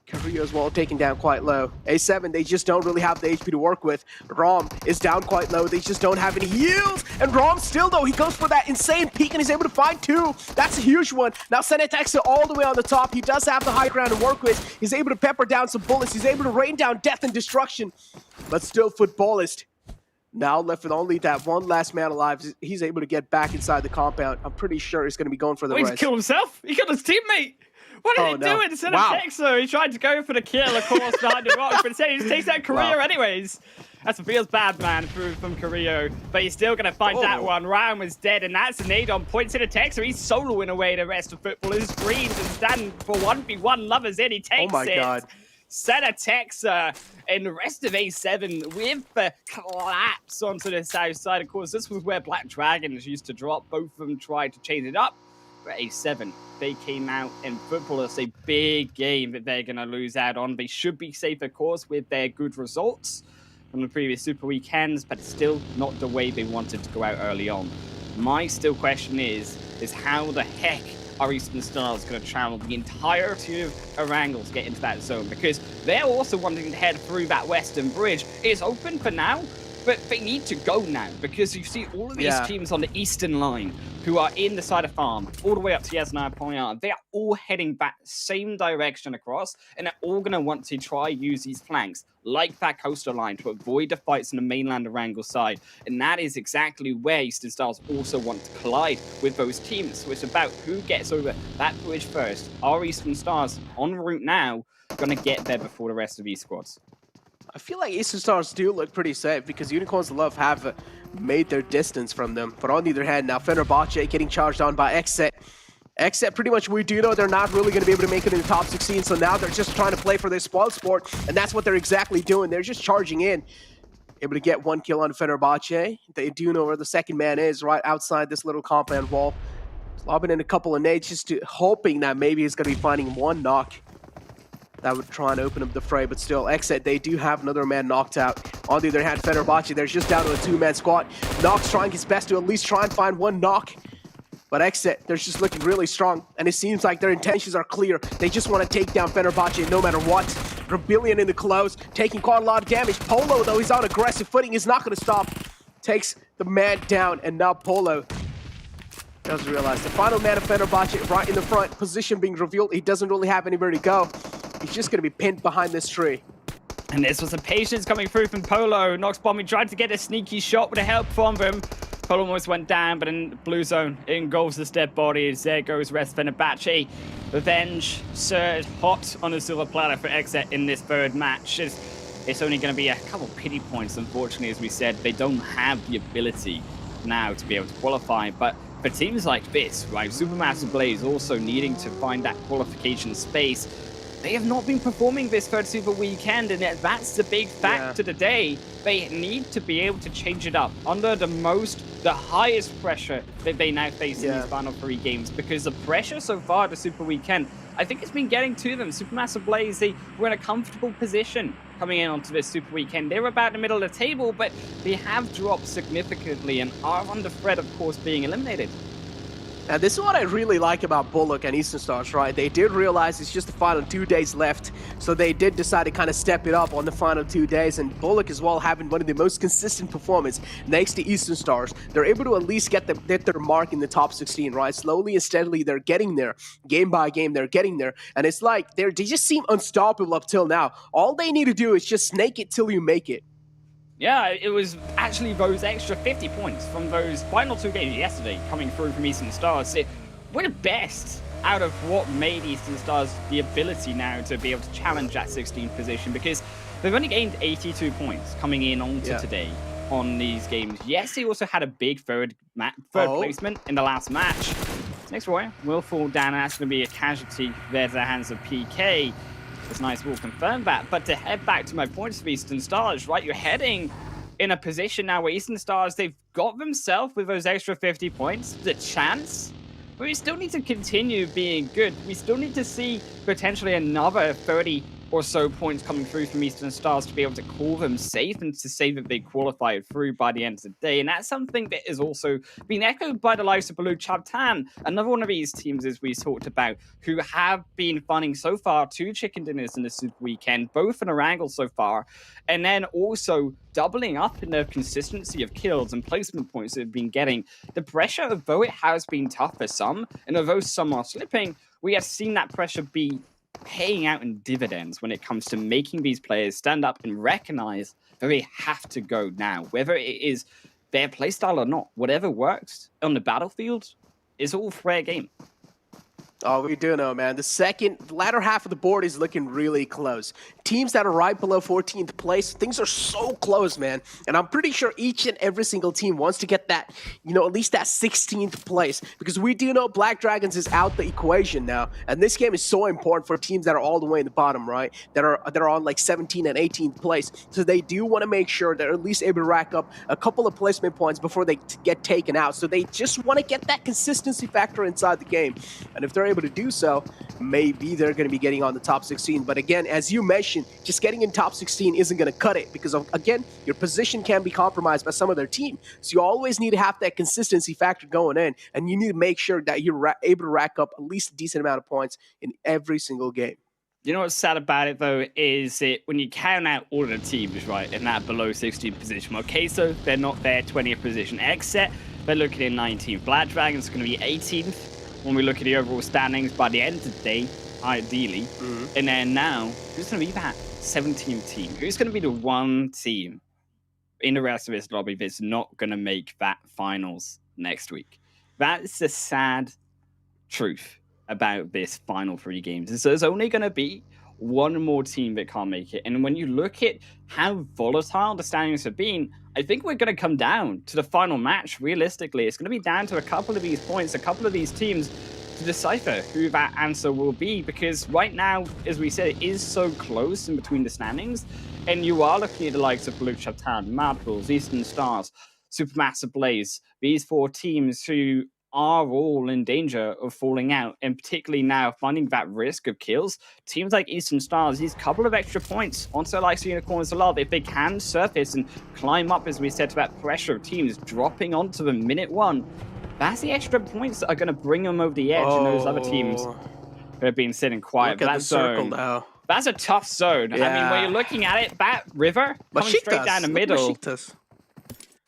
Carrio as well taken down quite low. A7, they just don't really have the HP to work with. Rom is down quite low. They just don't have any heals. And Rom still, though, he goes for that insane peek and he's able to find 2. That's a huge one. Now Senetex all the way on the top. He does have the high ground to work with. He's able to pepper down some bullets. He's able to rain down death and destruction. But still, Footballist now left with only that 1 last man alive. He's able to get back inside the compound. I'm pretty sure he's going to be going for the res. He killed himself. He killed his teammate. What are you doing? Instead of Texo, he tried to go for the kill, of course, behind the rock, but instead he just takes that career anyways. That's feels bad, man, from Carrillo. But he's still going to find that one. Ryan was dead, and that's a nade on points in a Texer. He's soloing away the rest of footballers. Dreams and standing for 1v1. Lovers in, he takes it. Oh my god. Set a Texer, and the rest of A7 with the collapse onto the south side. Of course, this was where Black Dragons used to drop. Both of them tried to change it up. But A7, they came out in footballers, a big game that they're going to lose out on. They should be safe, of course, with their good results from the previous Super Weekends, but still not the way they wanted to go out early on. My still question is how the heck are Eastern Stars going to travel the entirety of Erangel to get into that zone? Because they're also wanting to head through that western bridge. It's open for now, but they need to go now, because you see all of these teams on the eastern line who are in the side of farm, all the way up to Yasna Poyar. They're all heading back same direction across, and they're all going to want to try use these flanks, like that coastal line, to avoid the fights on the mainland Erangel side. And that is exactly where Eastern Stars also want to collide with those teams. So it's about who gets over that bridge first. Are Eastern Stars en route now going to get there before the rest of these squads? I feel like Eastern Stars do look pretty safe because Unicorns Love have made their distance from them. But on the other hand, now Fenerbahce getting charged on by Xset. Xset, pretty much, we do know they're not really going to be able to make it in the top 16, so now they're just trying to play for their spoil sport, and that's what they're exactly doing. They're just charging in. Able to get 1 kill on Fenerbahce. They do know where the second man is, right outside this little compound wall. Lobbing in a couple of nades, just hoping that maybe he's going to be finding one knock that would try and open up the fray, but still, Xset, they do have another man knocked out. On the other hand, Fenerbahce, they're just down to a two-man squad. Nox trying his best to at least try and find one knock. But Xset, they're just looking really strong, and it seems like their intentions are clear. They just want to take down Fenerbahce no matter what. Rebellion in the close, taking quite a lot of damage. Polo, though, he's on aggressive footing. He's not going to stop. Takes the man down, and now Polo doesn't realize the final man of Fenerbahce right in the front, position being revealed. He doesn't really have anywhere to go. He's just going to be pinned behind this tree. And this was a patience coming through from Polo. Nox Bombing tried to get a sneaky shot with the help from them. Polo almost went down, but in blue zone, it engulfs this dead body. There goes rest Fenerbahce. Revenge served hot on a silver platter for Xset in this third match. It's only going to be a couple pity points, unfortunately, as we said. They don't have the ability now to be able to qualify, but for teams like this, right, Supermassive Blaze also needing to find that qualification space, they have not been performing this third Super Weekend, and that's the big factor today. They need to be able to change it up under the highest pressure that they now face in these final 3 games, because the pressure so far at the Super Weekend, I think it's been getting to them. Supermassive Blaze, they were in a comfortable position coming in onto this Super Weekend. They were about in the middle of the table, but they have dropped significantly and are under threat, of course, being eliminated. Now, this is what I really like about Bullock and Eastern Stars, right? They did realize it's just the final 2 days left, so they did decide to kind of step it up on the final 2 days, and Bullock as well having one of the most consistent performance next to Eastern Stars. They're able to at least get their mark in the top 16, right? Slowly and steadily, they're getting there. Game by game, they're getting there, and it's like they just seem unstoppable up till now. All they need to do is just snake it till you make it. Yeah, it was actually those extra 50 points from those final 2 games yesterday coming through from Eastern Stars. We're the best out of what made Eastern Stars the ability now to be able to challenge that 16th position, because they've only gained 82 points coming in onto today on these games. Yes, they also had a big third placement in the last match. Next Roy will fall down, and that's going to be a casualty there to the hands of PK. This nice will confirm that. But to head back to my points of Eastern Stars, right, you're heading in a position now where Eastern Stars, they've got themselves with those extra 50 points, the chance, but we still need to continue being good. We still need to see potentially another 30 or so points coming through from Eastern Stars to be able to call them safe and to say that they qualified through by the end of the day. And that's something that is also being echoed by the likes of Blue Chabtan, another one of these teams, as we talked about, who have been funding so far 2 chicken dinners in the Super Weekend, both in Erangel so far, and then also doubling up in the consistency of kills and placement points they've been getting. The pressure, although it has been tough for some, and although some are slipping, we have seen that pressure be paying out in dividends when it comes to making these players stand up and recognize that they have to go now, whether it is their playstyle or not. Whatever works on the battlefield is all fair game. Oh, we do know, man. The latter half of the board is looking really close. Teams that are right below 14th place, things are so close, man. And I'm pretty sure each and every single team wants to get that, at least that 16th place. Because we do know Black Dragons is out the equation now. And this game is so important for teams that are all the way in the bottom, right? That are on like 17th and 18th place. So they do want to make sure they're at least able to rack up a couple of placement points before they get taken out. So they just want to get that consistency factor inside the game. And if they're able to do so, maybe they're going to be getting on the top 16. But again, as you mentioned, just getting in top 16 isn't going to cut it because, again, your position can be compromised by some of their team. So you always need to have that consistency factor going in, and you need to make sure that you're able to rack up at least a decent amount of points in every single game. You know what's sad about it, though, is when you count out all of the teams, right, in that below 16th position. Okay, so they're not there, 20th position. Except they're looking in 19th. Black Dragons are going to be 18th. When we look at the overall standings by the end of the day, ideally. And then now, who's going to be that 17th team? Who's going to be the one team in the rest of this lobby that's not going to make that finals next week? That's the sad truth about this final 3 games. So there's only going to be one more team that can't make it. And when you look at how volatile the standings have been, I think we're going to come down to the final match. Realistically, it's going to be down to a couple of these points, a couple of these teams to decipher who that answer will be. Because right now, as we said, it is so close in between the standings. And you are looking at the likes of Blue Chip Town, Mad Bulls, Eastern Stars, Supermassive Blaze, these 4 teams who are all in danger of falling out, and particularly now finding that risk of kills. Teams like Eastern Stars, these couple of extra points onto like Unicorns a lot, if they can surface and climb up, as we said, to that pressure of teams dropping onto them minute 1, that's the extra points that are going to bring them over the edge, and those other teams who have been sitting quiet. Look at the circle now. That's a tough zone. Yeah. I mean, when you're looking at it, that river coming straight down the middle.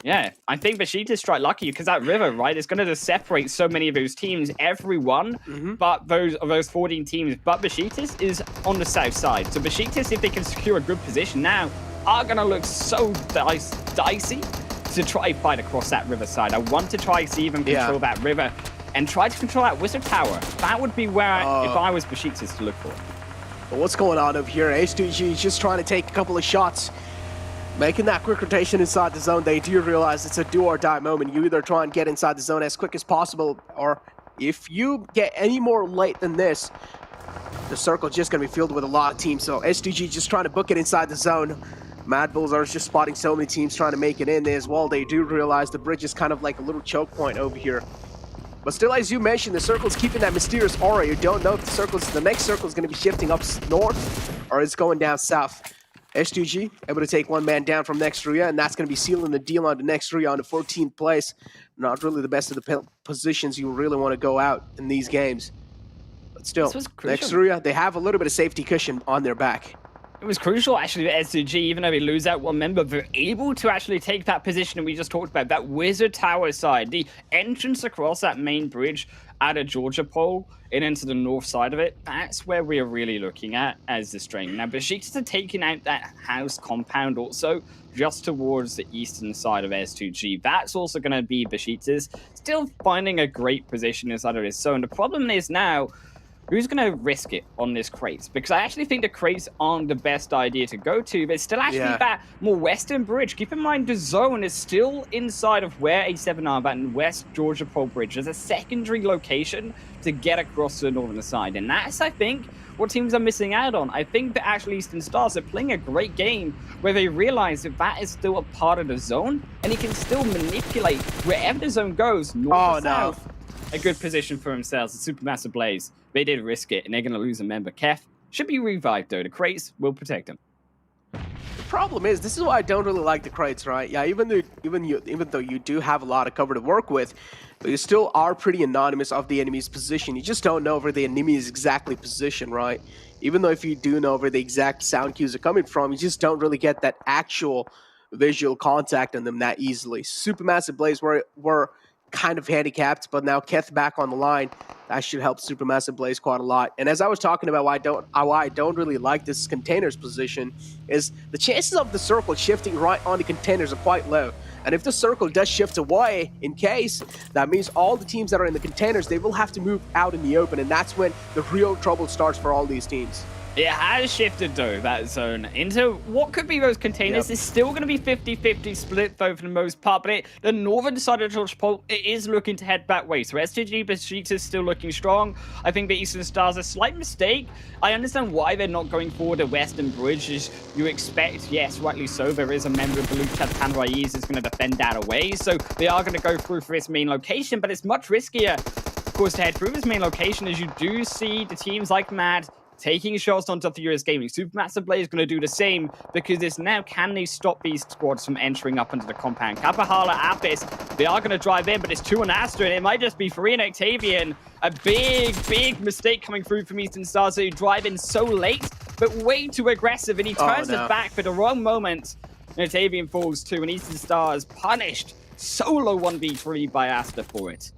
Yeah, I think Besiktas strike lucky because that river, right, is going to just separate so many of those teams, everyone, but those 14 teams. But Besiktas is on the south side. So Besiktas, if they can secure a good position now, are going to look so dicey to try fight across that riverside. I want to try to even control that river and try to control that wizard tower. That would be where, if I was Besiktas, to look for. But what's going on over here? H2G is just trying to take a couple of shots. Making that quick rotation inside the zone. They do realize it's a do or die moment. You either try and get inside the zone as quick as possible, or if you get any more late than this, the circle just going to be filled with a lot of teams. So S2G just trying to book it inside the zone. Mad Bulls are just spotting so many teams trying to make it in there as well. They do realize the bridge is kind of like a little choke point over here. But still, as you mentioned, the circle's keeping that mysterious aura. You don't know if the next circle is going to be shifting up north or it's going down south. S2G able to take one man down from Nextria, and that's going to be sealing the deal on to Nextria on the 14th place. Not really the best of the positions you really want to go out in these games. But still, Nextria, they have a little bit of safety cushion on their back. It was crucial, actually, for S2G, even though they lose out one member, they're able to actually take that position that we just talked about, that wizard tower side, the entrance across that main bridge at a Georgia pole and into the north side of it. That's where we are really looking at as the string. Now, Besiktas are taking out that house compound also just towards the eastern side of S2G. That's also going to be Besiktas still finding a great position inside of this zone. The problem is now, who's going to risk it on this crates? Because I actually think the crates aren't the best idea to go to. There's still actually that more western bridge. Keep in mind, the zone is still inside of where A7 are, that West Georgia Pole Bridge. There's a secondary location to get across to the northern side. And that's, I think, what teams are missing out on. I think that actually Eastern Stars are playing a great game where they realize that that is still a part of the zone, and he can still manipulate wherever the zone goes, north or south. A good position for themselves. The Supermassive Blaze, they did risk it, and they're going to lose a member. Kef should be revived, though. The crates will protect him. The problem is, this is why I don't really like the crates, right? Yeah, even though you do have a lot of cover to work with, but you still are pretty anonymous of the enemy's position. You just don't know where the enemy is exactly positioned, right? Even though if you do know where the exact sound cues are coming from, you just don't really get that actual visual contact on them that easily. Supermassive Blaze were kind of handicapped, but now Keth back on the line. That should help Supermassive Blaze quite a lot. And as I was talking about why I don't really like this containers position is the chances of the circle shifting right on the containers are quite low. And if the circle does shift away in case, that means all the teams that are in the containers, they will have to move out in the open. And that's when the real trouble starts for all these teams. It has shifted, though, that zone, into what could be those containers. Yep. It's still going to be 50-50 split, though, for the most part, but the northern side of George Pole, it is looking to head that way. So STG Besiktas is still looking strong. I think the Eastern Stars, a slight mistake. I understand why they're not going forward at Western Bridge, as you expect. Yes, rightly so. There is a member of Baluchat Tanraiz is going to defend that away, so they are going to go through for its main location, but it's much riskier, of course, to head through this main location, as you do see the teams like Mad taking shots onto Furious Gaming. Supermassive Blade is going to do the same, because it's now, can they stop these squads from entering up into the compound? Kapahala, Apis, they are going to drive in, but it's 2 on Astra, and it might just be 3 on Octavian. A big mistake coming through from Eastern Stars, who drive in so late, but way too aggressive, and he turns it back for the wrong moment. And Octavian falls too, and Eastern Stars punished solo 1v3 by Astra for it.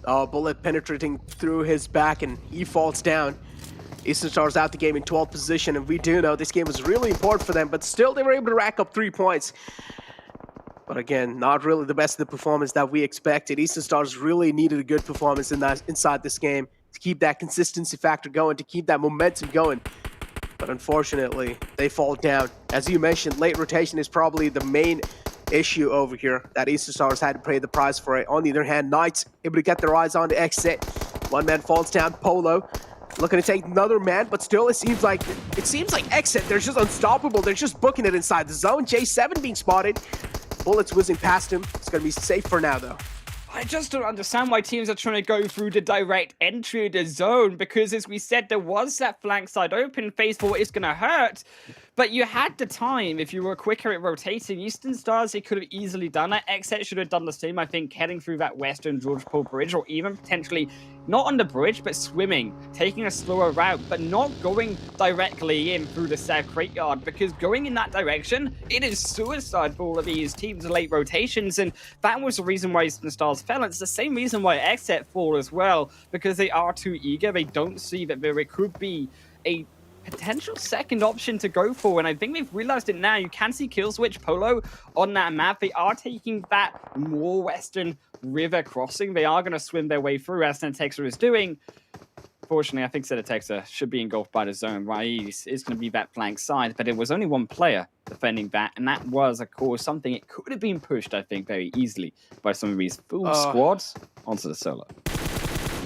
Oh, bullet penetrating through his back, and he falls down. Eastern Stars out the game in 12th position, and we do know this game was really important for them, but still they were able to rack up 3 points. But again, not really the best of the performance that we expected. Eastern Stars really needed a good performance inside this game to keep that consistency factor going, to keep that momentum going. But unfortunately, they fall down. As you mentioned, late rotation is probably the main issue over here that Eastern Stars had to pay the price for it. On the other hand, Knights able to get their eyes on the exit. One man falls down, Polo looking to take another man, but still it seems like Exit, they're just unstoppable. They're just booking it inside the zone. J7 being spotted. Bullets whizzing past him. It's going to be safe for now, though. I just don't understand why teams are trying to go through the direct entry of the zone, because as we said, there was that flank side open. Phase 4 is going to hurt, but you had the time. If you were quicker at rotating, Eastern Stars, they could have easily done it. Exet should have done the same, I think, heading through that Western George Pole Bridge, or even potentially not on the bridge, but swimming, taking a slower route, but not going directly in through the South Crate Yard, because going in that direction, it is suicide for all of these teams' late rotations, and that was the reason why Eastern Stars fell. It's the same reason why Exet fall as well, because they are too eager. They don't see that there could be a potential second option to go for, and I think they've realized it now. You can see Killswitch Polo on that map. They are taking that more western river crossing. They are going to swim their way through, as Senetexa is doing. Fortunately, I think Senetexa should be engulfed by the zone. Raiz is going to be that flank side, but it was only one player defending that, and that was, of course, something it could have been pushed, I think, very easily by some of these full squads onto the solo.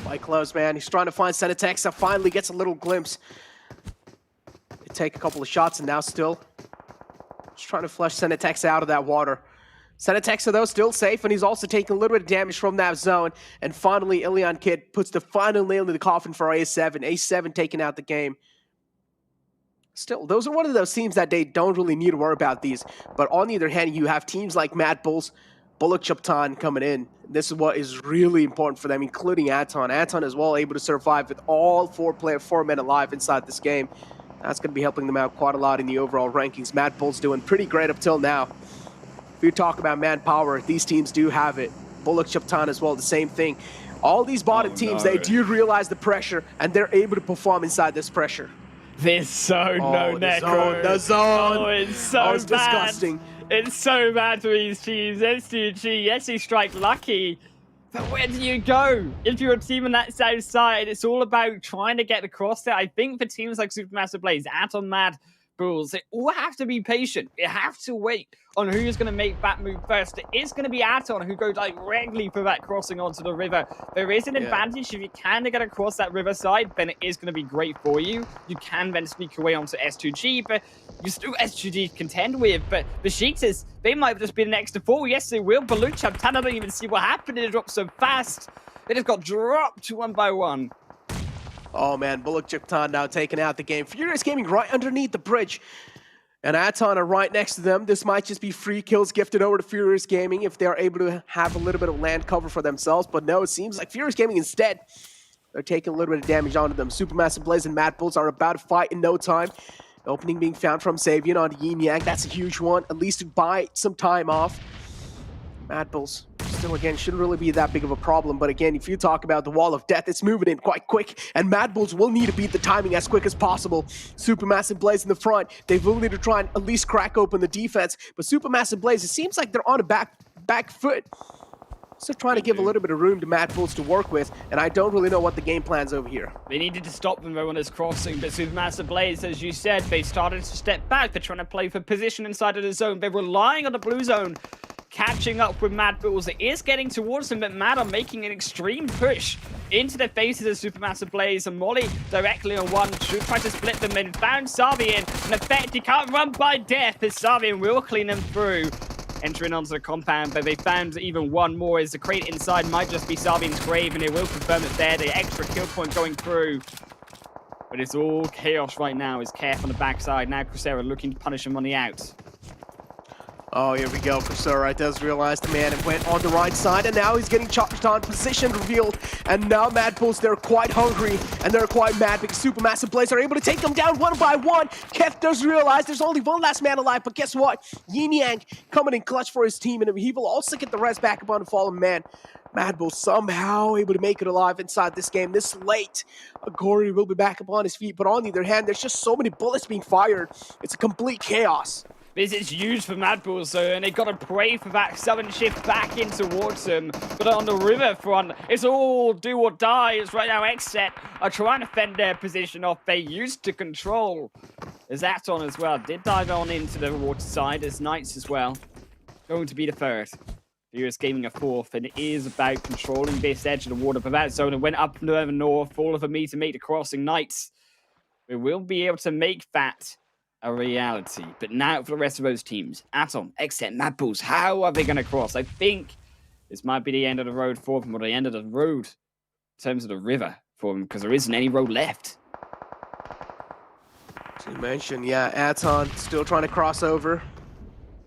Quite close, man. He's trying to find Senetexa. Finally gets a little glimpse. They take a couple of shots, and now still just trying to flush Senetexa out of that water. Senetexa, though, still safe, and he's also taking a little bit of damage from that zone. And finally, Ilion Kid puts the final nail in the coffin for A7. A7 taking out the game. Still, those are one of those teams that they don't really need to worry about these. But on the other hand, you have teams like Mad Bulls, Bullock Chaptan coming in. This is what is really important for them, including Anton. Anton as well able to survive with all four men alive inside this game. That's going to be helping them out quite a lot in the overall rankings. Mad Bulls doing pretty great up till now. If you talk about manpower, these teams do have it. Bullock Chaptan as well, the same thing. All these bottom teams, they do realize the pressure, and they're able to perform inside this pressure. This zone, no Necro. The zone. Oh, it's so it's bad. Disgusting. It's so bad for these teams. S2G, yes, you strike lucky. But where do you go? If you're a team on that south side, it's all about trying to get across there. I think for teams like Supermassive Blaze, Atom Mad Bulls, they all have to be patient. They have to wait on who's going to make that move first. It is going to be Aton who go directly for that crossing onto the river. There is an advantage if you can get across that riverside, then it is going to be great for you. You can then sneak away onto S2G, but you still S2G to contend with. But the Sheeters, they might just be an extra fall. Yes, they will. Baluch, I don't even see what happened. It dropped so fast. They just got dropped one by one. Oh man, Bullock Chaptan now taking out the game. Furious Gaming right underneath the bridge. And Aton are right next to them. This might just be free kills gifted over to Furious Gaming if they're able to have a little bit of land cover for themselves. But no, it seems like Furious Gaming instead, they're taking a little bit of damage onto them. Supermassive Blaze and Mad Bulls are about to fight in no time. Opening being found from Savian on Yin Yang. That's a huge one, at least to buy some time off. Mad Bulls So again, shouldn't really be that big of a problem. But again, if you talk about the wall of death, it's moving in quite quick. And Mad Bulls will need to beat the timing as quick as possible. Supermassive Blaze in the front. They will need to try and at least crack open the defense. But Supermassive Blaze, it seems like they're on a back foot. So trying to give a little bit of room to Mad Bulls to work with, and I don't really know what the game plan's over here. They needed to stop them though on this crossing, but Supermassive Blaze, as you said, they started to step back. They're trying to play for position inside of the zone. They're relying on the blue zone, catching up with Mad Bulls. It is getting towards them, but Mad are making an extreme push into the faces of Supermassive Blaze, and Molly directly on one should try to split them and found Savian. In effect, he can't run by death, as Savian will clean them through. Entering onto the compound, but they found even one more as the crate inside might just be Savian's grave, and it will confirm it there. The extra kill point going through. But it's all chaos right now as Kef on the backside. Now Crucera looking to punish him on the out. Oh, here we go. Crucera does realize the man went on the right side, and now he's getting charged on, position revealed, and now Mad Bulls, they're quite hungry, and they're quite mad because Supermassive Blaze are able to take them down one by one. Kef does realize there's only one last man alive, but guess what? Yin Yang coming in clutch for his team, and he will also get the rest back upon the fallen man. Mad Bull somehow able to make it alive inside this game this late. Agori will be back upon his feet, but on the other hand, there's just so many bullets being fired. It's a complete chaos. This is huge for Mad Bulls, though, and they've got to pray for that sudden shift back in towards them. But on the river front, it's all do or die. As right now, Xset are trying to fend their position off. They used to control. As Aton as well did dive on into the water side, as Knights as well. Going to be the third. Furious Gaming a fourth, and it is about controlling this edge of the water. But that zone, it went up to the north, all of me to make the crossing. Knights, we will be able to make that a reality. But now for the rest of those teams, Atom, Xset, Mad Bulls, how are they going to cross? I think this might be the end of the road for them, or the end of the road in terms of the river for them, because there isn't any road left. As you mentioned, yeah, Aton still trying to cross over.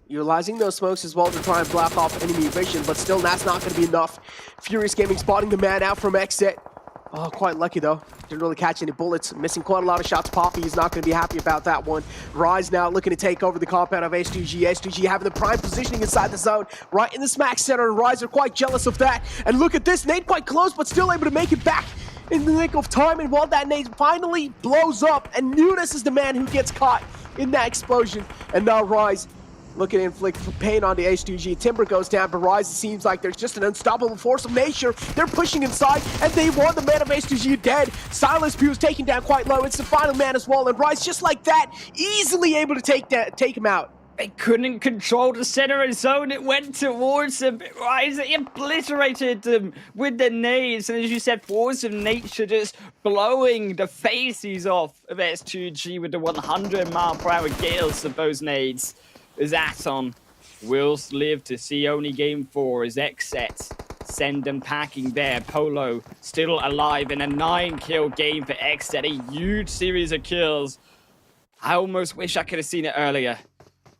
Utilizing those smokes as well to try and block off enemy vision, but still that's not going to be enough. Furious Gaming spotting the man out from Xset. Oh, quite lucky though. Didn't really catch any bullets. Missing quite a lot of shots. Poppy is not going to be happy about that one. Rise now looking to take over the compound of H2G. H2G having the prime positioning inside the zone, right in the smack center, and Rise are quite jealous of that. And look at this, nade quite close, but still able to make it back in the nick of time. And while that nade finally blows up, and Nunes is the man who gets caught in that explosion. And now Rise looking to inflict pain on the H2G. Timber goes down, but Rise seems like there's just an unstoppable force of nature. They're pushing inside, and they want the man of H2G dead. Silence Pew is taken down quite low. It's the final man as well, and Rise just like that, easily able to take him out. They couldn't control the center of zone. It went towards them. Rise obliterated them with the nades. And as you said, force of nature just blowing the faces off of S2G with the 100-mile-per-hour gales of those nades. As Aton will live to see only game 4 as Xset send them packing there. Polo still alive in a 9-kill game for Xset. A huge series of kills. I almost wish I could have seen it earlier.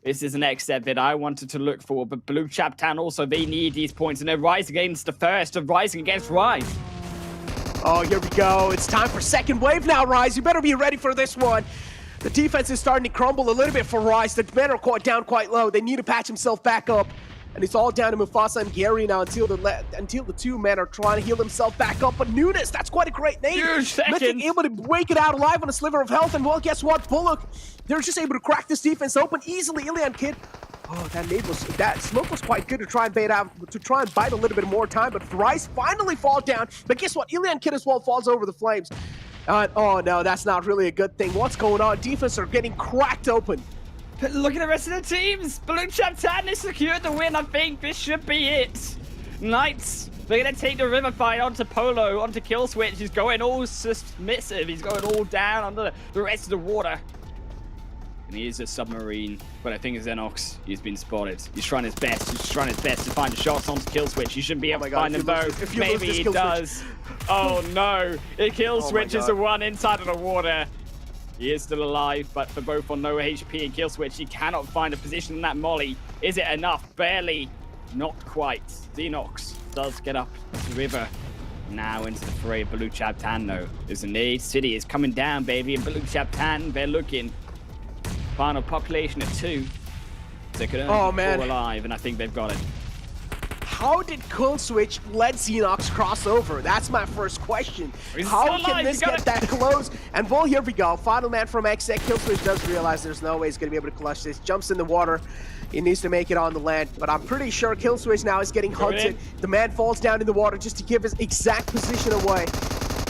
This is an Xset that I wanted to look for, but Blue Chap Town also, they need these points, and they're rising against the first, of rising against Rise. Oh, here we go. It's time for second wave now, Rise. You better be ready for this one. The defense is starting to crumble a little bit for Rise. The men are down quite low. They need to patch himself back up. And it's all down to Mufasa and Gary now until the two men are trying to heal themselves back up. But Nunes, that's quite a great name. Metric able to break it out alive on a sliver of health. And well, guess what? Bullock, they're just able to crack this defense open easily. Ilian Kid. Oh, that smoke was quite good to try and bite a little bit more time. But Rise finally fall down. But guess what? Ilian Kid as well falls over the flames. Oh no, that's not really a good thing. What's going on? Defense are getting cracked open. But look at the rest of the teams. Blue Chap Town has secured the win. I think this should be it. Knights, they're going to take the river fight onto Polo, onto Kill Switch. He's going all submissive. He's going all down under the rest of the water. And he is a submarine, but I think Xenox, he's been spotted. He's trying his best. He's trying his best to find the shots onto Kill Switch. He shouldn't be able to find them both. Maybe he does. Oh no, it Kill Switch is the one inside of the water. He is still alive, but for both on no HP and Kill Switch, he cannot find a position in that molly. Is it enough? Barely. Not quite. Xenox does get up the river. Now into the fray of Blue Chap Tan though. There's a nade. City is coming down, baby, and Blue Chap Tan, they're looking. Final population of 2. They could only be 4 alive, and I think they've got it. how did Kill Switch let Xenox cross over? That's my first question. How can this get that close? And well, here we go. Final man from XZ. Kill Switch does realize there's no way he's going to be able to clutch this. Jumps in the water. He needs to make it on the land, but I'm pretty sure Kill Switch now is getting hunted. The man falls down in the water just to give his exact position away.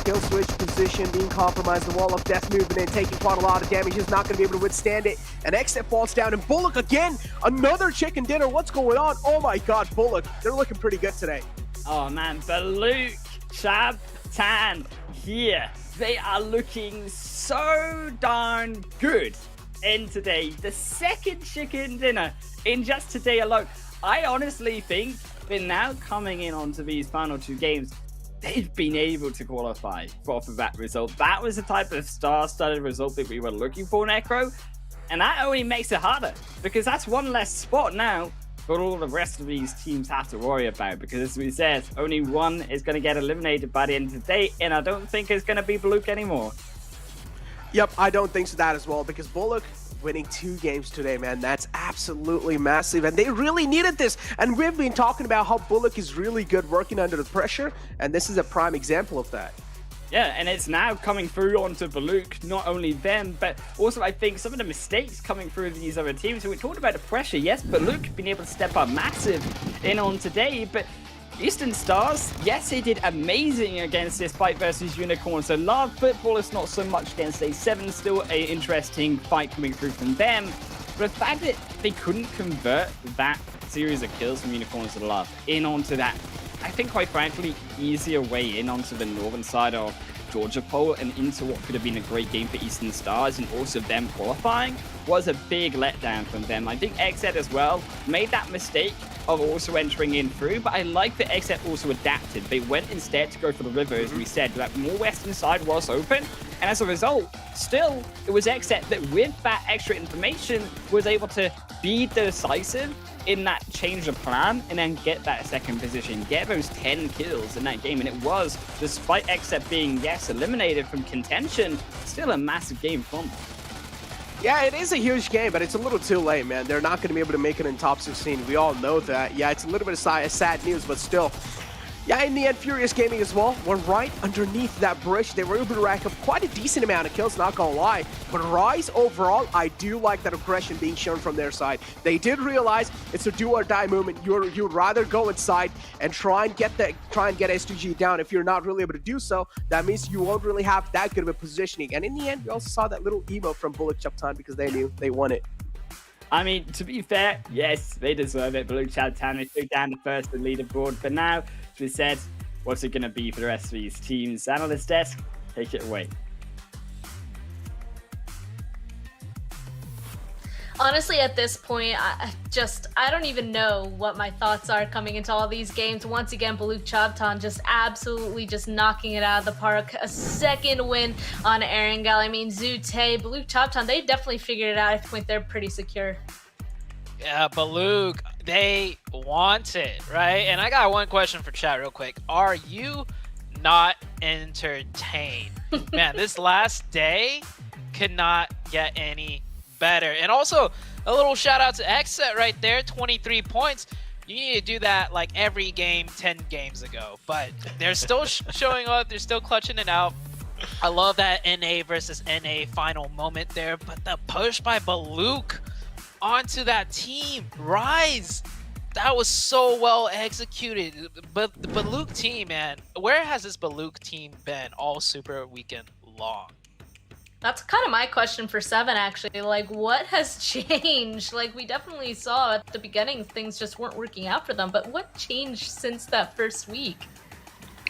Kill Switch position being compromised. The wall of death moving in, taking quite a lot of damage. He's not going to be able to withstand it. And XZ falls down, and Bullock again, another chicken dinner. What's going on? Oh my god, Bullock. They're looking pretty good today. Oh man, Baluk, Chab, Tan here. They are looking so darn good in today. The second chicken dinner in just today alone. I honestly think that now coming in onto these final 2 games, they've been able to qualify off of that result. That was the type of star-studded result that we were looking for, Necro. And that only makes it harder, because that's one less spot now for all the rest of these teams have to worry about. Because as we said, only one is going to get eliminated by the end of the day, and I don't think it's going to be Baluk anymore. Yep, I don't think so that as well, because Bullock winning 2 games today, man, that's absolutely massive, and they really needed this. And we've been talking about how Bullock is really good working under the pressure, and this is a prime example of that. Yeah, and it's now coming through onto Baluk, not only them, but also I think some of the mistakes coming through these other teams. So we talked about the pressure, yes, Baluk been able to step up massive in on today, but Eastern Stars, yes, they did amazing against this fight versus Unicorn. So Love Football is not so much against A7, still an interesting fight coming through from them. But the fact that they couldn't convert that series of kills from Unicorns to Love in onto that, I think quite frankly, easier way in onto the northern side of Georgia Pole and into what could have been a great game for Eastern Stars, and also them qualifying was a big letdown from them. I think XZ as well made that mistake of also entering in through, but I like that XZ also adapted. They went instead to go for the river, as we said, that more western side was open, and as a result, still, it was XZ that with that extra information was able to be decisive in that change of plan and then get that second position, get those 10 kills in that game. And it was, despite XZ being, yes, eliminated from contention, still a massive game from them. Yeah, it is a huge game, but it's a little too late, man. They're not going to be able to make it in top 16. We all know that. Yeah, it's a little bit of sad news, but still. Yeah, in the end, Furious Gaming as well were right underneath that bridge. They were able to rack up quite a decent amount of kills, not gonna lie. But Rise, overall, I do like that aggression being shown from their side. They did realize it's a do-or-die movement. You'd rather go inside and try and get S2G down. If you're not really able to do so, that means you won't really have that good of a positioning. And in the end, we also saw that little emo from Bullock Chaptan because they knew they won it. I mean, to be fair, yes, they deserve it. Blue Chaptan, they took down the first the leaderboard. But now, as we said, what's it going to be for the rest of these teams? Analyst Desk, take it away. Honestly, at this point, I don't even know what my thoughts are coming into all these games. Once again, Baluk Chaptan just absolutely just knocking it out of the park. A second win on Erangel. I mean, Zute, Baluk Chaptan, they definitely figured it out. I think they're pretty secure. Yeah, Baluk, they want it, right? And I got one question for chat real quick. Are you not entertained? Man, this last day could not get any better. And also, a little shout out to XZ right there, 23 points. You need to do that like every game 10 games ago. But they're still showing up. They're still clutching it out. I love that NA versus NA final moment there. But the push by Baluk onto that team, Rise, that was so well executed. But the Baluk team, man, where has this Baluk team been all super weekend long? That's kind of my question for 7, actually. Like, what has changed? Like, we definitely saw at the beginning things just weren't working out for them, but what changed since that first week?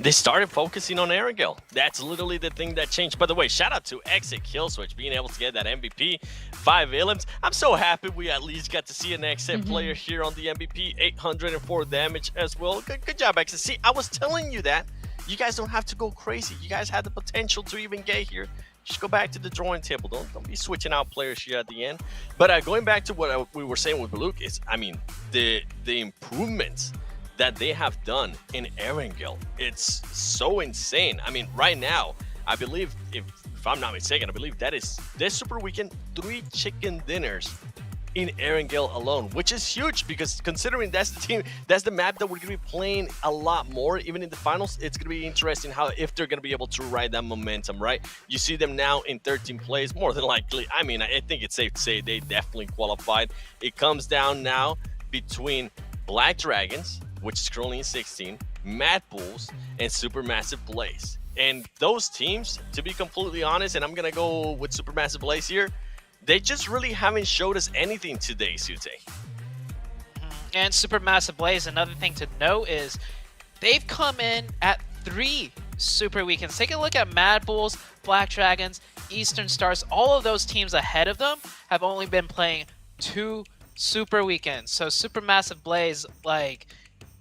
They started focusing on Erangel. That's literally the thing that changed. By the way, shout out to Exit Killswitch being able to get that MVP, 5 elims. I'm so happy we at least got to see an Exit player here on the MVP, 804 damage as well. Good job, Exit. See, I was telling you that. You guys don't have to go crazy. You guys had the potential to even get here. Just go back to the drawing table. Don't be switching out players here at the end. But going back to what we were saying with Baluk is, I mean, the improvements that they have done in Erangel, it's so insane. I mean, right now, I believe, if I'm not mistaken, I believe that is this Super Weekend 3 chicken dinners in Erangel alone, which is huge because considering that's the map that we're going to be playing a lot more, even in the finals. It's going to be interesting if they're going to be able to ride that momentum, right? You see them now in 13th place, more than likely. I mean, I think it's safe to say they definitely qualified. It comes down now between Black Dragons, which is currently in 16, Mad Bulls, and Supermassive Blaze. And those teams, to be completely honest, and I'm going to go with Supermassive Blaze here, they just really haven't showed us anything today, Sute. And Supermassive Blaze, another thing to note is they've come in at 3 Super Weekends. Take a look at Mad Bulls, Black Dragons, Eastern Stars. All of those teams ahead of them have only been playing 2 Super Weekends. So Supermassive Blaze, like,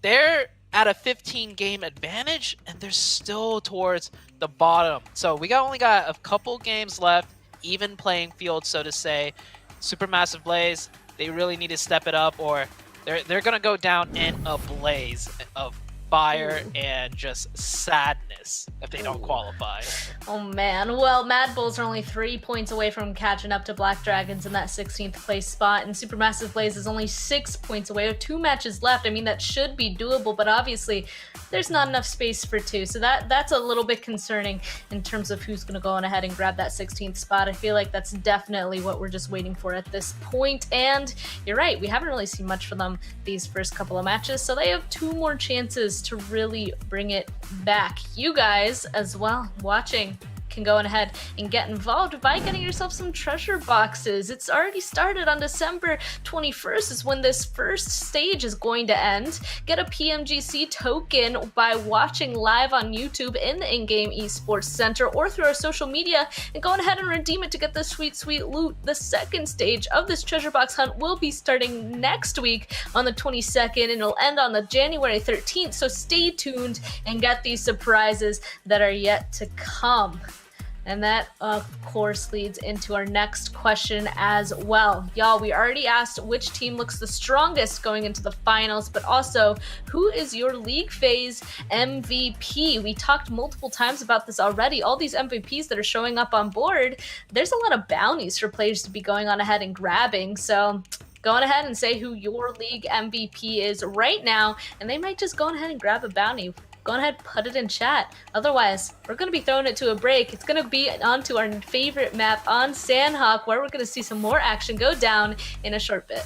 they're at a 15-game advantage, and they're still towards the bottom. So we only got a couple games left, even playing field, so to say. Supermassive Blaze, they really need to step it up, or they're gonna go down in a blaze of fire and just sadness if they don't qualify. Oh man, well, Mad Bulls are only 3 points away from catching up to Black Dragons in that 16th place spot, and Supermassive Blaze is only 6 points away with 2 matches left. I mean, that should be doable, but obviously there's not enough space for 2, so that's a little bit concerning in terms of who's going to go on ahead and grab that 16th spot. I feel like that's definitely what we're just waiting for at this point, and you're right, we haven't really seen much from them these first couple of matches, so they have 2 more chances to really bring it back. You guys as well watching can go on ahead and get involved by getting yourself some treasure boxes. It's already started on December 21st is when this first stage is going to end. Get a PMGC token by watching live on YouTube in the in-game esports center or through our social media, and go on ahead and redeem it to get the sweet loot. The second stage of this treasure box hunt will be starting next week on the 22nd, and it'll end on the January 13th, so stay tuned and get these surprises that are yet to come. And that, of course, leads into our next question as well. Y'all, we already asked which team looks the strongest going into the finals, but also, who is your league phase MVP? We talked multiple times about this already. All these MVPs that are showing up on board, there's a lot of bounties for players to be going on ahead and grabbing. So go on ahead and say who your league MVP is right now, and they might just go on ahead and grab a bounty. Go ahead, put it in chat. Otherwise, we're going to be throwing it to a break. It's going to be onto our favorite map on Sanhok, where we're going to see some more action go down in a short bit.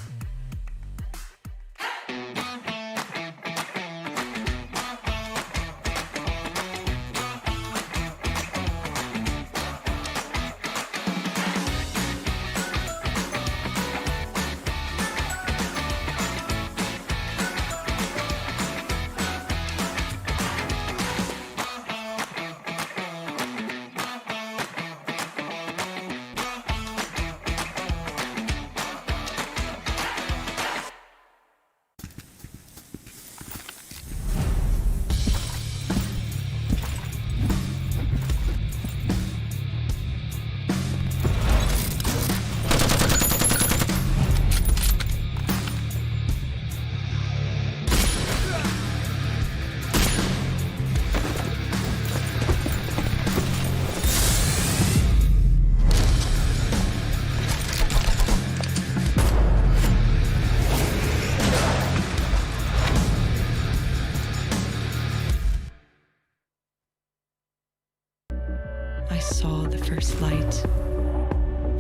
I saw the first light,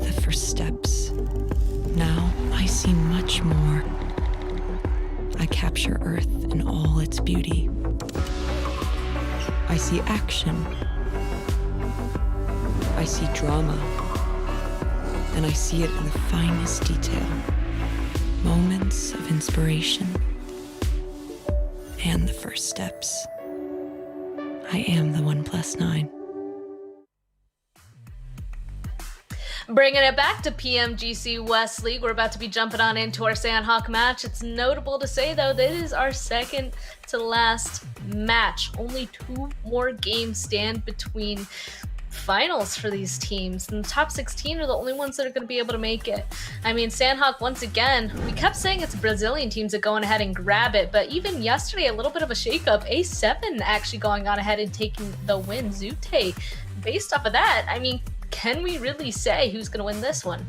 the first steps. Now I see much more. I capture Earth in all its beauty. I see action. I see drama. And I see it in the finest detail. Moments of inspiration. And the first steps. I am the OnePlus 9. Bringing it back to PMGC West League, we're about to be jumping on into our Sanhok match. It's notable to say, though, that it is our second to last match. Only 2 more games stand between finals for these teams, and the top 16 are the only ones that are going to be able to make it. I mean, Sanhok, once again, we kept saying it's Brazilian teams that go on ahead and grab it, but even yesterday, a little bit of a shakeup. A7 actually going on ahead and taking the win. Zute, based off of that, I mean, can we really say who's going to win this one?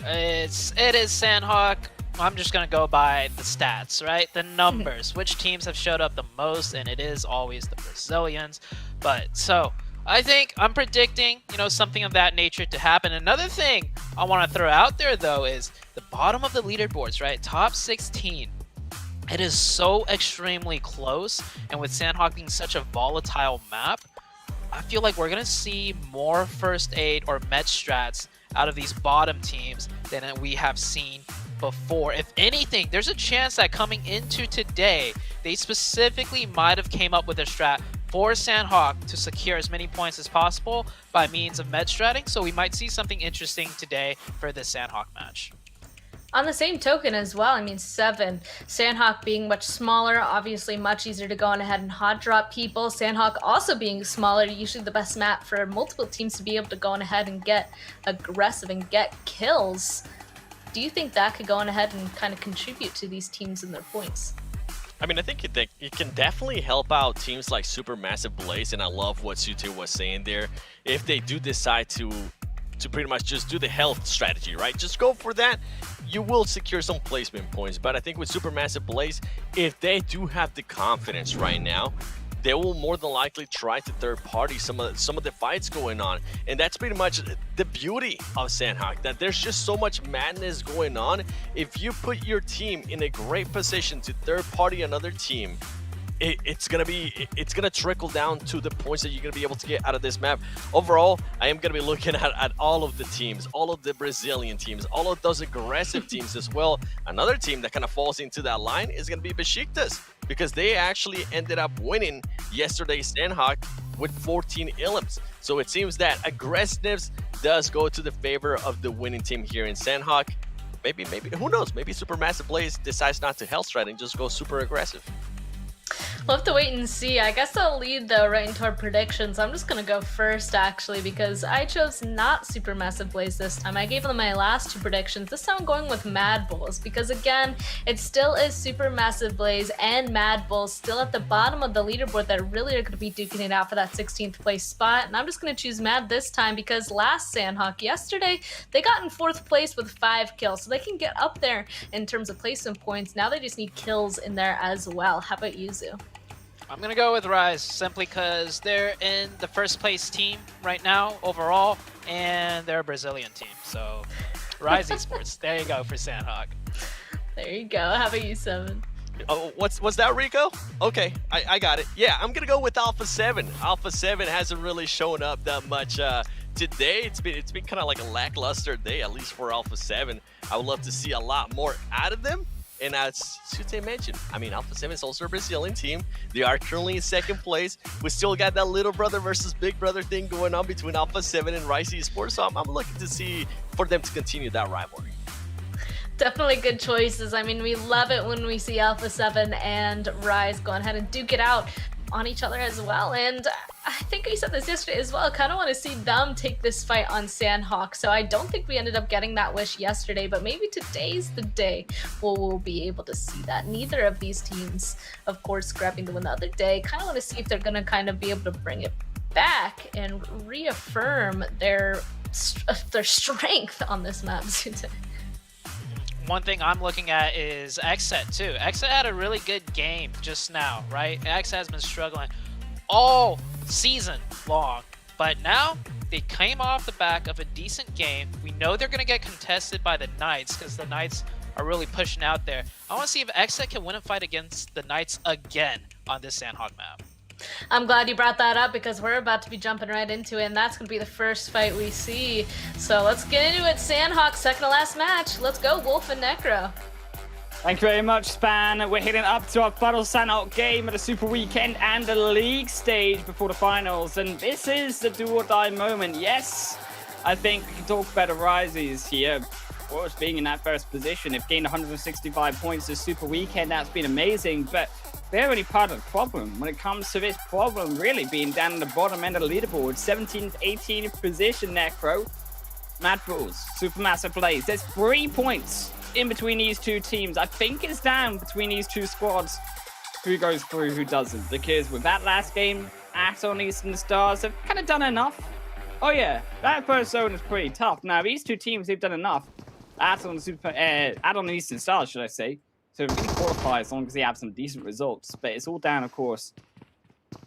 It is Sanhok. I'm just gonna go by the stats, right? The numbers, which teams have showed up the most, and it is always the Brazilians. But so I think I'm predicting, something of that nature to happen. Another thing I want to throw out there though is the bottom of the leaderboards, right? Top 16. It is so extremely close, and with Sanhok being such a volatile map, I feel like we're gonna see more first aid or med strats out of these bottom teams than we have seen before. If anything, there's a chance that coming into today, they specifically might have came up with a strat for Sanhok to secure as many points as possible by means of med stratting. So we might see something interesting today for this Sanhok match. On the same token as well, 7, Sanhok being much smaller, obviously much easier to go on ahead and hot drop people. Sanhok also being smaller, usually the best map for multiple teams to be able to go on ahead and get aggressive and get kills. Do you think that could go on ahead and kind of contribute to these teams and their points? I think it can definitely help out teams like Supermassive Blaze, and I love what Sute was saying there. If they do decide to pretty much just do the health strategy, right? Just go for that. You will secure some placement points. But I think with Supermassive Blaze, if they do have the confidence right now, they will more than likely try to third party some of the fights going on. And that's pretty much the beauty of Sanhok, that there's just so much madness going on. If you put your team in a great position to third party another team, it's gonna trickle down to the points that you're gonna be able to get out of this map. Overall, I am gonna be looking at all of the teams, all of the Brazilian teams, all of those aggressive teams as well. Another team that kind of falls into that line is gonna be Besiktas, because they actually ended up winning yesterday's Sanhok with 14 elims. So it seems that aggressiveness does go to the favor of the winning team here in Sanhok. Maybe, who knows? Maybe Supermassive Blaze decides not to health strat and just go super aggressive. We'll have to wait and see. I guess I'll lead though right into our predictions. I'm just gonna go first actually, because I chose not Supermassive Blaze this time. I gave them my last 2 predictions. This time I'm going with Mad Bulls, because again, it still is Supermassive Blaze and Mad Bulls still at the bottom of the leaderboard that really are gonna be duking it out for that 16th place spot. And I'm just gonna choose Mad this time because last Sanhok yesterday, they got in 4th place with 5 kills. So they can get up there in terms of placement points. Now they just need kills in there as well. How about you, Zoo? I'm going to go with Rise simply because they're in the first place team right now overall, and they're a Brazilian team. So Rise Esports, there you go for Sanhok. There you go. How about you, 7? Oh, what's that, Rico? Okay, I got it. Yeah, I'm gonna go with Alpha 7. Alpha 7 hasn't really shown up that much today. It's been kind of like a lackluster day, at least for Alpha 7. I would love to see a lot more out of them. And as Sute mentioned, Alpha 7 is also a Brazilian team. They are currently in 2nd place. We still got that little brother versus big brother thing going on between Alpha 7 and Rise Esports. So I'm looking to see for them to continue that rivalry. Definitely good choices. We love it when we see Alpha 7 and Rise go ahead and duke it out on each other as well. And I think we said this yesterday as well. I kind of want to see them take this fight on Sanhok. So I don't think we ended up getting that wish yesterday, but maybe today's the day we'll be able to see that. Neither of these teams, of course, grabbing the win the other day. Kind of want to see if they're going to kind of be able to bring it back and reaffirm their strength on this map today. One thing I'm looking at is Xset too. Xset had a really good game just now, right? Xset has been struggling all season long, but now they came off the back of a decent game. We know they're going to get contested by the Knights because the Knights are really pushing out there. I want to see if Xset can win a fight against the Knights again on this Sanhok map. I'm glad you brought that up because we're about to be jumping right into it, and that's going to be the first fight we see. So let's get into it. Sanhok, second to last match. Let's go, Wolf and Necro. Thank you very much, Span. We're heading up to our final Sanhok game at the Super Weekend and the League stage before the finals. And this is the do or die moment. Yes, I think we can talk about the Rises here. Of course, being in that first position, they've gained 165 points this Super Weekend. That's been amazing, but they're only part of the problem when it comes to this problem really being down in the bottom end of the leaderboard. 17th, 18th position, Necro. Mad Bulls, Supermassive Blaze. There's 3 points in between these 2 teams. I think it's down between these 2 squads who goes through, who doesn't. Because with that last game, Axon, Eastern Stars have kind of done enough. Oh yeah, that first zone is pretty tough. Now, these 2 teams, they've done enough. add on Eastern Stars, should I say. So we can qualify as long as they have some decent results. But it's all down, of course,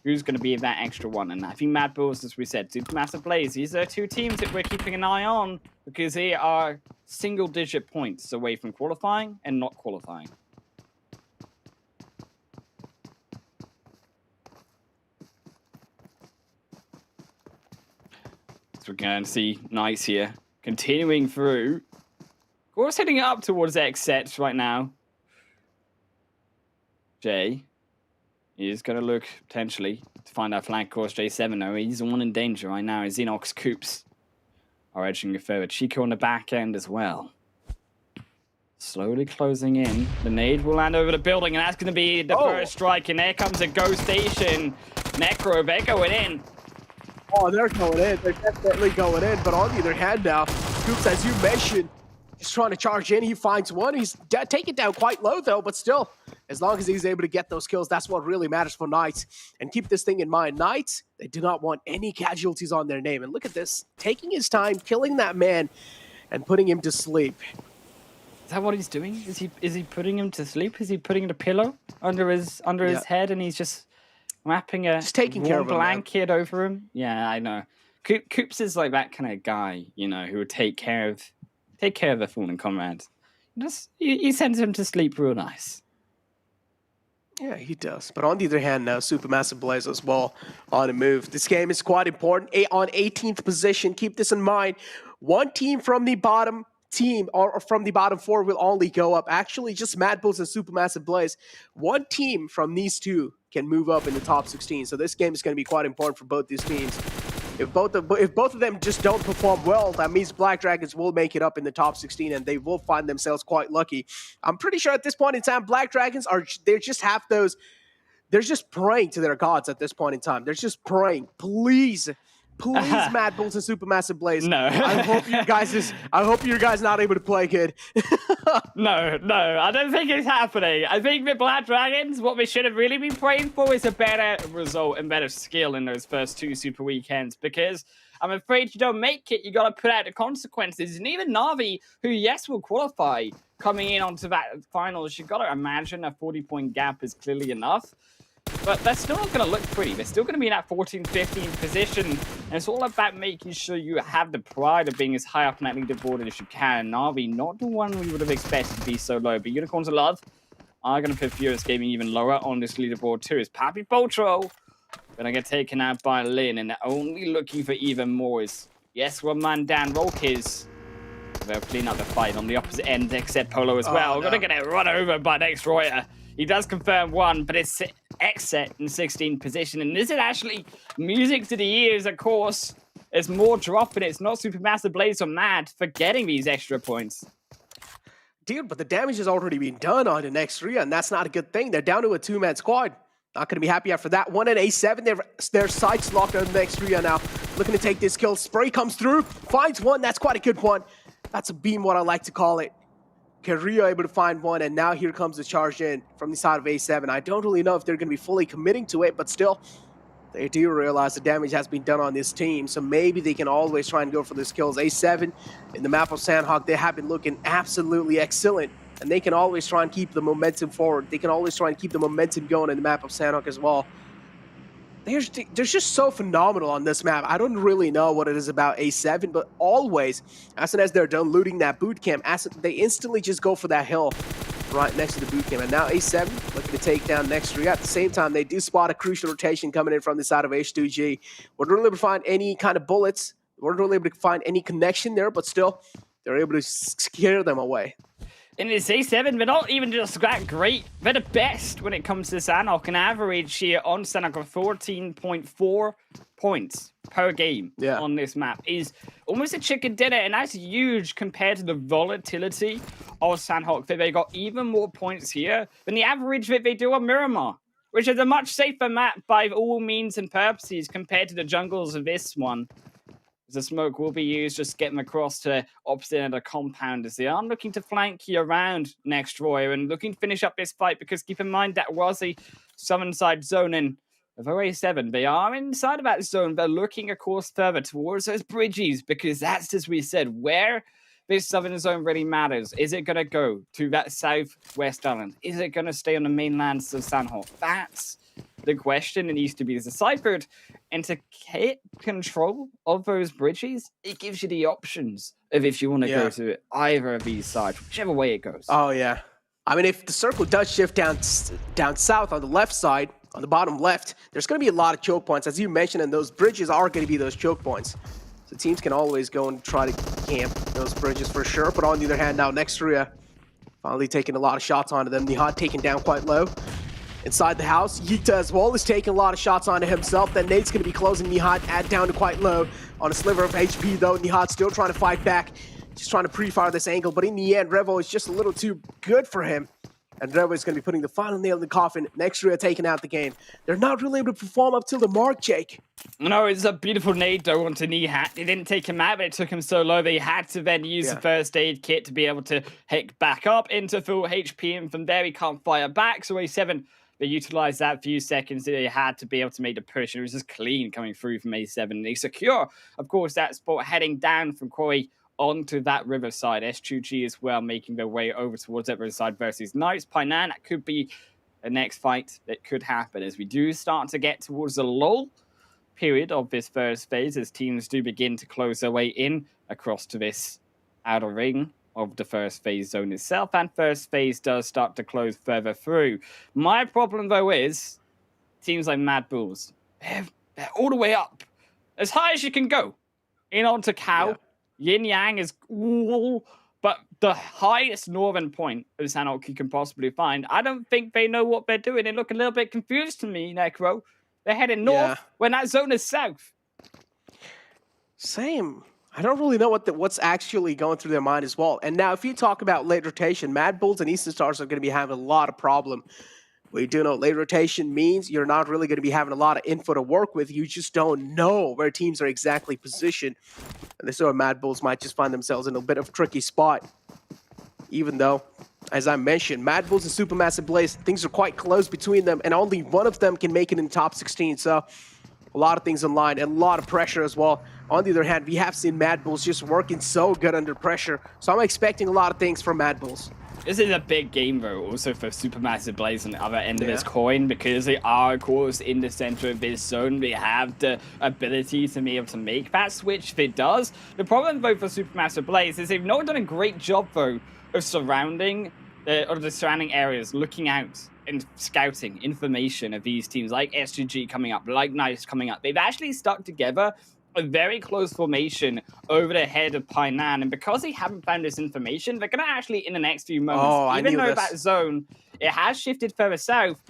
who's going to be that extra one. And I think Mad Bulls, as we said, Supermassive Blaze, these are two teams that we're keeping an eye on because they are single-digit points away from qualifying and not qualifying. So we're going to see Nice here continuing through. Of course, heading up towards X sets right now. Jay is going to look potentially to find out flank course J7 though. He's the one in danger right now. Xenox Coops are edging it forward. Chico on the back end as well. Slowly closing in. The nade will land over the building, and that's going to be the first strike. And there comes a Go Station. Necro, they're going in. Oh, they're going in. They're definitely going in. But on the other hand now, Scoops, as you mentioned, he's trying to charge in. He finds one. He's taken down quite low, though, but still, as long as he's able to get those kills, that's what really matters for Knights. And keep this thing in mind. Knights, they do not want any casualties on their name. And look at this. Taking his time, killing that man, and putting him to sleep. Is that what he's doing? Is he putting him to sleep? Is he putting the pillow under his head, and he's just wrapping a warm blanket over him? Yeah, I know. Coops is like that kind of guy, you know, who would take care of a fallen comrade. He sends him to sleep real nice. Yeah, he does. But on the other hand, now Supermassive Blaze as well on the move. This game is quite important. On 18th position, keep this in mind. One team from the bottom team or from the bottom four will only go up. Actually, just Mad Bulls and Supermassive Blaze. One team from these two can move up in the top 16. So this game is going to be quite important for both these teams. If both of them just don't perform well, that means Black Dragons will make it up in the top 16 and they will find themselves quite lucky. I'm pretty sure at this point in time, Black Dragons they're just praying to their gods at this point in time. They're just praying, please, Mad Bulls and Supermassive Blaze. No. I hope you guys not able to play good. No, I don't think it's happening. I think the Black Dragons, what we should have really been praying for is a better result and better skill in those first two Super Weekends, because I'm afraid you don't make it, you got to put out the consequences. And even Na'Vi, who, yes, will qualify, coming in onto that finals, you've got to imagine a 40-point gap is clearly enough. But they're still not going to look pretty. They're still going to be in that 14th, 15th position. And it's all about making sure you have the pride of being as high up on that leaderboard as you can. Na'Vi, not the one we would have expected to be so low. But Unicorns of Love are going to put Furious Gaming even lower on this leaderboard too. Is Pappy Potro going to get taken out by Lin? And they're only looking for even more. Is yes, one man Dan Rolkis. They'll clean up the fight on the opposite end, except Polo as well. We're going to get run over by Next Royer. He does confirm one, but it's X-Set in 16th position. And this is actually music to the ears, of course. There's more dropping. It's not Supermassive Blaze or Mad for getting these extra points. Dude, but the damage has already been done on the next Rhea, and that's not a good thing. They're down to a two-man squad. Not going to be happy after that. One at A7. Their sights locked on the next Rhea now. Looking to take this kill. Spray comes through. Finds one. That's quite a good one. That's a beam, what I like to call it. Rio able to find one, and now here comes the charge in from the side of A7. I don't really know if they're going to be fully committing to it, but still, they do realize the damage has been done on this team, so maybe they can always try and go for the kills. A7 in the map of Sanhok, they have been looking absolutely excellent, and they can always try and keep the momentum forward. They can always try and keep the momentum going in the map of Sanhok as well. They're just so phenomenal on this map. I don't really know what it is about A7, but always, as soon as they're done looting that boot camp, they instantly just go for that hill right next to the boot camp. And now A7 looking to take down next Rhea. At the same time, they do spot a crucial rotation coming in from the side of H2G. We're not able to find any kind of bullets. We're not able to find any connection there, but still, they're able to scare them away. And it's A7, they're not even just that great. They're the best when it comes to Sanhok. An average here on Sanhok of 14.4 points per game on this map is almost a chicken dinner, and that's huge compared to the volatility of Sanhok. They got even more points here than the average that they do on Miramar, which is a much safer map by all means and purposes compared to the jungles of this one. The smoke will be used, just get them across to the opposite end of the compound as they are looking to flank you around next Royer and looking to finish up this fight, because keep in mind that was a southern side zone in of A7. They are inside of that zone. They're looking, of course, further towards those bridges, because that's, as we said, where this southern zone really matters. Is it going to go to that southwest island? Is it going to stay on the mainland of Sanhok? That's the question that needs to be deciphered. And to get control of those bridges, it gives you the options of if you want to go to either of these sides, whichever way it goes. Oh, yeah. I mean, if the circle does shift down south on the left side, on the bottom left, there's going to be a lot of choke points, as you mentioned, and those bridges are going to be those choke points. So teams can always go and try to camp those bridges for sure. But on the other hand, now Nextria finally taking a lot of shots onto them. Nihat taken down quite low. Inside the house, Yikta as well is taking a lot of shots onto himself. Then Nate's going to be closing Nihat down to quite low on a sliver of HP, though. Nihat still trying to fight back, just trying to pre-fire this angle. But in the end, Revo is just a little too good for him. And Revo is going to be putting the final nail in the coffin. Nextria taking out the game. They're not really able to perform up till the mark, Jake. No, it's a beautiful nade though onto Nihat. It didn't take him out, but it took him so low they had to then use the first aid kit to be able to hick back up into full HP. And from there, he can't fire back. So A7... they utilized that few seconds that they had to be able to make the push, and it was just clean coming through from A7. And they secure, of course, that spot heading down from Koi onto that riverside. S2G as well making their way over towards that riverside versus Knights. Painan, that could be the next fight that could happen as we do start to get towards the lull period of this first phase as teams do begin to close their way in across to this outer ring of the first phase zone itself, and first phase does start to close further through. My problem, though, is teams like Mad Bulls, they're all the way up, as high as you can go, in onto Cow. Yin Yang is cool, but the highest northern point of Sanhok you can possibly find, I don't think they know what they're doing. They look a little bit confused to me, Necro. They're heading north when that zone is south. Same. I don't really know what's actually going through their mind as well. And now, if you talk about late rotation, Mad Bulls and Eastern Stars are going to be having a lot of problem. We do know late rotation means you're not really going to be having a lot of info to work with. You just don't know where teams are exactly positioned. And this is where Mad Bulls might just find themselves in a bit of a tricky spot. Even though, as I mentioned, Mad Bulls and Supermassive Blaze, things are quite close between them, and only one of them can make it in the top 16. So a lot of things in line and a lot of pressure as well. On the other hand, we have seen Mad Bulls just working so good under pressure. So I'm expecting a lot of things from Mad Bulls. This is a big game, though, also for Supermassive Blaze on the other end of this coin, because they are, of course, in the center of this zone. They have the ability to be able to make that switch if it does. The problem, though, for Supermassive Blaze is they've not done a great job, though, of surrounding the surrounding areas, looking out and scouting information of these teams, like S2G coming up, like Knights coming up. They've actually stuck together a very close formation over the head of Painan, and because they haven't found this information, they're going to actually, in the next few moments, even though that zone, it has shifted further south,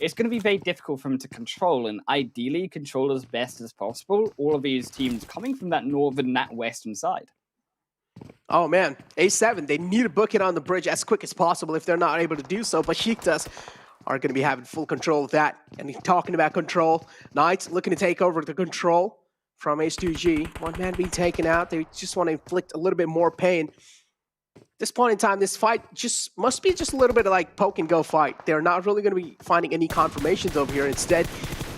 it's going to be very difficult for them to control, and ideally control as best as possible all of these teams coming from that northern, that western side. Oh man, A7, they need to book it on the bridge as quick as possible if they're not able to do so, but Shiktas are going to be having full control of that. And talking about control, Knights looking to take over the control from H2G. One man being taken out. They just want to inflict a little bit more pain. At this point in time, this fight must be just a little bit of like poke and go fight. They're not really going to be finding any confirmations over here. Instead,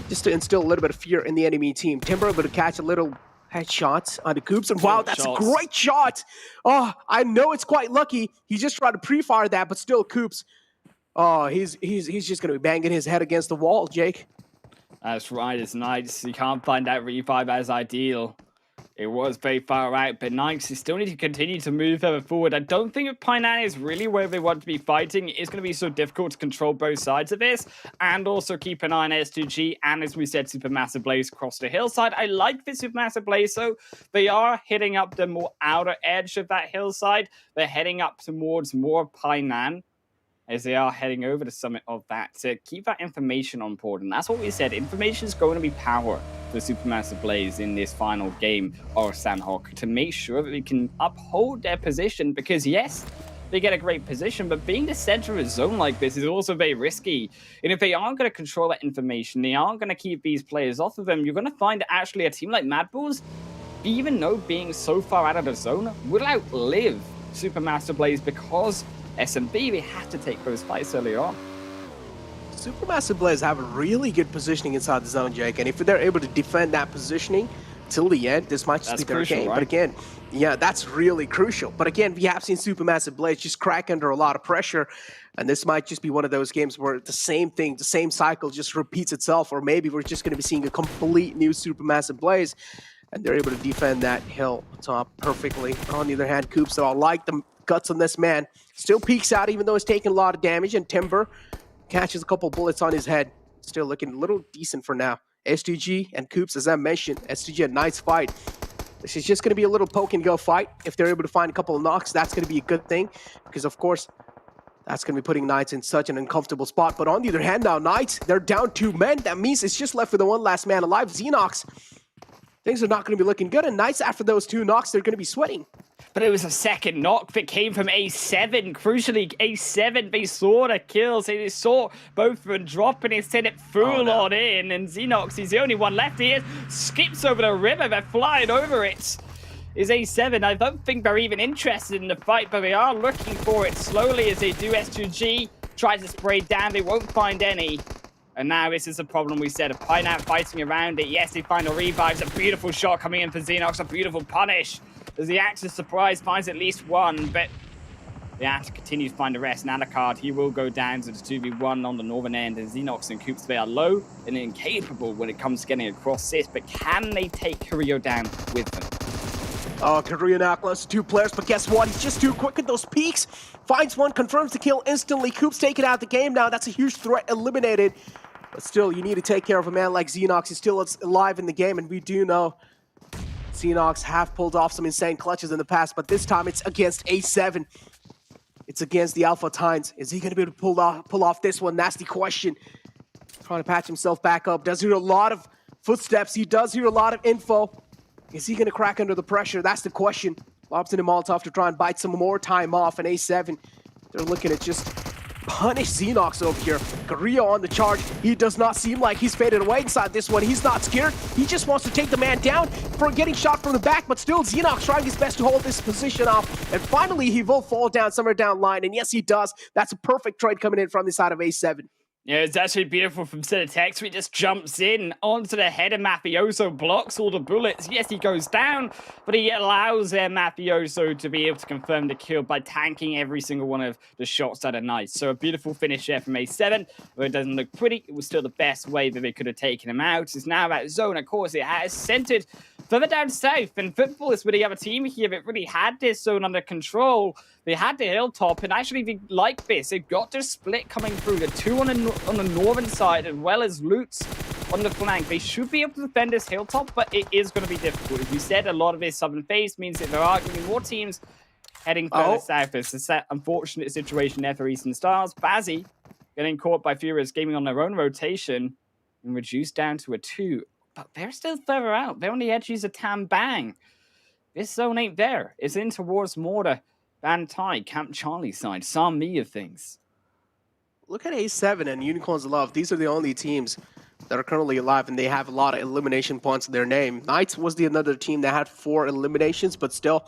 just to instill a little bit of fear in the enemy team. Timber able to catch a little headshot on the Coops, and wow, that's a great shot. Oh, I know it's quite lucky. He just tried to pre-fire that, but still Coops. Oh, he's just going to be banging his head against the wall, Jake. That's right, it's Knights. You can't find that revive as ideal. It was very far out, but Knights, you still need to continue to move further forward. I don't think if Painan is really where they want to be fighting, it's going to be so difficult to control both sides of this, and also keep an eye on S2G, and as we said, Supermassive Blaze across the hillside. I like the Supermassive Blaze, so they are hitting up the more outer edge of that hillside. They're heading up towards more Painan, as they are heading over the summit of that to keep that information on board. And that's what we said, information is going to be power for Supermassive Blaze in this final game of Sanhok to make sure that they can uphold their position, because yes, they get a great position, but being the center of a zone like this is also very risky. And if they aren't going to control that information, they aren't going to keep these players off of them, you're going to find that actually a team like Mad Bulls, even though being so far out of the zone, will outlive Supermassive Blaze, because SMB, they have to take those fights early on. Supermassive Blaze have a really good positioning inside the zone, Jake, and if they're able to defend that positioning, till the end, this might just be their game. Right? But again, yeah, that's really crucial. But again, we have seen Supermassive Blaze just crack under a lot of pressure. And this might just be one of those games where the same thing, the same cycle just repeats itself. Or maybe we're just going to be seeing a complete new Supermassive Blaze. And they're able to defend that hill top perfectly. On the other hand, Coops, though, I like the guts on this man. Still peeks out even though he's taking a lot of damage. And Timber catches a couple bullets on his head. Still looking a little decent for now. STG and Coops, as I mentioned, STG a nice fight. This is just going to be a little poke and go fight. If they're able to find a couple of knocks, that's going to be a good thing. Because, of course, that's going to be putting Knights in such an uncomfortable spot. But on the other hand now, Knights, they're down 2 men. That means it's just left with the one last man alive, Xenox. Things are not going to be looking good. And Knights, after those 2 knocks, they're going to be sweating. But it was a second knock that came from A7. Crucially, A7, they saw the kills. They saw both of them drop and they sent it full on in. And Xenox, he's the only one left here. Skips over the river. They're flying over it. Is A7. I don't think they're even interested in the fight, but they are looking for it slowly as they do. S2G tries to spray down. They won't find any. And now this is a problem we said of Pine out fighting around it. Yes, they find a revive. It's a beautiful shot coming in for Xenox. A beautiful punish. As the Axis Surprise finds at least one, but they have to continue to find the rest. And Alucard, he will go down to the 2v1 on the northern end. And Xenox and Coops, they are low and incapable when it comes to getting across this. But can they take Kurio down with them? Oh, Kurio now close to 2 players, but guess what? He's just too quick at those peaks. Finds one, confirms the kill instantly. Coops taking out the game now. That's a huge threat eliminated. But still, you need to take care of a man like Xenox. He's still alive in the game, and we do know Xenox have pulled off some insane clutches in the past, but this time it's against A7. It's against the Alpha Tines. Is he going to be able to pull off this one? Nasty question. Trying to patch himself back up. Does hear a lot of footsteps. He does hear a lot of info. Is he going to crack under the pressure? That's the question. Lobs in a Molotov to try and bite some more time off. And A7, they're looking at just punish Xenox over here. Kurio on the charge. He does not seem like he's faded away inside this one. He's not scared. He just wants to take the man down for getting shot from the back, but still Xenox trying his best to hold this position off. And finally, he will fall down somewhere down line. And yes, he does. That's a perfect trade coming in from the side of A7. Yeah, it's actually beautiful from Cinetex. He just jumps in onto the head of Mafioso, blocks all the bullets. Yes, he goes down, but he allows Mafioso to be able to confirm the kill by tanking every single one of the shots that are nice. So a beautiful finish there from A7, where it doesn't look pretty. It was still the best way that they could have taken him out. It's now that zone, of course, it has centered further down south. And Football is with the other team here that really had this zone under control. They had the hilltop, and actually they like this. They've got their split coming through. The 2 on the northern side, as well as Lutz on the flank. They should be able to defend this hilltop, but it is going to be difficult. As we said, a lot of this southern phase means that there are going to be more teams heading further south. It's a unfortunate situation there for Eastern Stars. Bazzi getting caught by Furious Gaming on their own rotation and reduced down to a 2. But they're still further out. They're on the edges of Tam Bang. This zone ain't there. It's in towards Mortar, Van Tai, Camp Charlie side. Some me of things. Look at A7 and Unicorns Love. These are the only teams that are currently alive, and they have a lot of elimination points in their name. Knights was the another team that had 4 eliminations, but still,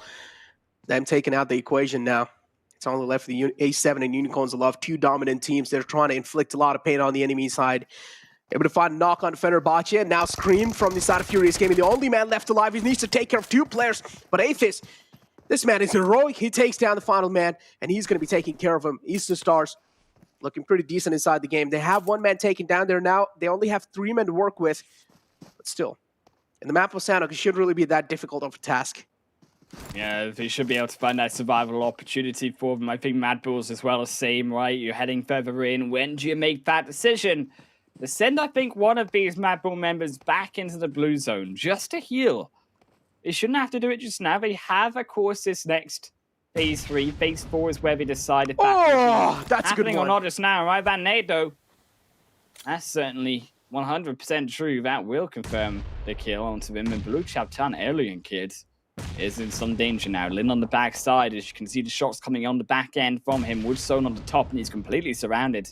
them taking out the equation now. It's only left the A7 and Unicorns Love, 2 dominant teams. They're trying to inflict a lot of pain on the enemy side. Able to find a knock on Fenerbahce, and now Scream from the side of Furious Gaming. The only man left alive. He needs to take care of 2 players, but Aphis, this man is heroic. He takes down the final man, and he's going to be taking care of him. Eastern Stars looking pretty decent inside the game. They have 1 man taken down there now. They only have 3 men to work with, but still, in the map of Sanhok, it shouldn't really be that difficult of a task. Yeah, they should be able to find that survival opportunity for them. I think Mad Bulls as well as same, right? You're heading further in. When do you make that decision? To send, I think, one of these Mad Bull members back into the blue zone just to heal. They shouldn't have to do it just now. They have, of course, this next phase 3. Phase 4 is where they decide if that's happening or not just now, right? Van Nado, that's certainly 100% true. That will confirm the kill onto him. And Blue Chaptan Alien Kid is in some danger now. Lin on the back side, as you can see the shots coming on the back end from him. Woodstone on the top, and he's completely surrounded.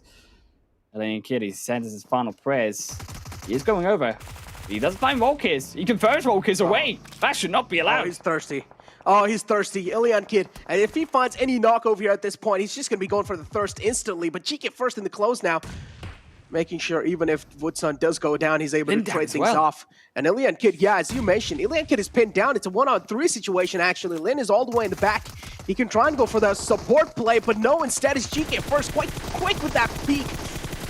Alien Kid, he sends his final prayers. He is going over. He doesn't find Volkiz. He confirms Volkiz away. That should not be allowed. Oh, he's thirsty. Oh, he's thirsty. Ilion Kid. And if he finds any knock over here at this point, he's just going to be going for the thirst instantly. But GK first in the close now. making sure even if Woodson does go down, he's able Pinned to down trade as things well. off. And Ilian Kid, yeah, as you mentioned, Ilian Kid is pinned down. It's a 1-on-3 situation, actually. Lin is all the way in the back. He can try and go for the support play, but no, instead is GK first, quite quick with that peek.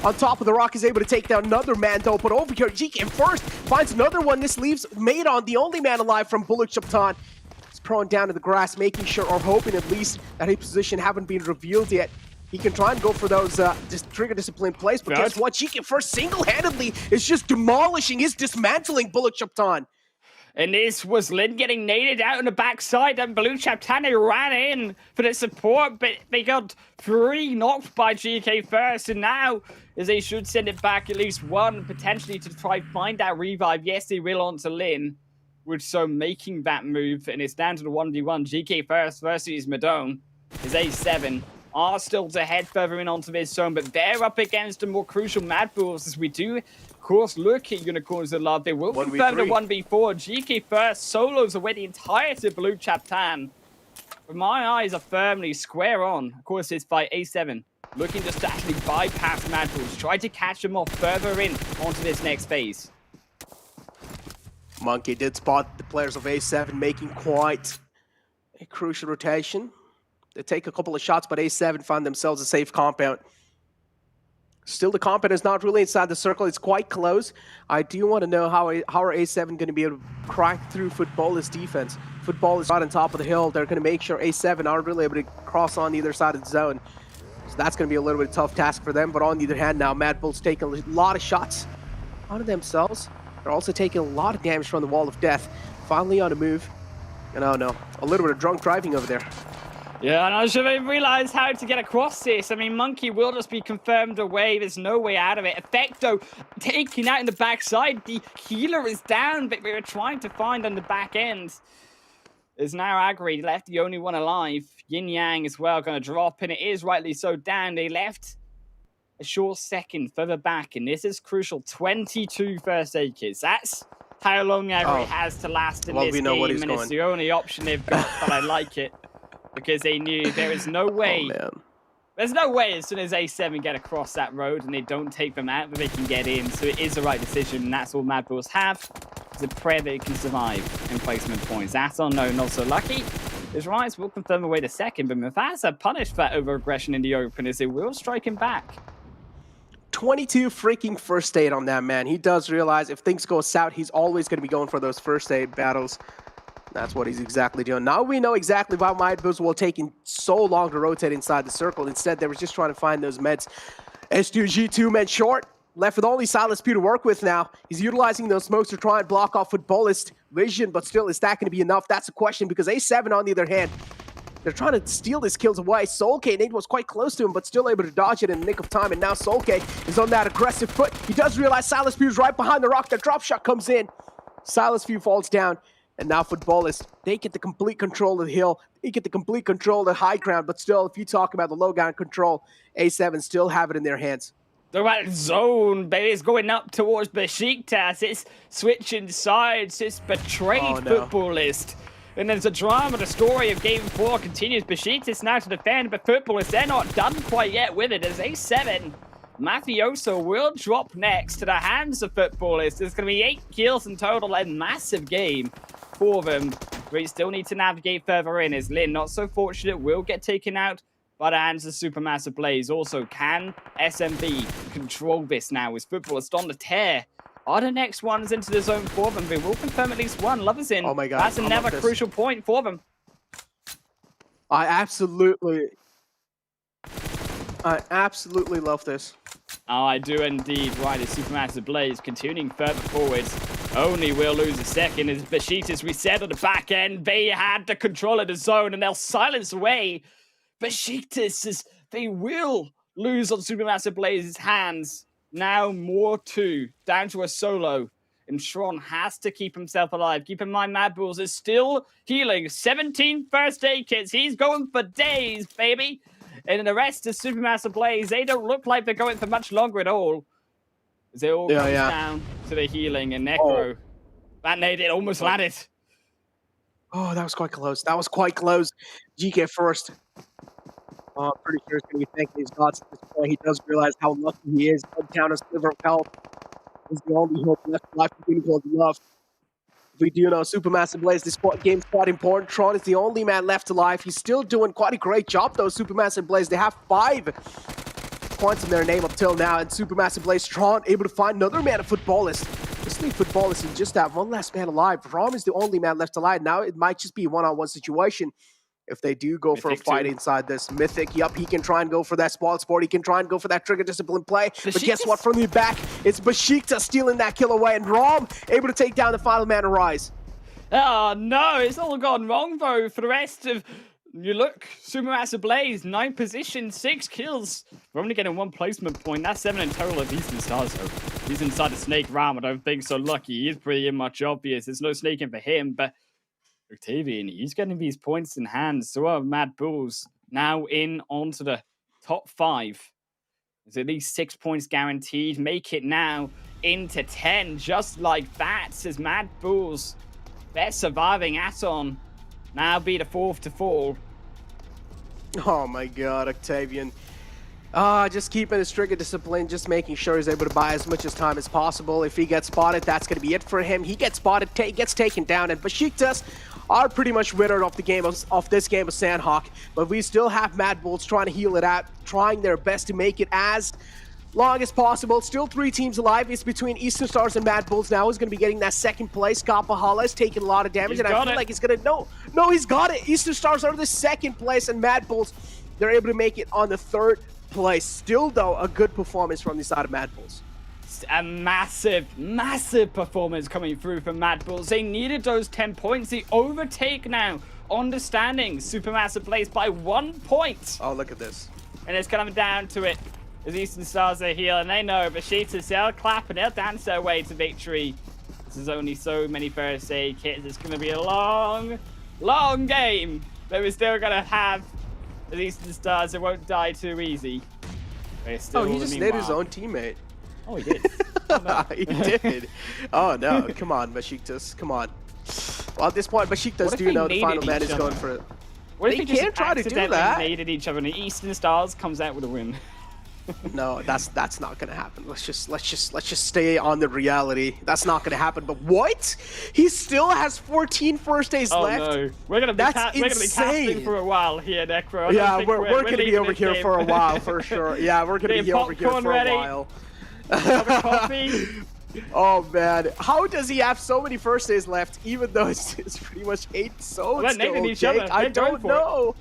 On top of the rock, is able to take down another man, though. But over here, GK first finds another one. This leaves Maidon, the only man alive from Bullet Chaptan. He's prone down to the grass, making sure, or hoping at least, that his position haven't been revealed yet. He can try and go for those just trigger discipline plays, but guess what? GK first single-handedly is just demolishing, is dismantling Bullet Chaptan. And this was Lin getting naded out on the backside, and Blue Chaptani ran in for the support, but they got 3 knocked by GK first, and now, as they should send it back at least one, potentially to try find that revive. Yes, they will onto Lin, with so making that move, and it's down to the 1v1. GK first versus Madone is A7. Are still to head further in onto this zone, but they're up against the more crucial Mad Bulls as we do, of course, look at Unicorns of Love. They will confirm the 1v4. GK first solos away the entirety of Blue Chaptan. But my eyes are firmly square on. Of course, it's by A7. Looking just to actually bypass Mad Bulls, try to catch them off further in onto this next phase. Monkey did spot the players of A7 making quite a crucial rotation. They take a couple of shots, but A7 find themselves a safe compound. Still, the compound is not really inside the circle. It's quite close. I do want to know how are A7 going to be able to crack through Football's defense. Football is right on top of the hill. They're going to make sure A7 aren't really able to cross on either side of the zone. So that's going to be a little bit of a tough task for them. But on the other hand, now Mad Bull's taking a lot of shots onto themselves. They're also taking a lot of damage from the Wall of Death. Finally on a move. And oh no, a little bit of drunk driving over there. Yeah, I'm not sure they realize how to get across this. I mean, Monkey will just be confirmed away. There's no way out of it. Effecto taking out in the backside. The healer is down, but we were trying to find on the back end. There's now Agri left, the only one alive. Yin Yang as well going to drop, and it is rightly so down. They left a short second further back, and this is crucial. 22 first aid kits. That's how long Agri has to last in this game, and it's the only option they've got, but I like it. Because they knew there is no way. There's no way as soon as A7 get across that road and they don't take them out that they can get in. So it is the right decision, and that's all Mad Bulls have. It's a prayer they can survive in placement points. That's unknown, not so lucky. His Rise will confirm away the second, but Mufasa punished that over-aggression in the open as they will strike him back. 22 freaking first aid on that man. He does realize if things go south, he's always going to be going for those first aid battles. That's what he's exactly doing. Now we know exactly why Mad Bulls were taking so long to rotate inside the circle. Instead, they were just trying to find those meds. S2G 2 men short. Left with only Silas P to work with now. He's utilizing those smokes to try and block off Footballist vision, but still, is that going to be enough? That's a question, because A7, on the other hand, they're trying to steal these kills away. Soulk, Nate was quite close to him, but still able to dodge it in the nick of time, and now Soulk is on that aggressive foot. He does realize Silas P is right behind the rock. The drop shot comes in. Silas P falls down. And now Footballist, they get the complete control of the hill. They get the complete control of the high ground. But still, if you talk about the low ground control, A7 still have it in their hands. The right zone, baby, is going up towards Besiktas. It's switching sides. It's betrayed Footballist. And there's a drama. The story of Game 4 continues. Besiktas now to defend, but Footballist, they're not done quite yet with it. As A7, Mafioso will drop next to the hands of Footballist. There's going to be 8 kills in total. A massive game for them. We still need to navigate further in as Lin, not so fortunate, will get taken out by the hands of Supermassive Blaze. Also, can SMB control this now? Is Footballist on the tear? Are the next ones into the zone for them? They will confirm at least one. Love is in. Oh my God. That's another crucial point for them. I absolutely love this. Oh, I do indeed. Right, as Supermassive Blaze continuing further forwards. Only will lose a second as Besiktas reset on the back end. They had the control of the zone and they'll silence away Besiktas as they will lose on Supermassive Blaze's hands. Now more 2, down to a solo. And Shron has to keep himself alive. Keep in mind, Mad Bulls is still healing. 17 first aid kits. He's going for days, baby. And the rest is Supermassive Blaze. They don't look like they're going for much longer at all. As it all goes down to the healing and Necro. That nade it almost landed. Oh, that was quite close. That was quite close. GK first. Oh, I'm pretty sure he's going to be thanking his gods at this point. He does realize how lucky he is. Down a sliver of health is the only hope left alive for Unicorn Love. We do know Supermassive Blaze, this game's quite important. Tron is the only man left alive. He's still doing quite a great job, though, Supermassive Blaze. They have 5 points in their name up till now, and Supermassive Blaze, Tron, able to find another man, a footballist. This league footballist and just have one last man alive. Rom is the only man left alive. Now it might just be a one-on-one situation. If they do go for a fight inside this Mythic, yup, he can try and go for that Spoiled Sport. He can try and go for that Trigger Discipline play. But guess what? From the back, it's Besiktas stealing that kill away, and Rom able to take down the final man Arise. Oh no, it's all gone wrong though for the rest of... You look, Supermassive Blaze, 9 positions, 6 kills. We're only getting 1 placement point. That's 7 in total of Eastern Stars. So he's inside the snake realm. I don't think so lucky. He is pretty much obvious. There's no snaking for him, but Octavian, he's getting these points in hand. So are Mad Bulls now in onto the top 5. There's at least 6 points guaranteed. Make it now into 10, just like that, says Mad Bulls. Best surviving Aton. Now be the 4th to fall. Oh my god, Octavian. Just keeping his trigger discipline, just making sure he's able to buy as much as time as possible. If he gets spotted, that's going to be it for him. He gets spotted, gets taken down, and Besiktas are pretty much withered off the game of this game of Sanhok. But we still have Mad Bulls trying to heal it out, trying their best to make it as long as possible. Still 3 teams alive. It's between Eastern Stars and Mad Bulls now. He's going to be getting that 2nd place. Kapahala is taking a lot of damage, and I feel like he's going to... No, he's got it. Eastern Stars are the 2nd place, and Mad Bulls, they're able to make it on the 3rd place. Still, though, a good performance from the side of Mad Bulls. A massive performance coming through from Mad Bulls. They needed those 10 points. The overtake now. Understanding Supermassive Blaze by 1 point. Oh, look at this. And it's coming down to it. As Eastern Stars are here, and they know Besiktas, they'll clap and they'll dance their way to victory. This is only so many first aid kits. It's going to be a long game that we're still going to have. The Eastern Stars, it won't die too ezy. He just hit his own teammate. Oh, he did. He did. Oh no, come on, Besiktas, come on. Well, at this point, Besiktas do know the final man is going for it. What if they can't try to do that? Needed each other, and the Eastern Stars comes out with a win. No, that's not gonna happen. Let's just stay on the reality. That's not gonna happen. But what? He still has 14 first days left. Oh no, we're gonna be casting for a while here, Necro. Yeah, we're gonna be over here for a while for sure. Yeah, we're gonna be over here for a while. Have a coffee. Oh man, how does he have so many first days left? Even though it's pretty much 8 souls. I don't know.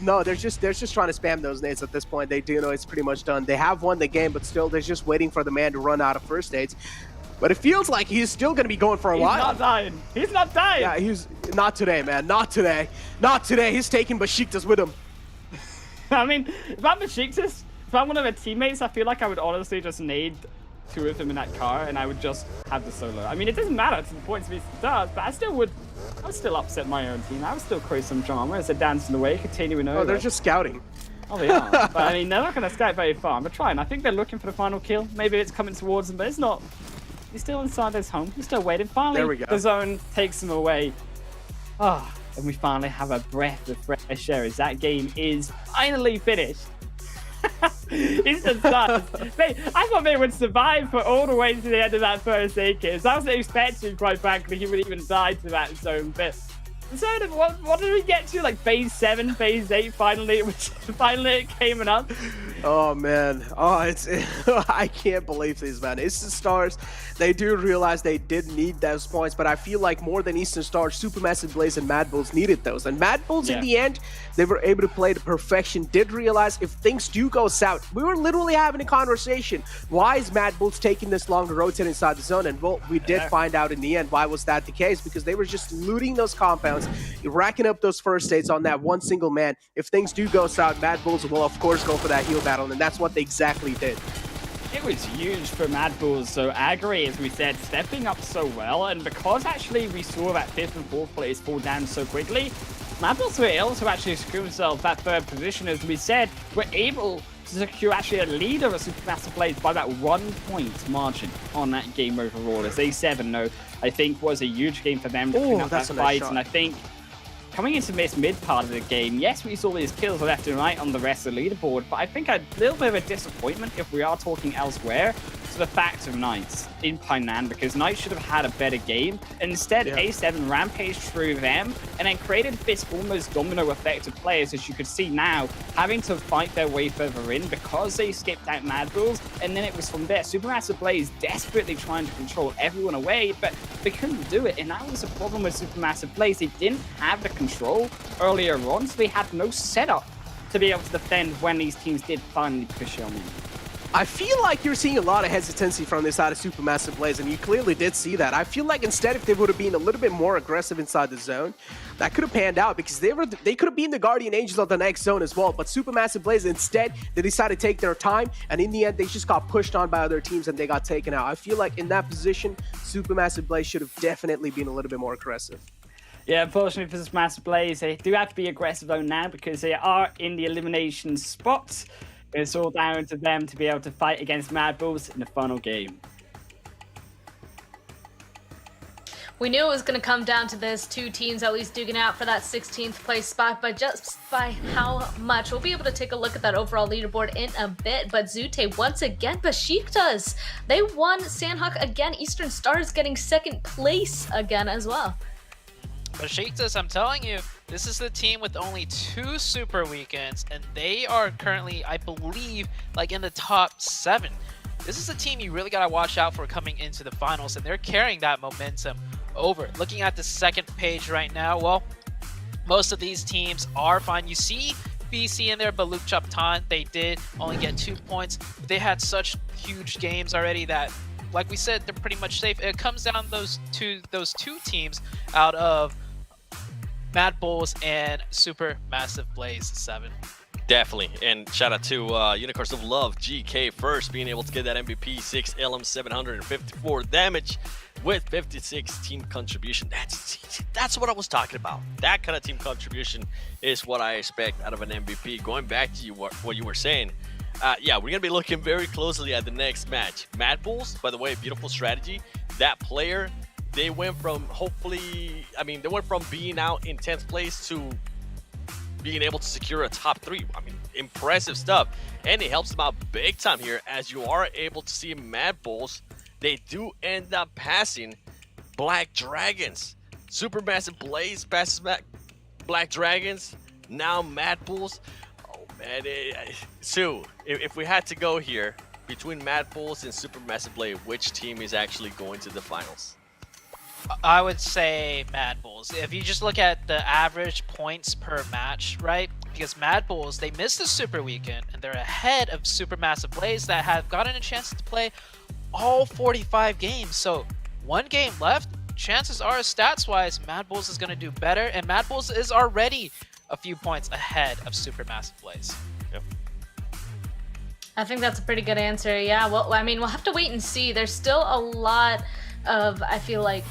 No, they're just trying to spam those nades at this point. They do know it's pretty much done. They have won the game, but still they're just waiting for the man to run out of first aids. But it feels like he's still going to be going for a while. He's not dying. He's not dying. Yeah, he's not today, man. Not today. Not today. He's taking Besiktas with him. I mean, if I'm Besiktas, if I'm one of their teammates, I feel like I would honestly just nade 2 of them in that car, and I would just have the solo. I mean, it doesn't matter to the points of Stars, but I would still upset my own team. I would still create some drama as they're dancing away, continuing over. Oh, they're just scouting. Oh, they are. But I mean, they're not going to scout very far. They're trying. I think they're looking for the final kill. Maybe it's coming towards them, but it's not. He's still inside his home. He's still waiting. Finally, there we go. The zone takes him away. Ah, and we finally have a breath of fresh air as that game is finally finished. Eastern Stars. I thought they would survive for all the way to the end of that first aid kit. I wasn't expecting, quite frankly, he would even die to that zone. But so what did we get to? Like phase 7, phase 8, finally it came up. Oh man, I can't believe this, man. Eastern Stars, they do realize they did need those points, but I feel like more than Eastern Stars, Supermassive Blaze and Mad Bulls needed those. And Mad Bulls, in the end, they were able to play to perfection, did realize if things do go south, we were literally having a conversation. Why is Mad Bulls taking this long to rotate inside the zone? And well, we did find out in the end why was that the case, because they were just looting those compounds, racking up those first aids on that one single man. If things do go south, Mad Bulls will of course go for that heal battle, and that's what they exactly did. It was huge for Mad Bulls, so Agri, as we said, stepping up so well, and because actually we saw that 5th and 4th place fall down so quickly, Mad Bulls were able to actually secure themselves that 3rd position. As we said, we're able to secure actually a lead of a Supermassive Blaze by that 1 point margin on that game overall. As A7, though, I think was a huge game for them to clean up that fight, and I think coming into this mid part of the game, yes, we saw these kills left and right on the rest of the leaderboard, but I think a little bit of a disappointment if we are talking elsewhere to the fact of Knights in Painan, because Knights should have had a better game. Instead, A7 rampaged through them and then created this almost domino effect of players, as you could see now, having to fight their way further in because they skipped out Mad Bulls, and then it was from there. Supermassive Blaze desperately trying to control everyone away, but they couldn't do it, and that was the problem with Supermassive Blaze. They didn't have the control earlier on, so they had no setup to be able to defend when these teams did finally push on in. I feel like you're seeing a lot of hesitancy from this side of Supermassive Blaze, and you clearly did see that. I feel like instead, if they would have been a little bit more aggressive inside the zone, that could have panned out, because they could have been the Guardian Angels of the next zone as well. But Supermassive Blaze, instead, they decided to take their time, and in the end, they just got pushed on by other teams and they got taken out. I feel like in that position, Supermassive Blaze should have definitely been a little bit more aggressive. Yeah, unfortunately for Supermassive Blaze, they do have to be aggressive though now, because they are in the elimination spot. It's all down to them to be able to fight against Mad Bulls in the final game. We knew it was going to come down to this. Two teams at least duking out for that 16th place spot, but just by how much? We'll be able to take a look at that overall leaderboard in a bit, but Zute once again, Besiktas, they won. Sanhok again, Eastern Stars getting second place again as well. Besiktas, I'm telling you, this is the team with only 2 super weekends, and they are currently, I believe, like in the top 7. This is a team you really got to watch out for coming into the finals, and they're carrying that momentum over. Looking at the second page right now, well, most of these teams are fine. You see BC in there, but Luke Chaptan, they did only get 2 points. They had such huge games already that, like we said, they're pretty much safe. It comes down those two teams out of Mad Bulls and Supermassive Blaze 7. Definitely, and shout out to Unicorns of Love, GK first, being able to get that MVP, 6 LM 754 damage with 56 team contribution. That's what I was talking about. That kind of team contribution is what I expect out of an MVP. Going back to what you were saying, yeah, we're gonna be looking very closely at the next match. Mad Bulls, by the way, beautiful strategy. That player, they went from they went from being out in 10th place to being able to secure a top 3. I mean, impressive stuff. And it helps them out big time here, as you are able to see Mad Bulls. They do end up passing Black Dragons. Supermassive Blaze passes Black Dragons. Now Mad Bulls. Oh man, Sue, if we had to go here between Mad Bulls and Supermassive Blaze, which team is actually going to the finals? I would say Mad Bulls. If you just look at the average points per match, right? Because Mad Bulls, they missed the Super Weekend, and they're ahead of Supermassive Blaze that have gotten a chance to play all 45 games. So 1 game left, chances are, stats-wise, Mad Bulls is going to do better, and Mad Bulls is already a few points ahead of Supermassive Blaze. Yep. I think that's a pretty good answer. Yeah, well, I mean, we'll have to wait and see. There's still a lot of, I feel like,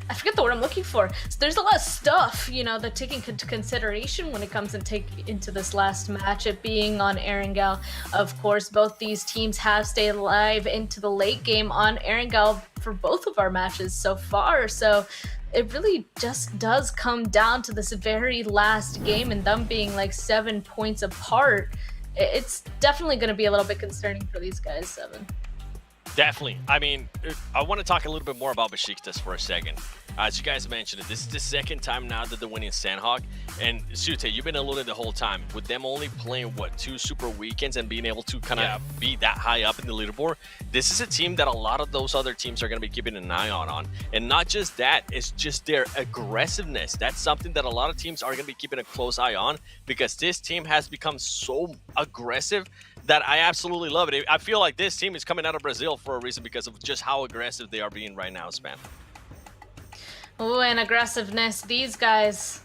I forget the word I'm looking for. So there's a lot of stuff, you know, that taking into consideration when it comes into this last match, it being on Erangel. Of course, both these teams have stayed alive into the late game on Erangel for both of our matches so far. So it really just does come down to this very last game and them being like 7 points apart. It's definitely going to be a little bit concerning for these guys, 7. Definitely. I mean, I want to talk a little bit more about Besiktas for a second. As you guys mentioned, this is the second time now that they're winning Sanhok. And Sute, you've been alluding the whole time. With them only playing, what, 2 super weekends and being able to kind of be that high up in the leaderboard, this is a team that a lot of those other teams are going to be keeping an eye on. And not just that, it's just their aggressiveness. That's something that a lot of teams are going to be keeping a close eye on, because this team has become so aggressive that I absolutely love it. I feel like this team is coming out of Brazil for a reason, because of just how aggressive they are being right now, Span. Oh, and aggressiveness. These guys,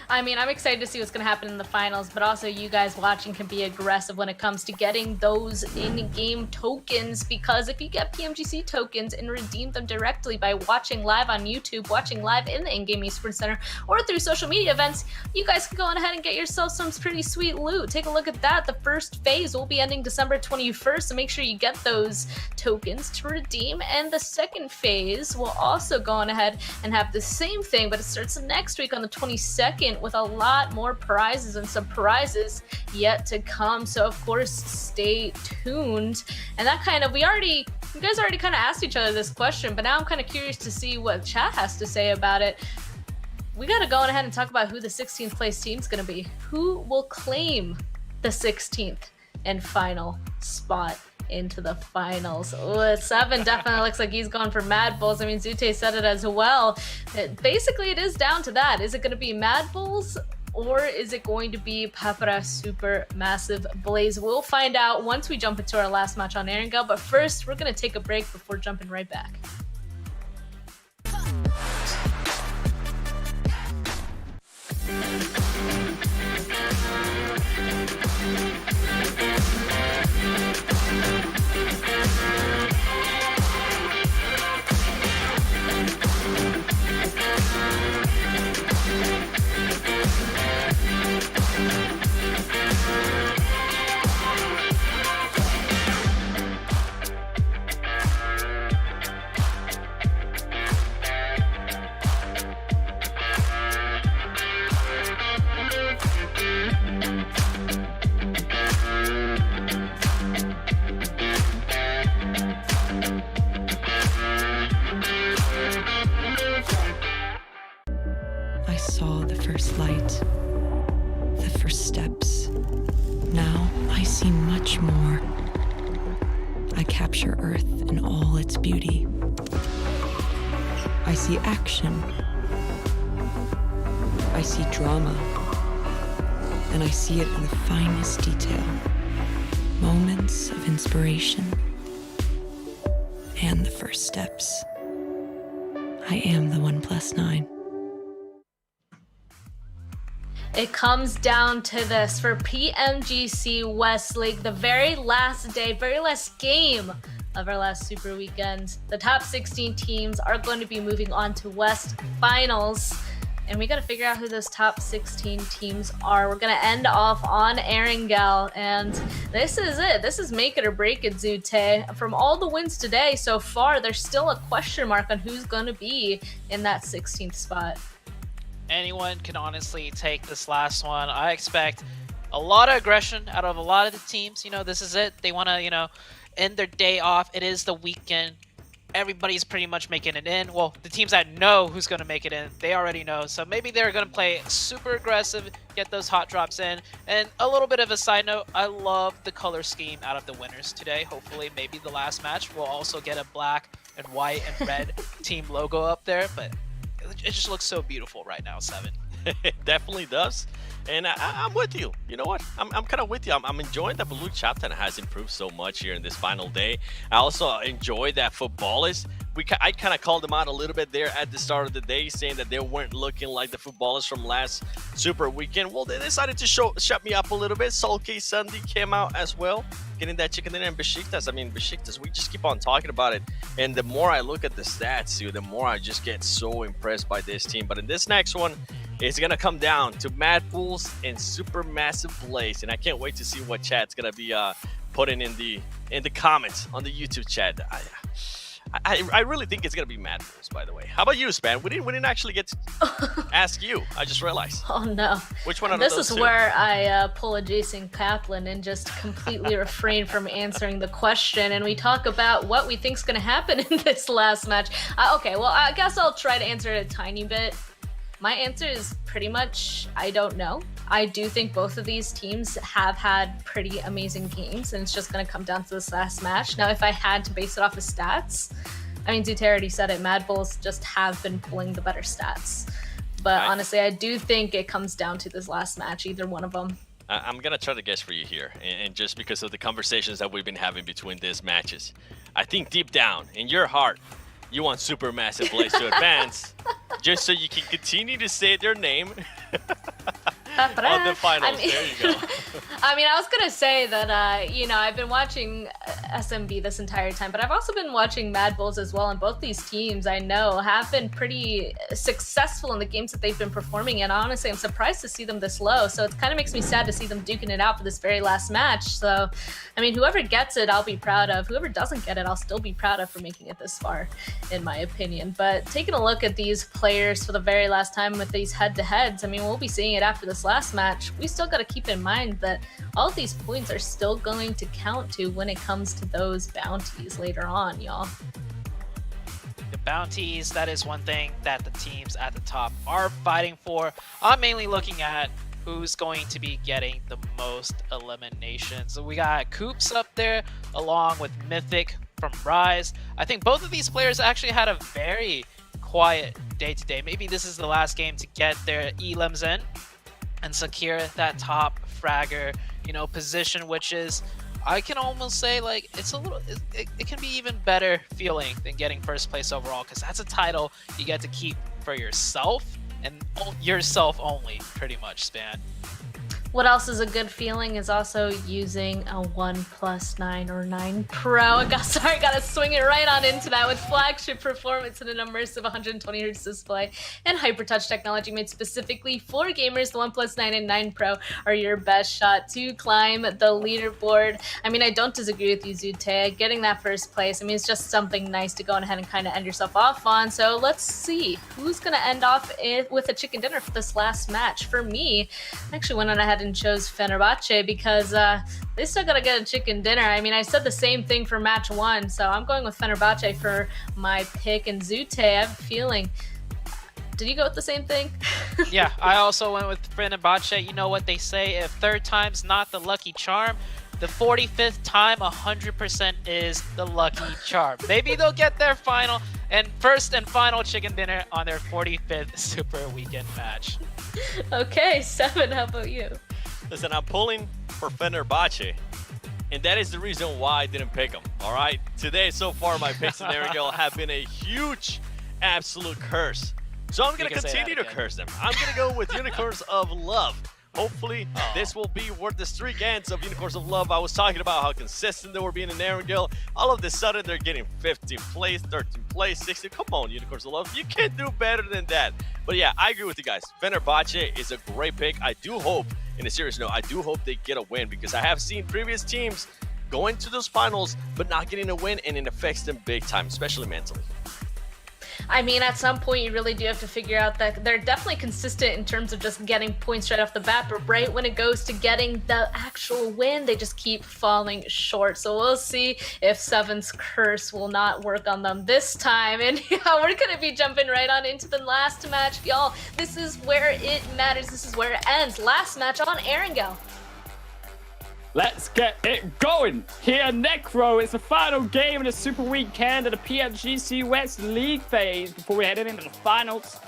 I mean, I'm excited to see what's going to happen in the finals, but also you guys watching can be aggressive when it comes to getting those in-game tokens, because if you get PMGC tokens and redeem them directly by watching live on YouTube, watching live in the in-game esports center, or through social media events, you guys can go on ahead and get yourself some pretty sweet loot. Take a look at that. The first phase will be ending December 21st, so make sure you get those tokens to redeem, and the second phase will also go on ahead and have the same thing, but it starts next week on the 22nd with a lot more prizes and surprises yet to come. So of course, stay tuned. And that kind of, you guys already kind of asked each other this question, but now I'm kind of curious to see what chat has to say about it. We got to go on ahead and talk about who the 16th place team's going to be. Who will claim the 16th and final spot into the finals? Oh, 7 definitely looks like he's gone for Mad Bulls. I mean, Zute said it as well. Basically, it is down to that. Is it going to be Mad Bulls or is it going to be Papara Super Massive Blaze? We'll find out once we jump into our last match on Erangel. But first, we're going to take a break before jumping right back. I saw the first light, the first steps. Now I see much more. I capture Earth in all its beauty. I see action. I see drama. And I see it in the finest detail. Moments of inspiration. And the first steps. I am the OnePlus 9. It comes down to this for PMGC West League, the very last day, very last game of our last Super Weekend. The top 16 teams are going to be moving on to West Finals, and we got to figure out who those top 16 teams are. We're going to end off on Erangel, and this is it. This is make it or break it, Zute. From all the wins today so far, there's still a question mark on who's going to be in that 16th spot. Anyone can honestly take this last one. I expect a lot of aggression out of a lot of the teams. You know, this is it. They want to, you know, end their day off. It is the weekend. Everybody's pretty much making it in. Well, the teams that know who's going to make it in, they already know. So maybe they're going to play super aggressive, get those hot drops in. And a little bit of a side note, I love the color scheme out of the winners today. Hopefully, maybe the last match will also get a black and white and red team logo up there. But it just looks so beautiful right now, 7. It definitely does. And I'm with you. You know what? I'm kind of with you. I'm enjoying that Blue Chapter has improved so much here in this final day. I also enjoy that footballers. I kind of called them out a little bit there at the start of the day, saying that they weren't looking like the footballers from last Super Weekend. Well, they decided to shut me up a little bit. Sulky Sunday came out as well, getting that chicken dinner. And Besiktas, I mean, Besiktas, we just keep on talking about it. And the more I look at the stats, dude, the more I just get so impressed by this team. But in this next one, it's going to come down to Mad Bulls and Super Massive Blaze. And I can't wait to see what chat's going to be putting in the comments on the YouTube chat. I really think it's going to be Mad Bulls, by the way. How about you, Span? We didn't actually get to ask you. I just realized. Oh, no. Which one of those This is two? Where I pull a Jason Kaplan and just completely refrain from answering the question. And we talk about what we think's going to happen in this last match. Okay, well, I guess I'll try to answer it a tiny bit. My answer is pretty much, I don't know. I do think both of these teams have had pretty amazing games, and it's just going to come down to this last match. Now, if I had to base it off of stats, I mean, Zute already said it, Mad Bulls just have been pulling the better stats. But honestly, I do think it comes down to this last match, either one of them. I'm going to try to guess for you here, and just because of the conversations that we've been having between these matches. I think deep down, in your heart, you want Super Massive Blaze to advance, just so you can continue to say their name. On the finals, there you go. I mean, I was gonna say that, you know, I've been watching SMB this entire time, but I've also been watching Mad Bulls as well, and both these teams I know have been pretty successful in the games that they've been performing in. Honestly, I'm surprised to see them this low, so it kind of makes me sad to see them duking it out for this very last match. So, I mean, whoever gets it, I'll be proud of. Whoever doesn't get it, I'll still be proud of for making it this far, in my opinion. But taking a look at these players for the very last time with these head-to-heads, I mean, we'll be seeing it after this last match. We still got to keep in mind that all of these points are still going to count to when it comes to those bounties later on, y'all. The bounties, that is one thing that the teams at the top are fighting for. I'm mainly looking at who's going to be getting the most eliminations. So we got Coops up there along with Mythic from Rise. I think both of these players actually had a very quiet day today. Maybe this is the last game to get their elims in and secure that top fragger, you know, position, which is, I can almost say, like, it's a little, it can be even better feeling than getting first place overall, because that's a title you get to keep for yourself and yourself only, pretty much, Span. What else is a good feeling is also using a OnePlus 9 or 9 Pro. Gotta swing it right on into that with flagship performance and an immersive 120Hz display and hypertouch technology made specifically for gamers. The OnePlus 9 and 9 Pro are your best shot to climb the leaderboard. I mean, I don't disagree with you, Zute. Getting that first place, I mean, it's just something nice to go ahead and kind of end yourself off on. So let's see who's gonna end off with a chicken dinner for this last match. For me, I actually went on ahead and chose Fenerbahce because they still gotta get a chicken dinner. I mean, I said the same thing for match 1, so I'm going with Fenerbahce for my pick. And Zute, I have a feeling, did you go with the same thing? Yeah, I also went with Fenerbahce. You know what they say, if third time's not the lucky charm, the 45th time 100% is the lucky charm. Maybe they'll get their final and first and final chicken dinner on their 45th Super Weekend match. Okay, Seven, how about you? Listen, I'm pulling for Fenerbahce, and that is the reason why I didn't pick them, all right? Today, so far, my picks in Erangel have been a huge, absolute curse. So I'm going to continue to curse them. I'm going to go with Unicorns of Love. Hopefully, this will be where the streak ends of Unicorns of Love. I was talking about how consistent they were being in Erangel. All of a sudden, they're getting 15th place, 13th place, 16th. Come on, Unicorns of Love. You can't do better than that. But yeah, I agree with you guys. Fenerbahce is a great pick. I do hope, in a serious note, I do hope they get a win, because I have seen previous teams go into those finals but not getting a win, and it affects them big time, especially mentally. I mean, at some point, you really do have to figure out that they're definitely consistent in terms of just getting points right off the bat, but right when it goes to getting the actual win, they just keep falling short. So we'll see if Seven's curse will not work on them this time. And yeah, we're going to be jumping right on into the last match, y'all. This is where it matters. This is where it ends. Last match on Erangel. Let's get it going! Here, Necro, it's the final game of the Super Weekend of the PMGC West League phase before we head into the finals.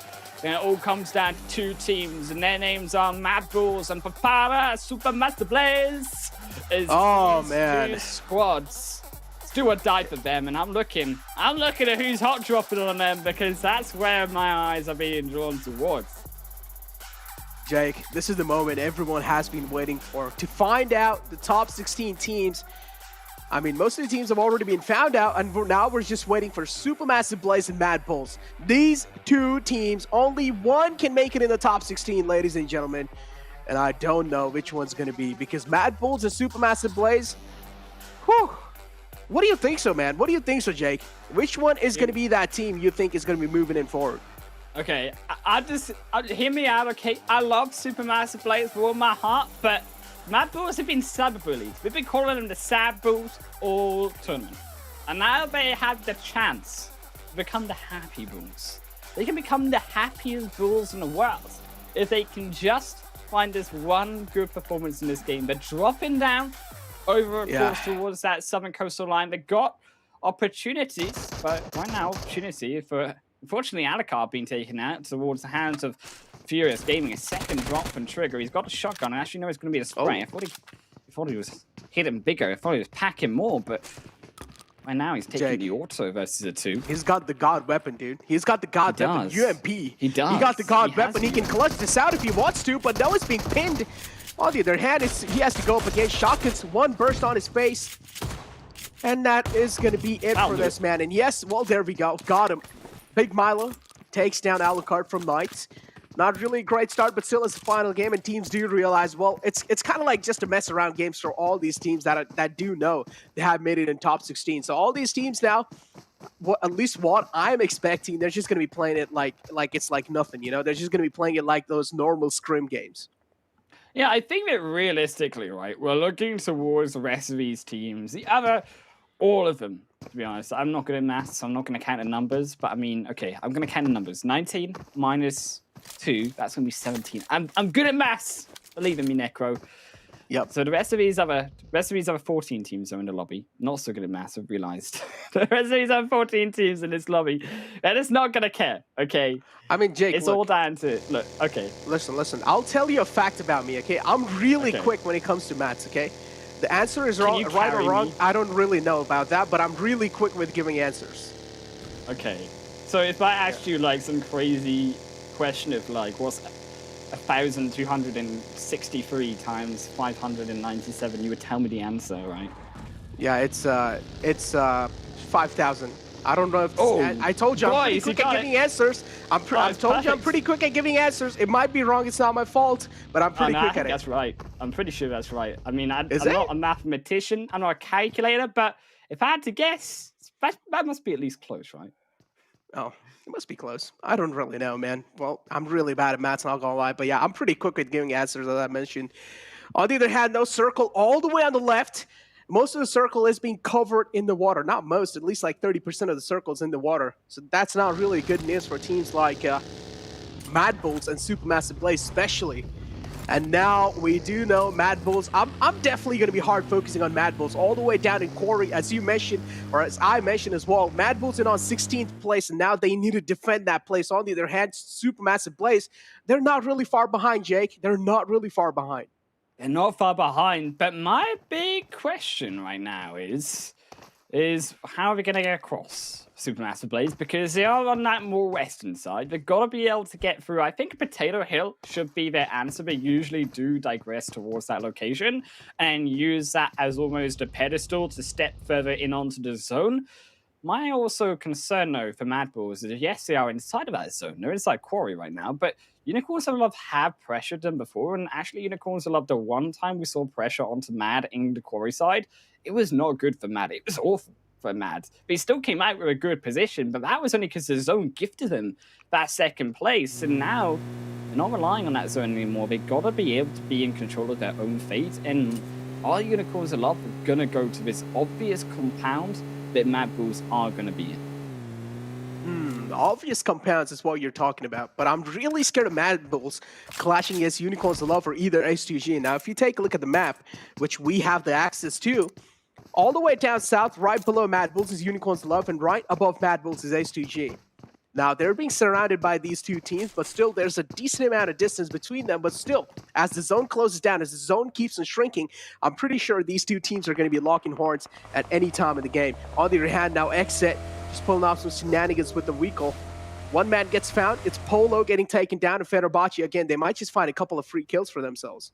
Then it all comes down to 2 teams, and their names are Mad Bulls and Papara Supermaster Blaze. Man. 2 squads. Let's do or die for them, and I'm looking at who's hot dropping on them, because that's where my eyes are being drawn towards. Jake, this is the moment everyone has been waiting for, to find out the top 16 teams. I mean, most of the teams have already been found out, and now we're just waiting for Supermassive Blaze and Mad Bulls. These 2 teams, only one can make it in the top 16, ladies and gentlemen. And I don't know which one's going to be, because Mad Bulls and Supermassive Blaze, whew. What do you think so, man? What do you think so, Jake? Which one is going to be that team you think is going to be moving in forward? Okay, hear me out, okay? I love Supermassive Blaze with all my heart, but Mad Bulls have been cyberbullied. We've been calling them the Sad Bulls all tournament. And now they have the chance to become the Happy Bulls. They can become the happiest Bulls in the world if they can just find this one good performance in this game. They're dropping down over, of course, towards that southern coastal line. They got opportunities, but right now, opportunity for... Unfortunately, Alucard being taken out towards the hands of Furious Gaming. A second drop from Trigger. He's got a shotgun. I actually know it's going to be a spray. I thought he was hitting bigger. I thought he was packing more, but Right now, he's taking Jake. the auto versus a 2. He's got the god weapon, dude. He's got the god weapon, does. UMP. He does. He got the god He weapon. has He can clutch this out if he wants to, but now it's being pinned. On the other hand, he has to go up against shotguns. One burst on his face. And that is going to be it for this man. And yes, well, there we go. Got him. Big Milo takes down Alucard from Knights. Not really a great start, but still it's the final game, and teams do realize, well, it's kind of like just a mess around games for all these teams that do know they have made it in top 16. So all these teams now, at least what I'm expecting, they're just going to be playing it like it's like nothing, you know? They're just going to be playing it like those normal scrim games. Yeah, I think that realistically, right, we're looking towards the rest of these teams. All of them, to be honest. I'm not good at maths, so I'm not going to count the numbers, but I mean, okay, I'm going to count the numbers. 19 minus 2, that's going to be 17. I'm good at maths, believe in me, Necro. Yep. So the rest of these other 14 teams are in the lobby. Not so good at maths, I've realized. The rest of these other 14 teams in this lobby, and it's not going to care, okay? I mean, Jake, it's look, all down to, look, okay. Listen, I'll tell you a fact about me, okay? I'm really quick when it comes to maths, okay? The answer is wrong, right or wrong, me? I don't really know about that, but I'm really quick with giving answers. Okay. So if I asked you like some crazy question of like what's 1,263 times 597, you would tell me the answer, right? Yeah, it's 5,000. I don't know if I told you I'm pretty quick at giving answers. I've told you I'm pretty quick at giving answers. It might be wrong. It's not my fault, but I'm pretty quick at it. That's right. I'm pretty sure that's right. I mean, I'm not a mathematician. I'm not a calculator, but if I had to guess, that must be at least close, right? Oh, it must be close. I don't really know, man. Well, I'm really bad at maths, not gonna lie, but yeah, I'm pretty quick at giving answers, as I mentioned. On the other hand, no circle all the way on the left. Most of the circle is being covered in the water. Not most, at least like 30% of the circle's in the water. So that's not really good news for teams like Mad Bulls and Supermassive Blaze especially. And now we do know Mad Bulls. I'm definitely going to be hard focusing on Mad Bulls all the way down in Quarry, as you mentioned, or as I mentioned as well. Mad Bulls in on 16th place, and now they need to defend that place. On the other hand, Supermassive Blaze, they're not really far behind, Jake. They're not really far behind. They're not far behind, but my big question right now is how are we going to get across Supermassive Blaze? Because they are on that more western side. They've got to be able to get through. I think Potato Hill should be their answer. They usually do digress towards that location and use that as almost a pedestal to step further in onto the zone. My also concern, though, for Mad Bulls is yes, they are inside of that zone. They're inside Quarry right now, but Unicorns of Love have pressured them before, and actually Unicorns of Love, the one time we saw pressure onto Mad in the Quarry side, it was not good for Mad. It was awful for Mad. But he still came out with a good position, but that was only because the zone gifted them that second place, and now they're not relying on that zone anymore. They got to be able to be in control of their own fate, and are Unicorns of Love going to go to this obvious compound that Mad Bulls are going to be in? Obvious compounds is what you're talking about, but I'm really scared of Mad Bulls clashing against Unicorns of Love or either H2G. Now, if you take a look at the map, which we have the access to, all the way down south, right below Mad Bulls is Unicorns of Love, and right above Mad Bulls is H2G. Now, they're being surrounded by these two teams, but still, there's a decent amount of distance between them. But still, as the zone closes down, as the zone keeps on shrinking, I'm pretty sure these two teams are going to be locking horns at any time in the game. On the other hand, now Exit just pulling off some shenanigans with the Weekle. One man gets found. It's Polo getting taken down, and Fenerbahce, again, they might just find a couple of free kills for themselves.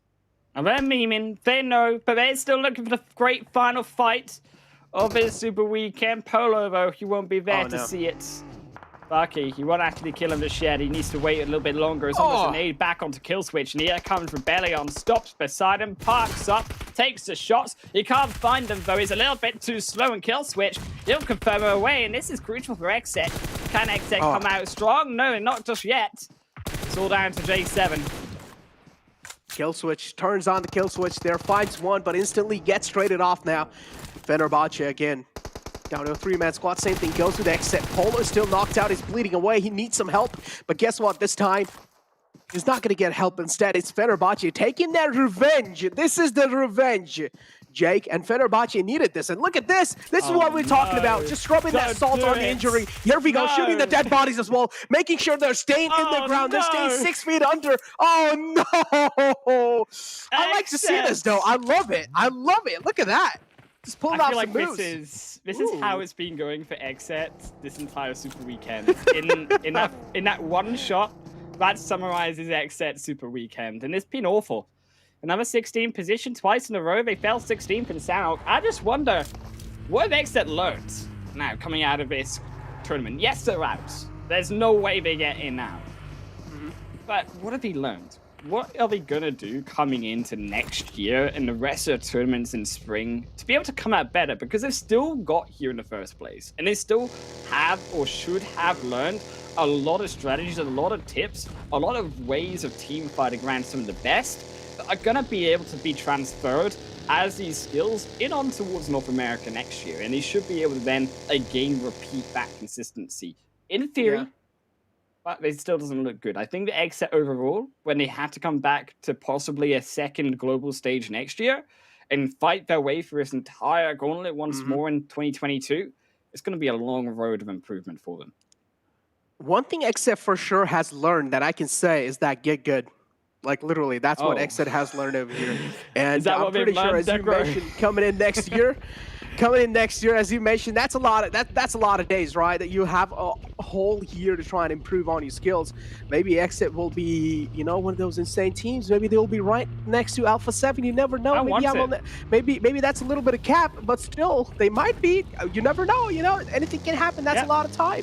And they're memeing, they know, but they're still looking for the great final fight of this Super Weekend. Polo, though, he won't be there to see it. Bucky, he won't actually kill him just yet. He needs to wait a little bit longer. It's almost an aid back onto kill switch. And here comes Rebellion, stops beside him, parks up, takes the shots. He can't find them though. He's a little bit too slow in kill switch. He'll confirm her away, and this is crucial for Exit. Can Exit come out strong? No, not just yet. It's all down to J7. Kill switch turns on the kill switch there, finds one, but instantly gets traded off now. Fenerbahce again. Down to a three-man squad, same thing goes with Exit. Polo is still knocked out, he's bleeding away, he needs some help. But guess what, this time, he's not gonna get help. Instead, it's Fenerbahce taking their revenge. This is the revenge. Jake and Fenerbahce needed this, and look at this. This is what we're talking about. Just rubbing that salt on the injury. Here we go, shooting the dead bodies as well, making sure they're staying in the ground. They're staying 6 feet under. Oh no! I like to see this though. I love it. I love it. Look at that. Just pulling I off feel some like moves. this is how it's been going for XSET this entire Super Weekend. In that one shot, that summarizes XSET Super Weekend, and it's been awful. Another 16 position twice in a row. They fell 16th in Sanhok. I just wonder, what have XSET learned now coming out of this tournament? Yes, they're out. There's no way they get in now. But what have they learned? What are they going to do coming into next year and the rest of the tournaments in spring to be able to come out better? Because they've still got here in the first place. And they still have or should have learned a lot of strategies, a lot of tips, a lot of ways of team fighting around some of the best that are going to be able to be transferred as these skills in on towards North America next year. And they should be able to then, again, repeat that consistency. In theory, but it still doesn't look good. I think the XSET overall, when they have to come back to possibly a second global stage next year and fight their way through this entire gauntlet once more in 2022, it's going to be a long road of improvement for them. One thing XSET for sure has learned that I can say is that get good. Like literally, that's what XSET has learned over here. And I'm pretty sure, as you mentioned, coming in next year, as you mentioned, that's a lot of days, right? That you have a whole year to try and improve on your skills. Maybe XSET will be, you know, one of those insane teams. Maybe they'll be right next to Alpha 7. You never know. Maybe that's a little bit of cap, but still, they might be. You never know. You know, anything can happen. That's a lot of time.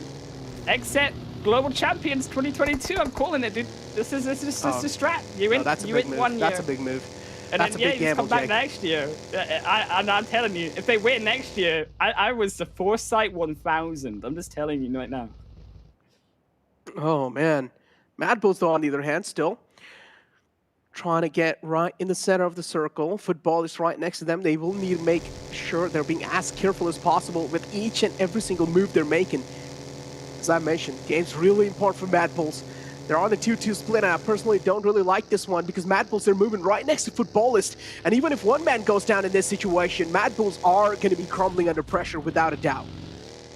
XSET Global Champions 2022. I'm calling it, dude. This is a strat. You win. That's a you big win move. 1 year. That's a big move. And that's then, a big gamble, come back Jake. next year. I'm telling you, if they win next year, I was the Foresight 1000. I'm just telling you right now. Oh, man. Mad Bulls, though, on the other hand, still trying to get right in the center of the circle. Football is right next to them. They will need to make sure they're being as careful as possible with each and every single move they're making. As I mentioned, game's really important for Mad Bulls. They're on the 2-2 split, and I personally don't really like this one because Mad Bulls, they're moving right next to Footballist. And even if one man goes down in this situation, Mad Bulls are going to be crumbling under pressure without a doubt.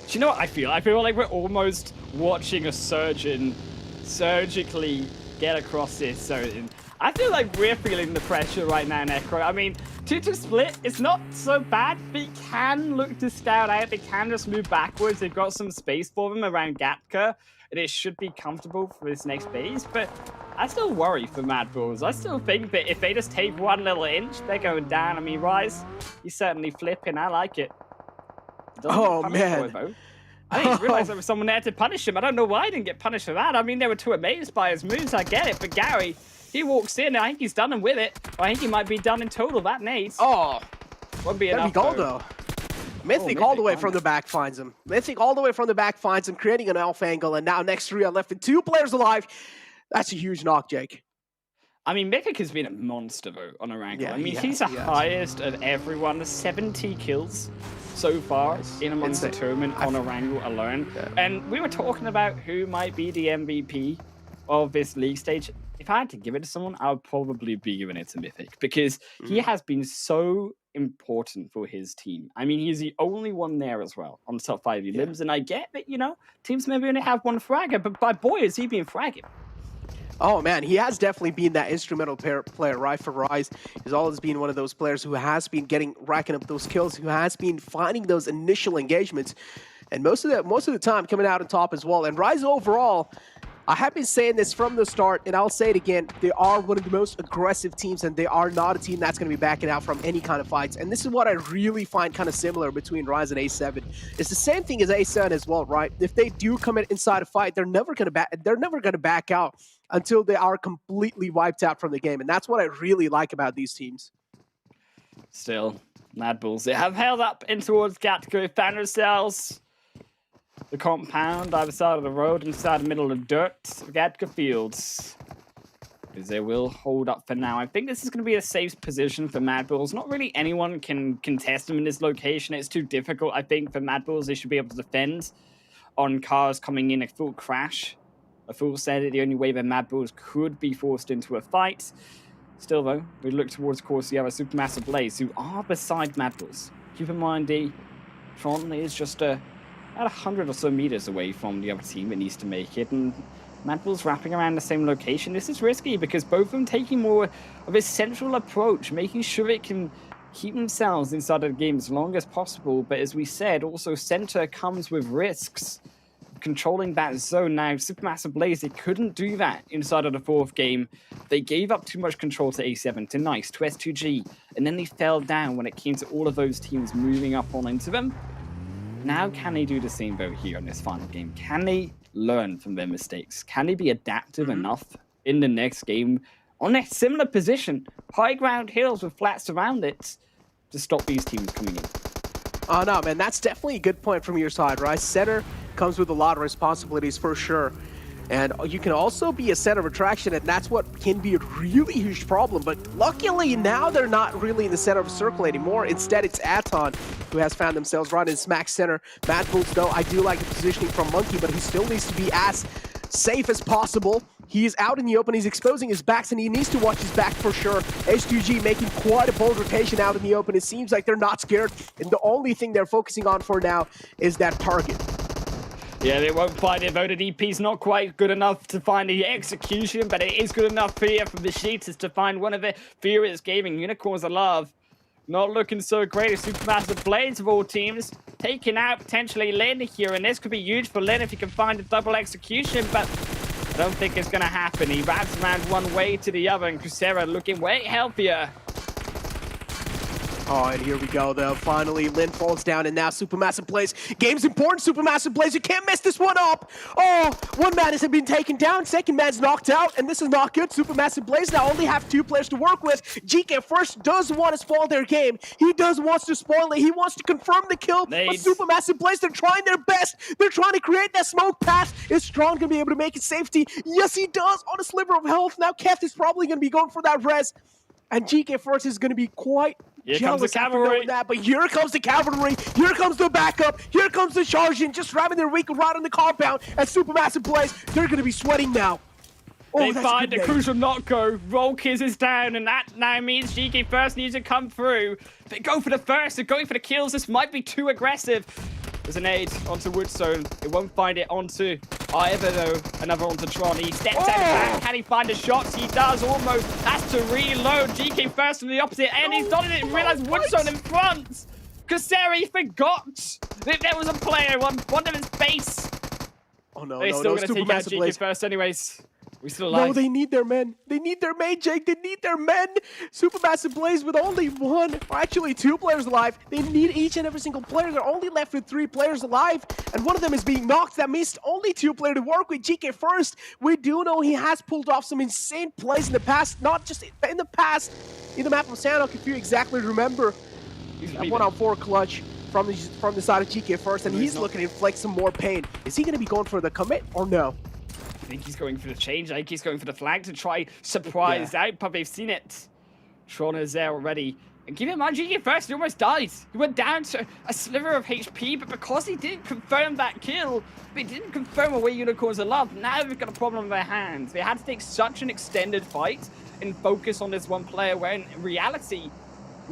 Do you know what I feel? I feel like we're almost watching a surgeon surgically get across this surgeon. I feel like we're feeling the pressure right now, Necro. I mean, 2-2 split, it's not so bad. They can look to scout out. They can just move backwards. They've got some space for them around Gatka, and it should be comfortable for this next phase. But I still worry for Mad Bulls. I still think that if they just take one little inch, they're going down. I mean, Rise, he's certainly flipping. I like it. Oh, man. I didn't realize there was someone there to punish him. I don't know why he didn't get punished for that. I mean, they were too amazed by his moves. I get it. But Gary, he walks in. I think he's done him with it. I think he might be done in total. That nades. Oh. Won't be That'd enough, be gold, though. Mythic all the way from the back finds him. Mythic all the way from the back finds him, creating an alpha angle, and now next 3 are left with 2 players alive. That's a huge knock, Jake. I mean, Mythic has been a monster, though, on Erangel. Yeah, I mean, he he's the has. highest of everyone, 70 kills so far in amongst the tournament on Erangel alone. And we were talking about who might be the MVP of this league stage. If I had to give it to someone, I would probably be giving it to Mythic because he has been so important for his team. I mean, he's the only one there as well on the top 5 limbs, and I get that, you know, teams maybe only have one fragger, but by boy, is he being fragging. Oh, man, he has definitely been that instrumental player, right, for Rise. He's always been one of those players who has been racking up those kills, who has been finding those initial engagements, and most of the time coming out on top as well. And Rise overall, I have been saying this from the start, and I'll say it again, they are one of the most aggressive teams, and they are not a team that's going to be backing out from any kind of fights. And this is what I really find kind of similar between Rise and A7. It's the same thing as A7 as well, right? If they do come inside a fight, they're never going to back out until they are completely wiped out from the game. And that's what I really like about these teams. Still, Mad Bulls, they have held up in towards Gatka, found themselves the compound, either side of the road, inside the middle of dirt, Gatka Fields. Because they will hold up for now. I think this is going to be a safe position for Mad Bulls. Not really anyone can contest them in this location. It's too difficult, I think, for Mad Bulls. They should be able to defend on cars coming in a full crash. A fool said it, the only way that Mad Bulls could be forced into a fight. Still, though, we look towards, of course, the other Supermassive Blaze, who are beside Mad Bulls. Keep in mind, Tron is just about 100 or so meters away from the other team that needs to make it, and Mad Bulls wrapping around the same location. This is risky because both of them taking more of a central approach, making sure it can keep themselves inside of the game as long as possible. But as we said, also center comes with risks. Controlling that zone now, Supermassive Blaze, they couldn't do that inside of the fourth game. They gave up too much control to A7, to Nice, to S2G, and then they fell down when it came to all of those teams moving up on into them. Now, can they do the same though here in this final game? Can they learn from their mistakes? Can they be adaptive enough in the next game on a similar position, high ground hills with flats around it, to stop these teams coming in? Oh, no, man, that's definitely a good point from your side, right? Center comes with a lot of responsibilities for sure. And you can also be a center of attraction, and that's what can be a really huge problem. But luckily, now they're not really in the center of a circle anymore. Instead, it's Aton who has found themselves right in smack center. Mad Bulls, though, I do like the positioning from Monkey, but he still needs to be as safe as possible. He is out in the open, he's exposing his backs, and he needs to watch his back for sure. H2G making quite a bold rotation out in the open. It seems like they're not scared, and the only thing they're focusing on for now is that target. Yeah, they won't find it. Voted EP's not quite good enough to find the execution, but it is good enough here for the Cheaters to find one of the Furious Gaming Unicorns of Love. Not looking so great as Supermassive Blades of all teams. Taking out potentially Lin here, and this could be huge for Lin if he can find a double execution, but I don't think it's going to happen. He wraps around one way to the other, and Crucera looking way healthier. Oh, and here we go, though. Finally, Lin falls down, and now Supermassive Blaze. Game's important, Supermassive Blaze. You can't mess this one up. Oh, one man has been taken down. Second man's knocked out, and this is not good. Supermassive Blaze now only have 2 players to work with. GK first does want to spoil their game. He does wants to spoil it. He wants to confirm the kill. But Supermassive Blaze, they're trying their best. They're trying to create that smoke pass. Is Strong going to be able to make it safety? Yes, he does on a sliver of health. Now Keth is probably going to be going for that res. And GK first is going to be quite comes the cavalry. That, but here comes the cavalry. Here comes the backup. Here comes the charge in, just ramming their vehicle right on the compound. And Supermassive Blaze, they're going to be sweating now. They find the crucial knock-go. Rollkiz is down, and that now means GK first needs to come through. They go for the first. They're going for the kills. This might be too aggressive. There's an aid onto Woodstone. It won't find it onto either, though. Another onto Tron. He steps out back. Can he find the shots? He does almost. Has to reload. GK first from the opposite end. He's not in it. Realized Woodstone in front. Kaseri forgot that there was a player on one of his base. Oh, no, They're still going to take out GK first anyways. We still alive. No, they need their men. They need their men, Jake. They need their men. Supermassive Blaze with only 1, or actually 2 players alive. They need each and every single player. They're only left with 3 players alive, and one of them is being knocked. That means only 2 players to work with. GK first, we do know he has pulled off some insane plays in the past. Not just in the past, in the map of Sanhok, if you exactly remember. That 1-on-4 clutch from the side of GK first, and he's looking to inflict some more pain. Is he going to be going for the commit or no? I think he's going for the change. I think he's going for the flag to try surprise out, but they've seen it. Tron is there already. And keep in mind, GK first, he almost died. He went down to a sliver of HP, but because he didn't confirm that kill, they didn't confirm away Unicorns of Love. Now they've got a problem in their hands. They had to take such an extended fight and focus on this one player, where in reality,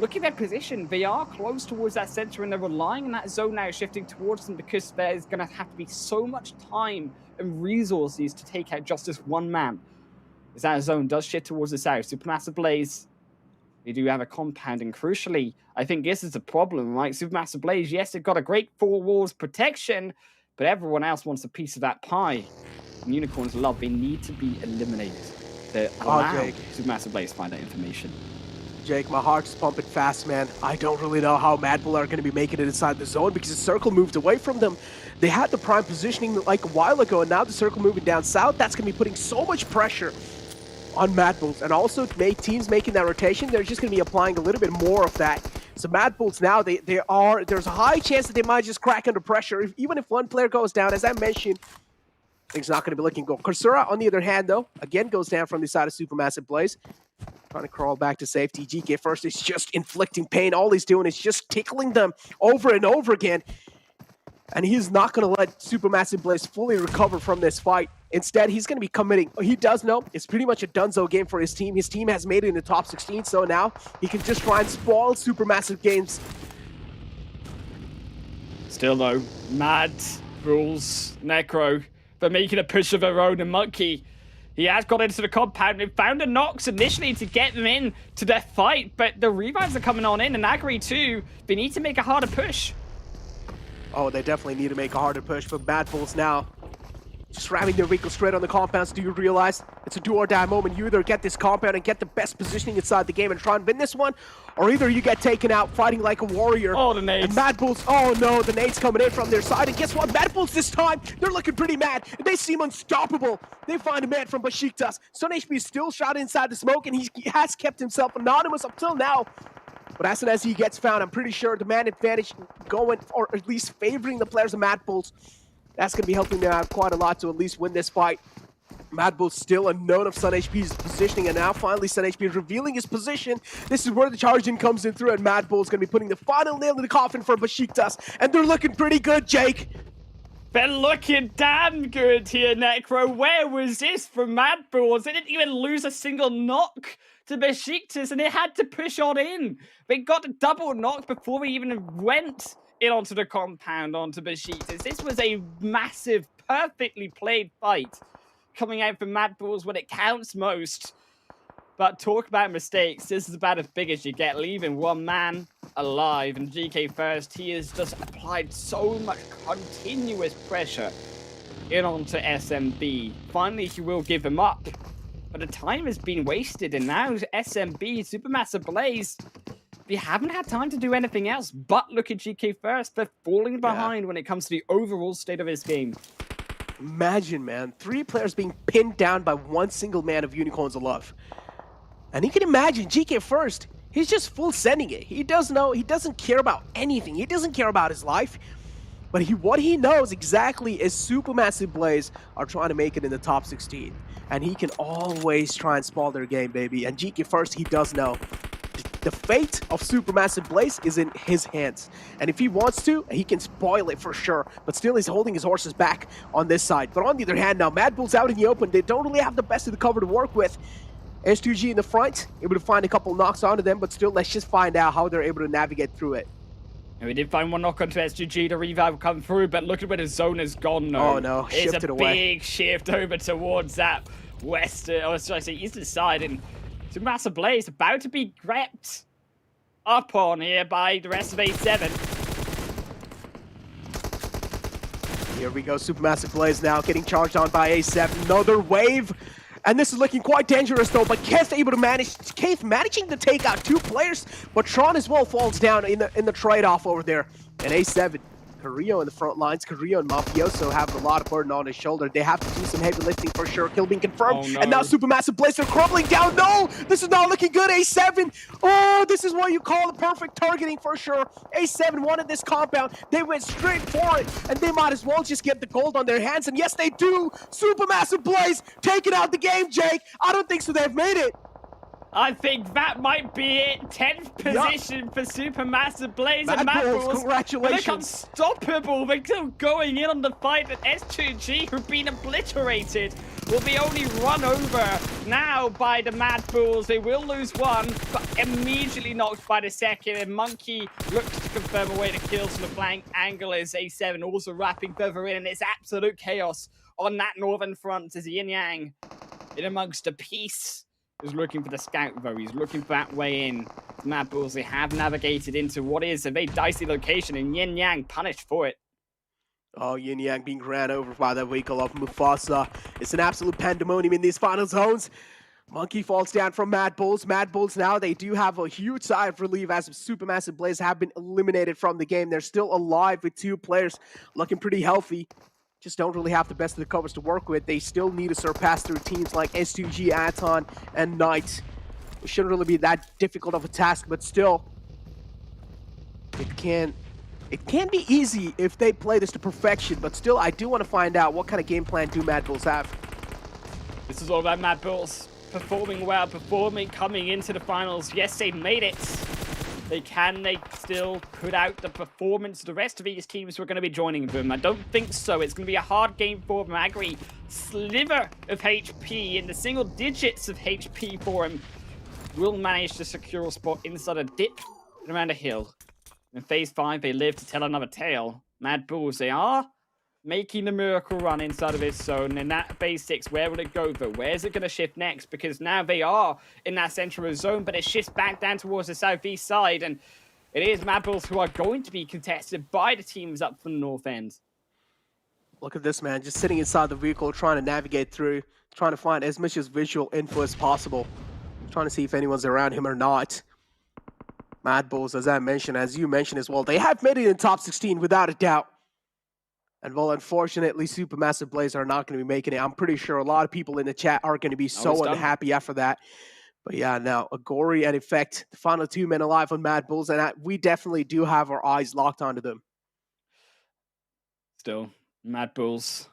look at their position. They are close towards that center, and they're relying on that zone now shifting towards them, because there's going to have to be so much time and resources to take out just this one man. As that zone does shift towards the south, Supermassive Blaze, they do have a compound, and crucially, I think this is a problem, right? Supermassive Blaze, yes, they've got a great 4 walls protection, but everyone else wants a piece of that pie. And Unicorns of Love, they need to be eliminated to allow Supermassive Blaze to find that information. Jake, my heart's pumping fast, man. I don't really know how Mad Bull are going to be making it inside the zone, because the circle moved away from them. They had the prime positioning like a while ago, and now the circle moving down south. That's going to be putting so much pressure on Mad Bulls. And also, teams making that rotation, they're just going to be applying a little bit more of that. So Mad Bulls now, there's a high chance that they might just crack under pressure. Even if one player goes down, as I mentioned, things not going to be looking good. Coursera, on the other hand, though, again goes down from the side of Supermassive Blaze. Trying to crawl back to safety. GK first is just inflicting pain. All he's doing is just tickling them over and over again. And he's not going to let Supermassive Blaze fully recover from this fight. Instead, he's going to be committing. He does know it's pretty much a donezo game for his team. His team has made it in the top 16, so now he can just try and spoil Supermassive games. Still though, Mad, Rules, Necro, they're making a push of their own, and Monkey, He has got into the compound and found a Nox initially to get them in to their fight, but the revives are coming on in, and Agri too. They need to make a harder push. Oh, they definitely need to make a harder push, but Mad Bulls now just ramming their vehicle straight on the compounds. Do you realize it's a do or die moment? You either get this compound and get the best positioning inside the game and try and win this one, or either you get taken out fighting like a warrior. Oh, the nades. And Mad Bulls, oh no, the nades coming in from their side. And guess what? Mad Bulls this time, they're looking pretty mad. They seem unstoppable. They find a man from Besiktas. Sun HP is still shot inside the smoke, and he has kept himself anonymous up till now. But as soon as he gets found, I'm pretty sure the man advantage going, or at least favoring the players of Mad Bulls. That's going to be helping them out quite a lot to at least win this fight. Mad Bull's still unknown of Sun HP's positioning, and now finally Sun HP is revealing his position. This is where the charge in comes in through, and Mad Bull's going to be putting the final nail in the coffin for Besiktas. And they're looking pretty good, Jake. They're looking damn good here, Necro. Where was this from Mad Bulls? They didn't even lose a single knock to Besiktas, and they had to push on in. They got a double knock before they even went in onto the compound onto Besiktas. This was a massive, perfectly played fight coming out from Mad Bulls when it counts most. But talk about mistakes. This is about as big as you get, leaving one man alive. And GK First, he has just applied so much continuous pressure in onto SMB. Finally, he will give him up. But the time has been wasted, and now SMB, Supermassive Blaze, they haven't had time to do anything else but look at GK First. They're falling behind when it comes to the overall state of this game. Imagine, man, 3 players being pinned down by one single man of Unicorns of Love. And you can imagine GK First, he's just full sending it. He doesn't care about anything. He doesn't care about his life. But what he knows exactly is Supermassive Blaze are trying to make it in the top 16. And he can always try and spoil their game, baby. And GK First, he does know. The fate of Supermassive Blaze is in his hands. And if he wants to, he can spoil it for sure. But still, he's holding his horses back on this side. But on the other hand, now Mad Bull's out in the open. They don't really have the best of the cover to work with. S2G in the front, able to find a couple knocks onto them, but still, let's just find out how they're able to navigate through it. And we did find one knock onto S2G, the revive come through, but look at where the zone has gone now. Oh no, It's shifted a away. big shift over towards that western, or should I say eastern side, and Supermassive Blaze about to be grabbed up on here by the rest of A7. Here we go, Supermassive Blaze now getting charged on by A7. Another wave. And this is looking quite dangerous though, but Keith managing to take out 2 players, but Tron as well falls down in the trade-off over there. And A7, Carrillo in the front lines. Carrillo and Mafioso have a lot of burden on his shoulder. They have to do some heavy lifting for sure. Kill being confirmed. Oh, no. And now Supermassive Blaze are crumbling down. No, this is not looking good. A7. Oh, this is what you call the perfect targeting for sure. A7 wanted this compound. They went straight for it, and they might as well just get the gold on their hands. And yes, they do. Supermassive Blaze taking out the game, Jake. I don't think so. They've made it. I think that might be it. 10th position for Supermassive Blaze and Mad Bulls. Congratulations. They look unstoppable. They're still going in on the fight, but S2G, who've been obliterated, will be only run over now by the Mad Bulls. They will lose one, but immediately knocked by the second. And Monkey looks to confirm away the kills from the flank. Angle is A7 also wrapping further in, and it's absolute chaos on that northern front as Yin Yang in amongst the peace. Is looking for the scout though. He's looking for that way in. Mad Bulls, they have navigated into what is a very dicey location, and Yin Yang punished for it. Oh, Yin Yang being ran over by the vehicle of Mufasa. It's an absolute pandemonium in these final zones. Monkey falls down from Mad Bulls. Mad Bulls now, they do have a huge sigh of relief as Supermassive Blaze have been eliminated from the game. They're still alive with 2 players looking pretty healthy. Just don't really have the best of the covers to work with. They still need to surpass through teams like S2G, Aton, and Knight. It shouldn't really be that difficult of a task, but still, it can be easy if they play this to perfection. But still, I do want to find out what kind of game plan do Mad Bulls have. This is all about Mad Bulls performing well, coming into the finals. Yes, they made it. They still put out the performance the rest of these teams who are going to be joining them? I don't think so. It's going to be a hard game for Magri. Sliver of HP in the single digits of HP for him. Will manage to secure a spot inside a dip and around a hill. In phase 5, they live to tell another tale. Mad Bulls, they are making the miracle run inside of his zone. And that base 6, where will it go though? Where's it going to shift next? Because now they are in that central zone, but it shifts back down towards the southeast side. And it is Mad Bulls who are going to be contested by the teams up from the north end. Look at this, man. Just sitting inside the vehicle, trying to navigate through, trying to find as much as visual info as possible. Trying to see if anyone's around him or not. Mad Bulls, as I mentioned, as you mentioned as well, they have made it in top 16 without a doubt. And well, unfortunately, Supermassive Blaze are not going to be making it. I'm pretty sure a lot of people in the chat are going to be so unhappy after that. But yeah, now, Agori and Effect, the final 2 men alive on Mad Bulls, and we definitely do have our eyes locked onto them. Still, Mad Bulls,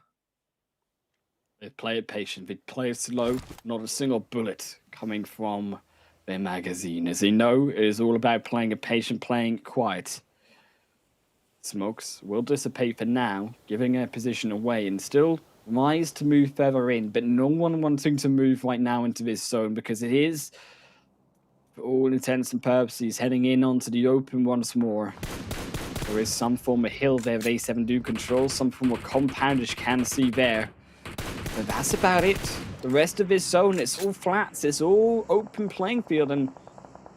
they play it patient, they play it slow, not a single bullet coming from their magazine. As they know, it is all about playing it patient, playing quiet. Smokes will dissipate for now, giving a position away, and still Rise to move further in, but no one wanting to move right now into this zone because it is, for all intents and purposes, heading in onto the open once more. There is some form of hill there that A7 do control, some form of compound as you can see there. But that's about it. The rest of this zone, it's all flats, it's all open playing field, and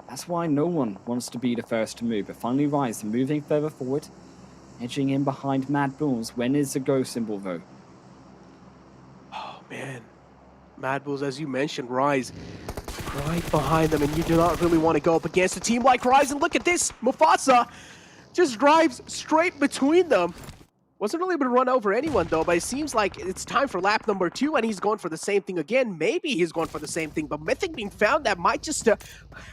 that's why no one wants to be the first to move. But finally Rise, moving further forward, edging in behind Mad Bulls. When is the go symbol though? Oh man, Mad Bulls, as you mentioned, Rise right behind them, and you do not really want to go up against a team like Rise. And look at this, Mufasa just drives straight between them. Wasn't really able to run over anyone though, but it seems like it's time for lap number 2, and he's going for the same thing again. Maybe he's going for the same thing, but Mythic being found, that might just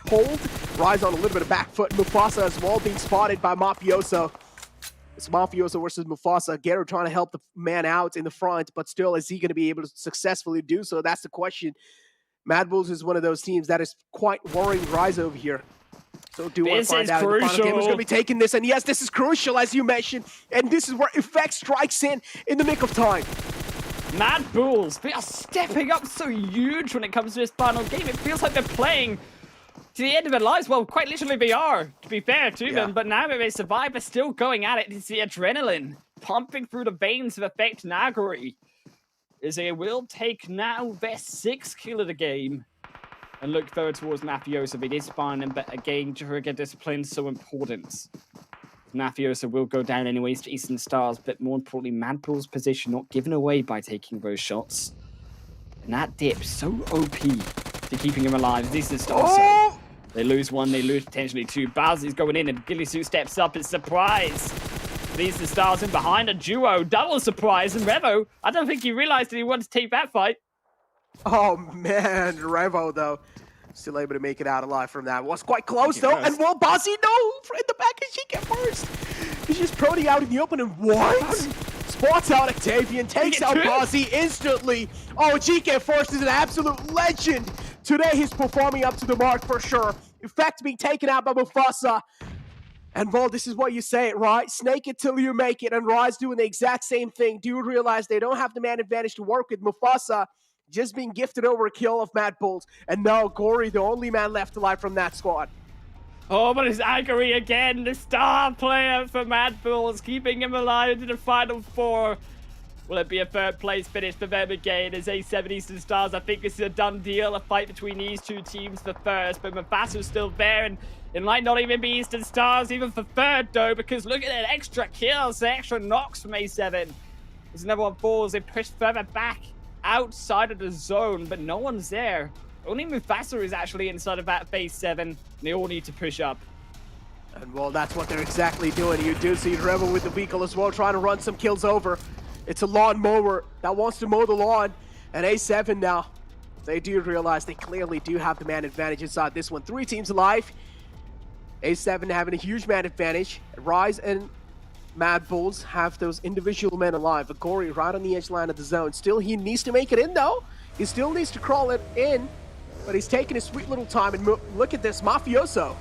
hold Rise on a little bit of back foot. Mufasa as well being spotted by Mafioso. It's Mafioso versus Mufasa. Gero trying to help the man out in the front, but still, is he going to be able to successfully do so? That's the question. Mad Bulls is one of those teams that is quite worrying Rise over here. So do want to find out if the final game is going to be taking this. And yes, this is crucial, as you mentioned. And this is where Effect strikes in the nick of time. Mad Bulls, they are stepping up so huge when it comes to this final game. It feels like they're playing to the end of their lives. Well, quite literally they are, to be fair to them. But now that they survive, they're still going at it. It's the adrenaline pumping through the veins of Effect Nagori. As they will take now their 6th kill of the game. And look further towards Mafioso. They did spawn him, but again, trigger discipline is so important. Mafioso will go down anyways to Eastern Stars, but more importantly, Mad Bull's position not given away by taking those shots. And that dip so OP to keeping him alive. Eastern Stars. They lose one, they lose potentially 2. Bowser's going in, and Gillisu steps up. It's surprise. Eastern Stars in behind a duo. Double surprise. And Revo, I don't think he realized that he wanted to take that fight. Oh man, Revo though, still able to make it out alive from that. Was quite close though, and well, Bozzy, no, in the back of GK first. He's just proning out in the open, and what? Spots out Octavian, takes out Bozzy instantly. Oh, GK first is an absolute legend. Today he's performing up to the mark for sure. Effect being taken out by Mufasa. And well, this is what you say, right? Snake it till you make it, and Rise doing the exact same thing. Do realize they don't have the man advantage to work with. Mufasa just being gifted over a kill of Mad Bulls. And now Gory, the only man left alive from that squad. Oh, but it's Aguri again, the star player for Mad Bulls, keeping him alive to the final 4. Will it be a 3rd place finish for them again as A7 Eastern Stars? I think this is a done deal, a fight between these two teams for first, but Mufasa's still there, and it might not even be Eastern Stars even for 3rd though, because look at that extra kills, the extra knocks from A7. As another one falls, they push further back outside of the zone, but no one's there. Only Mufasa is actually inside of that phase 7. They all need to push up. And well, that's what they're exactly doing. You do see Rebel with the vehicle as well, trying to run some kills over. It's a lawn mower that wants to mow the lawn. And A7 now, they do realize they clearly do have the man advantage inside this one. 3 teams alive. A7 having a huge man advantage. Rise and Mad Bulls have those individual men alive. Agori right on the edge line of the zone. Still, he needs to make it in though. He still needs to crawl it in, but he's taking his sweet little time. And look at this, Mafioso.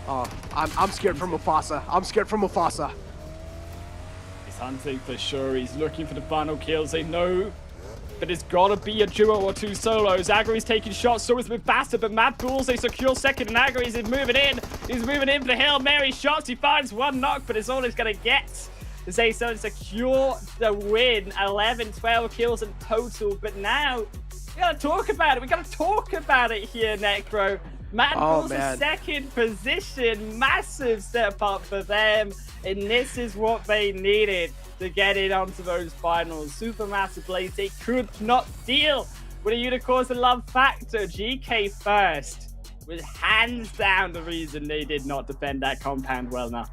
Oh, I'm scared for Mufasa. I'm scared for Mufasa. He's hunting for sure. He's looking for the final kills. They know that it's gotta be a duo or 2 solos. Agori's taking shots, so is Mufasa, but Mad Bulls, they secure 2nd, and Agori's moving in. He's moving in for the Hail Mary shots. He finds 1 knock, but it's all he's gonna get. Zayson secure the win, 11-12 kills in total. But now, we gotta talk about it. We gotta talk about it here, Necro. Mad Bulls in second position, massive step up for them. And this is what they needed to get it onto those finals. Supermassive Blaze, they could not deal with a Unicorns of Love factor. GK first was hands down the reason they did not defend that compound well enough.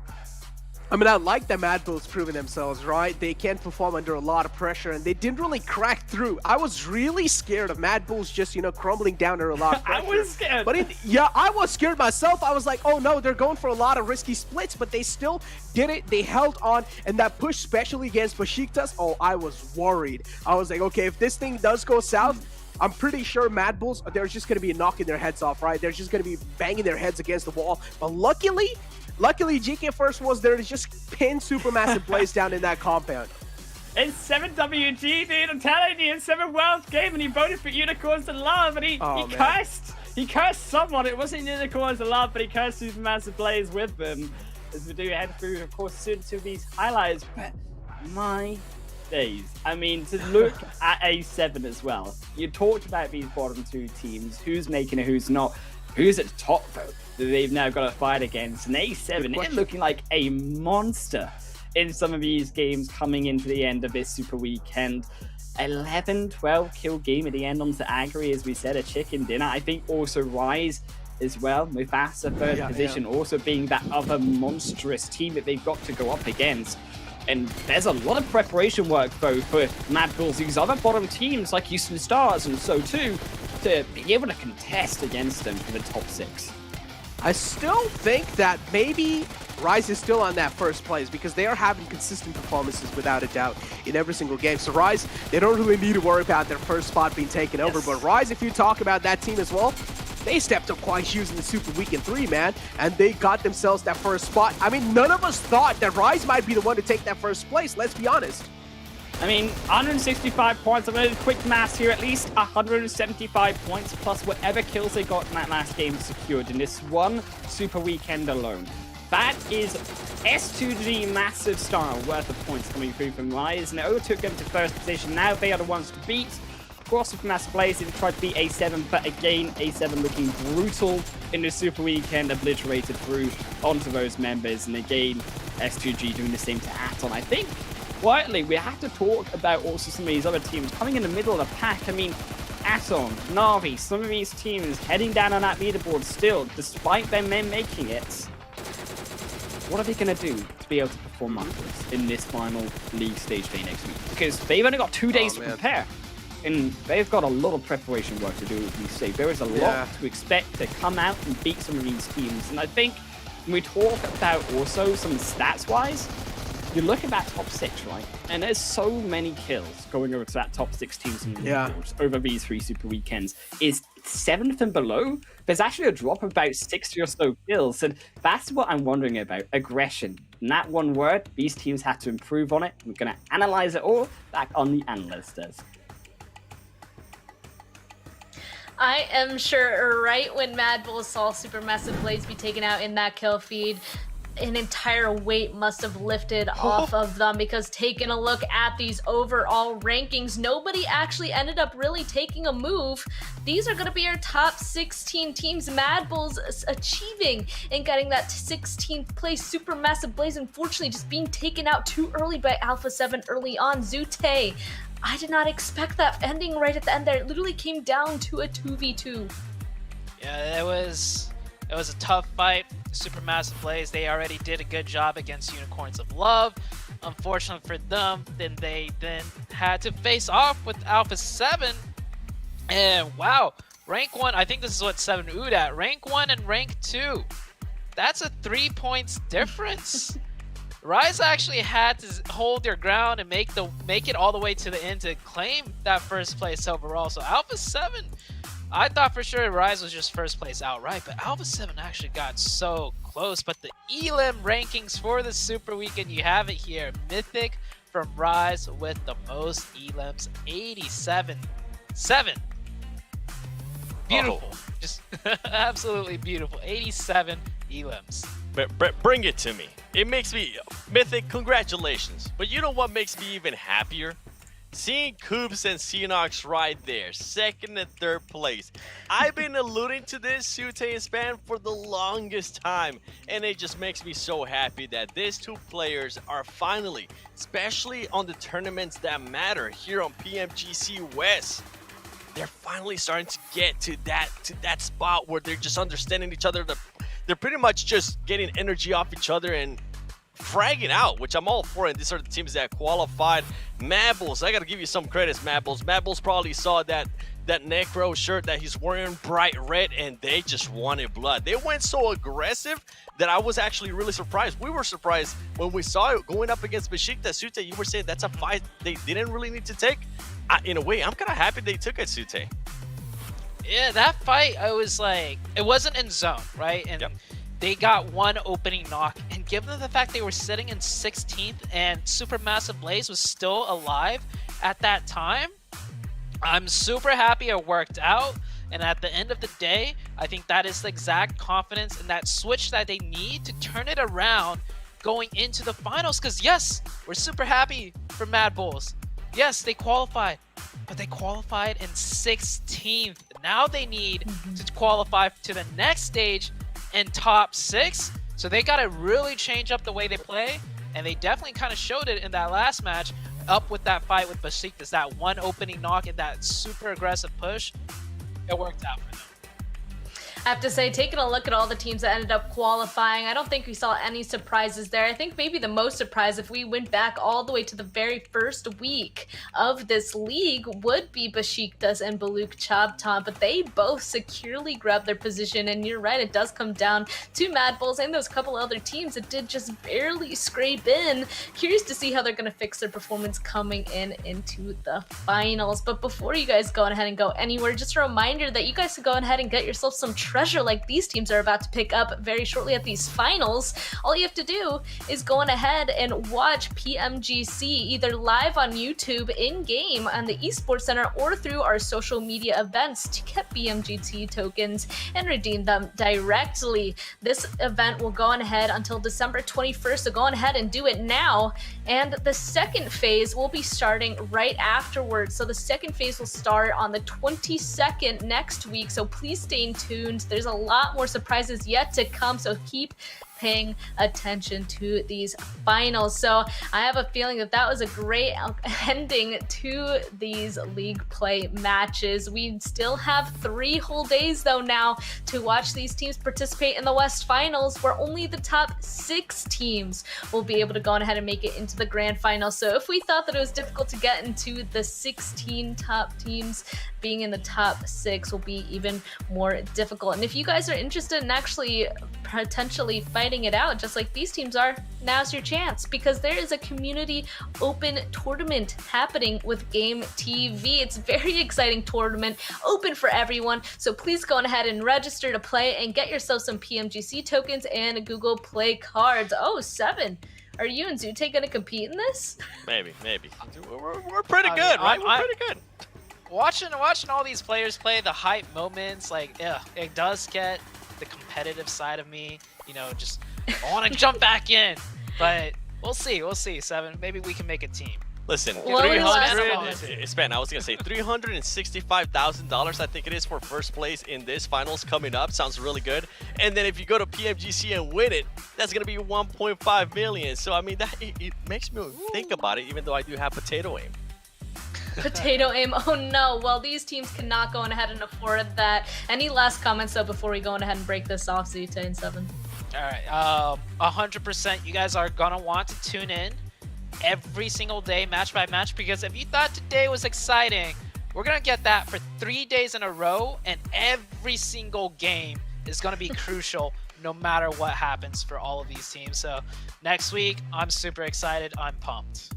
I mean, I like that Mad Bulls proving themselves, right? They can perform under a lot of pressure, and they didn't really crack through. I was really scared of Mad Bulls just, you know, crumbling down under a lot of pressure. I was scared. But yeah, I was scared myself. I was like, oh no, they're going for a lot of risky splits, but they still did it. They held on, and that push, especially against Besiktas, oh, I was worried. I was like, okay, if this thing does go south, I'm pretty sure Mad Bulls, they're just going to be knocking their heads off, right? They're just going to be banging their heads against the wall. But luckily, GK first was there to just pin Supermassive Blaze down in that compound. It's 7WG, dude. I'm telling you, it's 7 World game, and he voted for Unicorns of Love, and he cursed someone. It wasn't Unicorns of Love, but he cursed Supermassive Blaze with them. As we do head through, of course, soon to these highlights. But my days. I mean, to look at A7 as well. You talked about these bottom two teams, who's making it, who's not, who's at the top though. They've now got to fight against. And A7 is looking like a monster in some of these games coming into the end of this Super Weekend. 11-12 kill game at the end onto Agri, as we said, a chicken dinner. I think also Rise as well, with Vasa third position, also being that other monstrous team that they've got to go up against. And there's a lot of preparation work, though, for Mad Bulls, these other bottom teams like Houston Stars and so too, to be able to contest against them for the top 6. I still think that maybe Rise is still on that first place because they are having consistent performances without a doubt in every single game. So Rise, they don't really need to worry about their first spot being taken over. But Rise, if you talk about that team as well, they stepped up quite huge in the Super Weekend 3, man, and they got themselves that first spot. I mean, none of us thought that Rise might be the one to take that first place, let's be honest. I mean, 165 points. I'm going to do quick maths here. At least 175 points plus whatever kills they got in that last game secured in this one Super Weekend alone. That is S2G massive style worth of points coming through from Rise, and it overtook them to first position. Now they are the ones to beat. Of course, Supermassive Blaze didn't try to beat A7, but again, A7 looking brutal in the Super Weekend, obliterated through onto those members. And again, S2G doing the same to Aton. I think, quietly, we have to talk about also some of these other teams coming in the middle of the pack. I mean, Aton, Na'Vi, some of these teams heading down on that leaderboard still, despite them making it. What are they going to do to be able to perform upwards in this final league stage day next week? Because they've only got 2 days to prepare. And they've got a lot of preparation work to do, as we say. There is a lot to expect to come out and beat some of these teams. And I think when we talk about also some stats-wise, you look at that top 6, right? And there's so many kills going over to that top 6 teams in the leaderboards over these 3 Super Weekends. Is 7th and below, there's actually a drop of about 60 or so kills. And that's what I'm wondering about, aggression. And that one word, these teams have to improve on it. We're going to analyze it all back on the analyst desk. I am sure right when Mad Bulls saw Supermassive Blaze be taken out in that kill feed, an entire weight must have lifted off of them, because taking a look at these overall rankings, nobody actually ended up really taking a move. These are going to be our top 16 teams. Mad Bulls achieving and getting that 16th place. Supermassive Blaze unfortunately just being taken out too early by Alpha 7 early on. Zute, I did not expect that ending right at the end there. It literally came down to a 2v2. Yeah, it was a tough fight. Supermassive Blaze, they already did a good job against Unicorns of Love. Unfortunately for them, they had to face off with Alpha 7. And wow, rank 1, I think this is what 7 oohed at. Rank 1 and rank 2. That's a 3 points difference. Rise actually had to hold their ground and make it all the way to the end to claim that first place overall. So Alpha 7, I thought for sure Rise was just first place outright, but Alpha 7 actually got so close. But the Elim rankings for the Super Weekend, you have it here. Mythic from Rise with the most Elims, 87. Beautiful. Just absolutely beautiful. 87 Elims. Bring it to me. It makes me... Mythic, congratulations. But you know what makes me even happier? Seeing Coops and Sanhok right there, second and third place. I've been alluding to this, Sute and Span, for the longest time, and it just makes me so happy that these two players are finally, especially on the tournaments that matter here on PMGC West, they're finally starting to get to that spot where they're just understanding each other. They're pretty much just getting energy off each other and fragging out, which I'm all for, and these are the teams that qualified. Mabbles, I gotta give you some credits, Mabbles. Mabbles probably saw that Necro shirt that he's wearing, bright red, and they just wanted blood. They went so aggressive that I was actually really surprised. We were surprised when we saw it going up against Besiktas. Sute, you were saying that's a fight they didn't really need to take. In a way, I'm kind of happy they took it, Sute. Yeah, that fight, I was like, it wasn't in zone, right? And they got one opening knock, and given the fact they were sitting in 16th and Supermassive Blaze was still alive at that time, I'm super happy it worked out. And at the end of the day, I think that is the exact confidence and that switch that they need to turn it around going into the finals. Because yes, we're super happy for Mad Bulls. Yes, they qualified, but they qualified in 16th. Now they need to qualify to the next stage in top 6. So they got to really change up the way they play. And they definitely kind of showed it in that last match, up with that fight with Besiktas, that one opening knock and that super aggressive push. It worked out for them. I have to say, taking a look at all the teams that ended up qualifying, I don't think we saw any surprises there. I think maybe the most surprise, if we went back all the way to the very first week of this league, would be Besiktas and Baluk Chabtan, but they both securely grabbed their position, and you're right, it does come down to Mad Bulls and those couple other teams that did just barely scrape in. Curious to see how they're going to fix their performance coming into the finals. But before you guys go ahead and go anywhere, just a reminder that you guys can go ahead and get yourself some treasure like these teams are about to pick up very shortly at these finals. All you have to do is go on ahead and watch PMGC either live on YouTube in-game on the Esports Center or through our social media events to get PMGT tokens and redeem them directly. This event will go on ahead until December 21st, so go on ahead and do it now. And the second phase will be starting right afterwards. So the second phase will start on the 22nd next week, so please stay tuned. There's a lot more surprises yet to come, so keep paying attention to these finals. So I have a feeling that that was a great ending to these league play matches. We still have 3 whole days though now to watch these teams participate in the West Finals, where only the top 6 teams will be able to go on ahead and make it into the grand final. So if we thought that it was difficult to get into the 16 top teams, being in the top 6 will be even more difficult. And if you guys are interested in actually potentially fighting it out just like these teams are, now's your chance, because there is a community open tournament happening with Game TV. It's a very exciting tournament, open for everyone, so please go on ahead and register to play and get yourself some PMGC tokens and Google Play cards. Oh, 7. Are you and Zute gonna compete in this? Maybe. We're pretty good, right? We're pretty good. Watching all these players play, the hype moments, like, yeah, it does get the competitive side of me, you know, just I want to jump back in, but we'll see, 7, maybe we can make a team. Listen, Span, I was gonna say $365,000 I think it is for first place in this finals coming up. Sounds really good. And then if you go to PMGC and win it, that's gonna be 1.5 million. So I mean, that it makes me think about it, even though I do have potato aim. Potato aim, oh no. Well, these teams cannot go on ahead and afford that. Any last comments though before we go on ahead and break this off, Zute and 7? All right, 100%. You guys are gonna want to tune in every single day, match by match, because if you thought today was exciting, we're gonna get that for 3 days in a row, and every single game is gonna be crucial no matter what happens for all of these teams. So next week, I'm super excited. I'm pumped.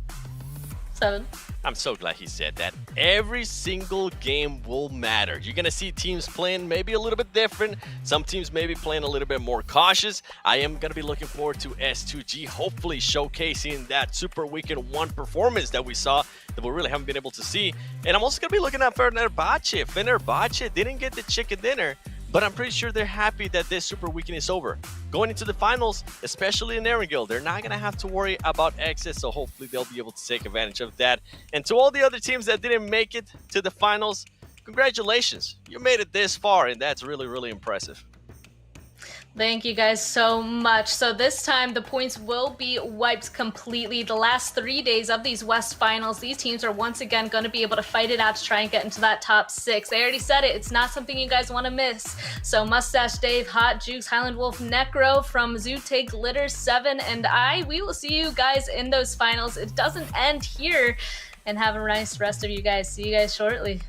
7. I'm so glad he said that. Every single game will matter. You're going to see teams playing maybe a little bit different. Some teams maybe playing a little bit more cautious. I am going to be looking forward to S2G hopefully showcasing that Super Weekend 1 performance that we saw that we really haven't been able to see. And I'm also going to be looking at Fenerbahce. Fenerbahce didn't get the chicken dinner, but I'm pretty sure they're happy that this Super Weekend is over. Going into the finals, especially in Erangel, they're not going to have to worry about exits, so hopefully they'll be able to take advantage of that. And to all the other teams that didn't make it to the finals, congratulations. You made it this far, and that's really, really impressive. Thank you guys so much. So this time the points will be wiped completely. The last 3 days of these West Finals, these teams are once again going to be able to fight it out to try and get into that top 6. They already said it. It's not something you guys want to miss. So Mustache Dave, Hot Jukes, Highland Wolf, Necro from Zute, Glitter, 7, and I, we will see you guys in those finals. It doesn't end here. And have a nice rest of you guys. See you guys shortly.